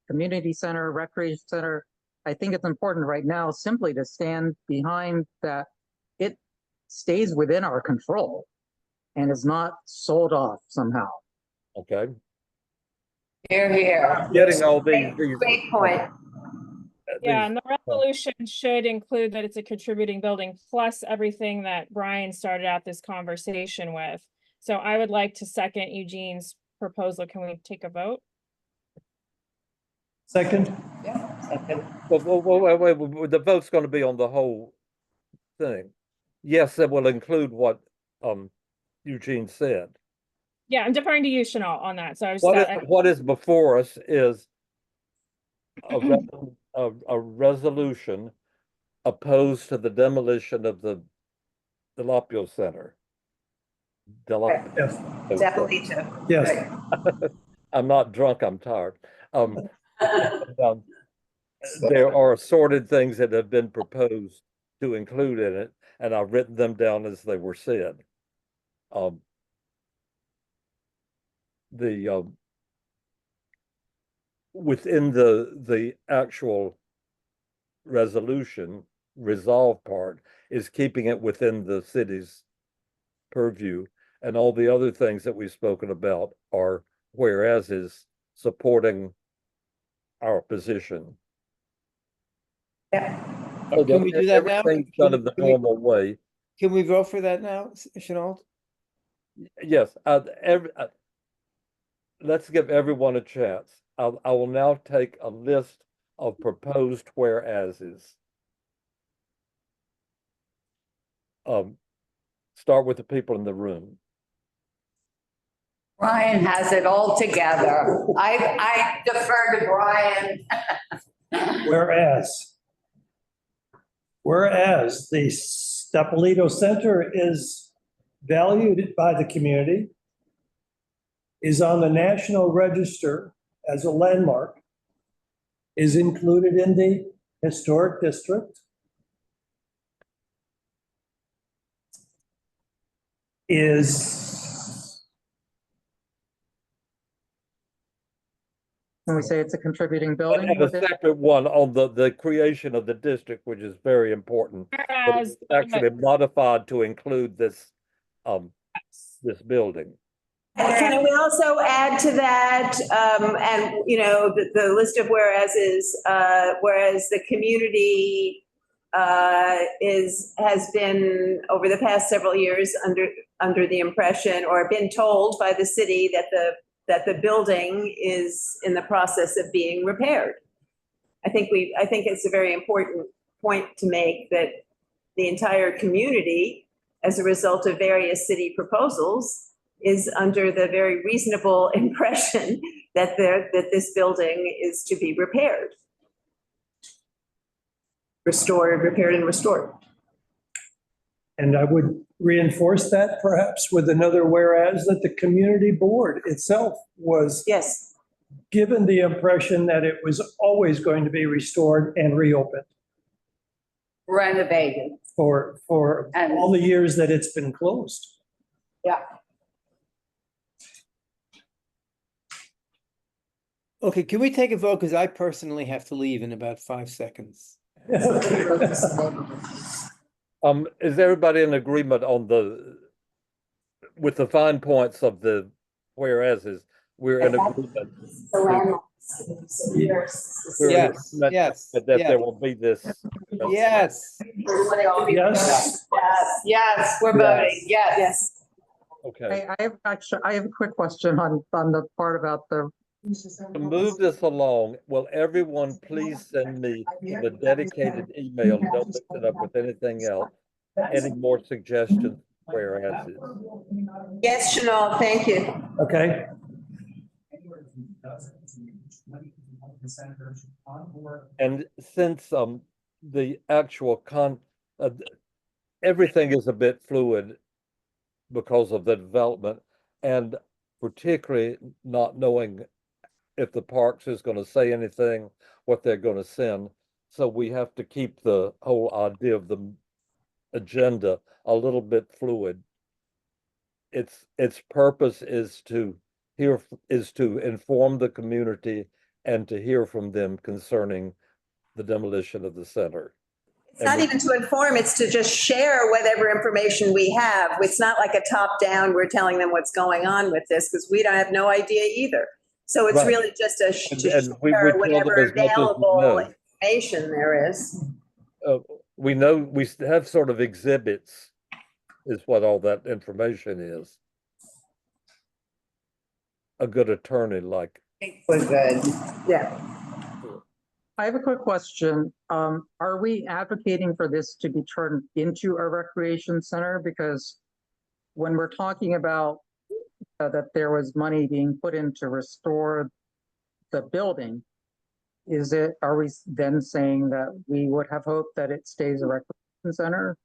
community center, recreation center. I think it's important right now simply to stand behind that it stays within our control and is not sold off somehow. Okay. Here. Getting all these. Great point. Yeah, and the resolution should include that it's a contributing building plus everything that Brian started out this conversation with. So I would like to second Eugene's proposal. Can we take a vote? Second? Yeah, second. Wait, the vote's going to be on the whole thing. Yes, it will include what Eugene said. Yeah, I'm deferring to you, Chanel, on that. So I was What is before us is a resolution opposed to the demolition of the Delapio Center. Definitely too. Yes. I'm not drunk, I'm tired. There are assorted things that have been proposed to include in it, and I've written them down as they were said. Within the actual resolution, resolve part is keeping it within the city's purview, and all the other things that we've spoken about are whereas is supporting our position. Can So we do that now? everything's done in the normal way. Can we vote for that now, Chenault? Yes, let's give everyone a chance. I will now take a list of proposed whereases. Start with the people in the room. Brian has it all together. I defer to Brian. Whereas the Stepalito Center is valued by the community, is on the National Register as a landmark, is included in the historic district, Can we say it's a contributing building? And a separate one on the creation of the district, which is very important. But Whereas, it's actually modified to include this this building. And can we also add to that, and, you know, the list of whereas whereas the community has been over the past several years under the impression or been told by the city that the building is in the process of being repaired. I think it's a very important point to make that the entire community, as a result of various city proposals, is under the very reasonable impression that this building is to be repaired. Repaired and restored. and I would reinforce that perhaps with another whereas that the community board itself was given the impression that it was always going to be restored and reopened. Renovated. For all the years that it's been closed. Yeah. Okay, can we take a vote? Because I personally have to leave in about 5 seconds. Is everybody in agreement on with the fine points of the whereases? We're in agreement. Yes. That there will be this. Yes. Yes, we're voting, yes. Okay. I have a quick question on the part about the. To move this along, will everyone please send me the dedicated email, don't mix it up with anything else, any more suggestions, whereases? Yes, Chanel, thank you. Okay. And since the actual everything is a bit fluid because of the development, and particularly not knowing if the parks is going to say anything, what they're going to send. So we have to keep the whole idea of the agenda a little bit fluid. Its purpose is to inform the community and to hear from them concerning the demolition of the center. It's not even to inform, it's to just share whatever information we have. It's not like a top down, we're telling them what's going on with this because we don't have no idea either. So it's really just to share whatever available information there is. We know we have sort of exhibits is what all that information is. A good attorney like. We're good. Yeah. I have a quick question. Are we advocating for this to be turned into a recreation center? Because when we're talking about that there was money being put in to restore the building, are we then saying that we would have hoped that it stays a recreation center?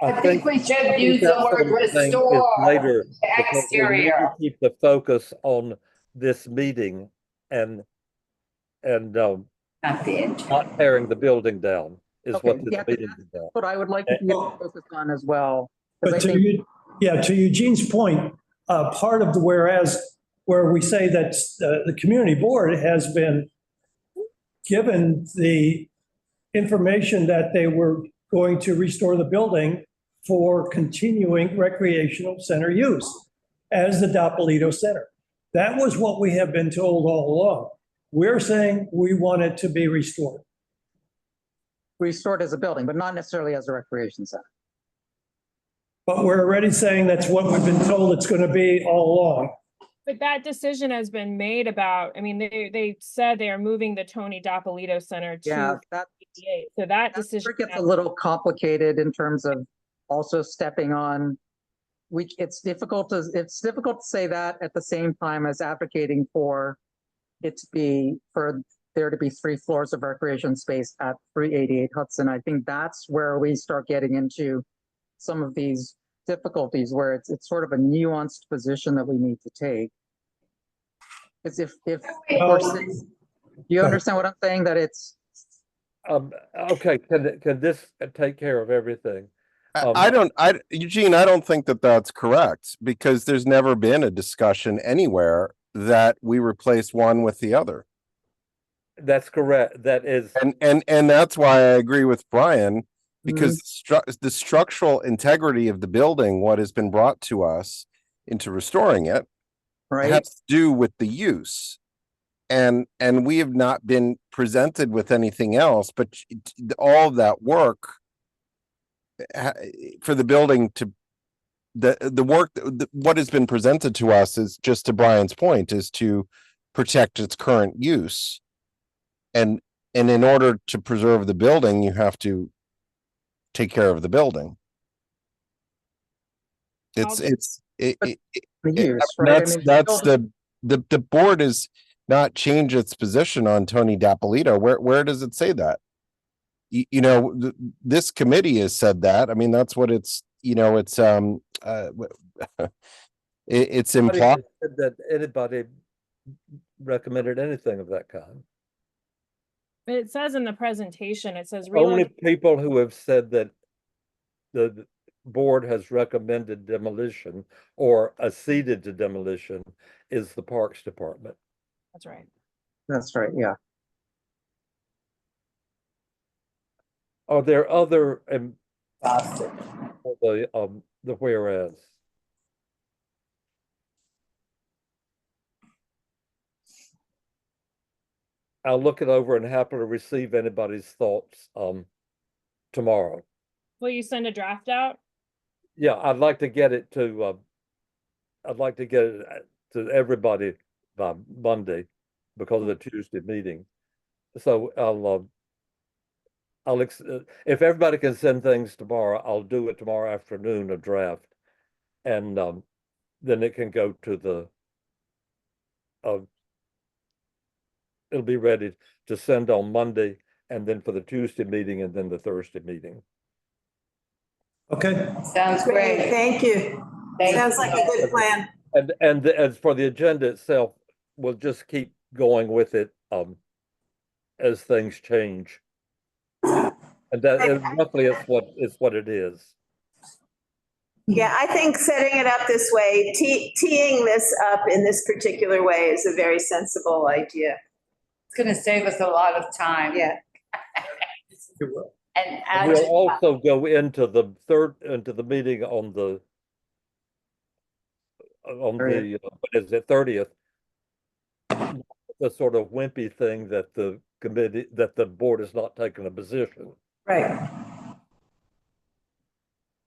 I think we should use the word restore later, the exterior. We need to keep the focus on this meeting and not tearing the building down. is Okay, what this yeah, meeting is about. But I would like to be focused on as well. 'cause I But to think- you, yeah, to Eugene's point, part of the whereas, where we say that the community board has been given the information that they were going to restore the building for continuing recreational center use as the Dappolito Center. That was what we have been told all along. We're saying we want it to be restored. Restored as a building, but not necessarily as a recreation center. But we're already saying that's what we've been told it's going to be all along. But that decision has been made about, I mean, they said they are moving the Tony Dappolito Center Yeah, to that 88. So that where decision. it gets a little complicated in terms of also stepping on. It's difficult to say that at the same time as advocating for there to be 3 floors of recreation space at 388 Hudson. I think that's where we start getting into some of these difficulties where it's sort of a nuanced position that we need to take. Because if do you understand what I'm saying? That it's Okay, can this take care of everything? Eugene, I don't think that that's correct, because there's never been a discussion anywhere that we replace one with the other. That's correct. That is. And that's why I agree with Brian, because the structural integrity of the building, what has been brought to us into restoring it, has to do with the use. And we have not been presented with anything else, but all of that work for the building to the work, what has been presented to us is, just to Brian's point, is to protect its current use. And in order to preserve the building, you have to take care of the building. That's the board is not change its position on Tony Dappolito. Where does it say that? You know, this committee has said that. I mean, that's what it's, you know, it's it's implied that anybody recommended anything of that kind. But it says in the presentation, it says Only people who have said that the board has recommended demolition or acceded to demolition is the Parks Department. That's right. That's right, yeah. Are there other the whereas? I'll look it over and happily receive anybody's thoughts tomorrow. Will you send a draft out? Yeah, I'd like to get it to everybody by Monday because of the Tuesday meeting. So if everybody can send things tomorrow, I'll do it tomorrow afternoon, a draft, and then it can go to the it'll be ready to send on Monday, and then for the Tuesday meeting, and then the Thursday meeting. Okay. Sounds great. Thank you. Sounds like a good plan. And as for the agenda itself, we'll just keep going with it as things change. And that roughly is what it is. Yeah, I think setting it up this way, teeing this up in this particular way is a very sensible idea. It's going to save us a lot of time. Yeah. And We'll also go into the meeting on the what is it, 30th, the sort of wimpy thing that the board is not taking a position. Right.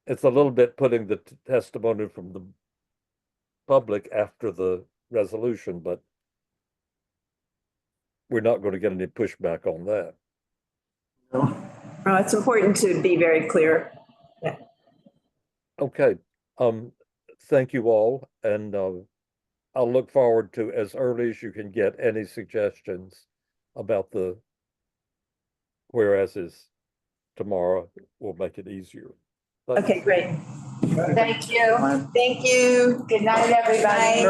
It's a little bit putting the testimony from the public after the resolution, but we're not going to get any pushback on that. Well, it's important to be very clear. Yeah. Okay. Thank you all, and I'll look forward to, as early as you can get, any suggestions about the whereases tomorrow. Will make it easier. Okay, great. thank you. Thank you. Good night, everybody.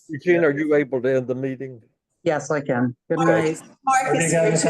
Eugene, are you able to end the meeting? Yes, I can. Good Mark night. is here too.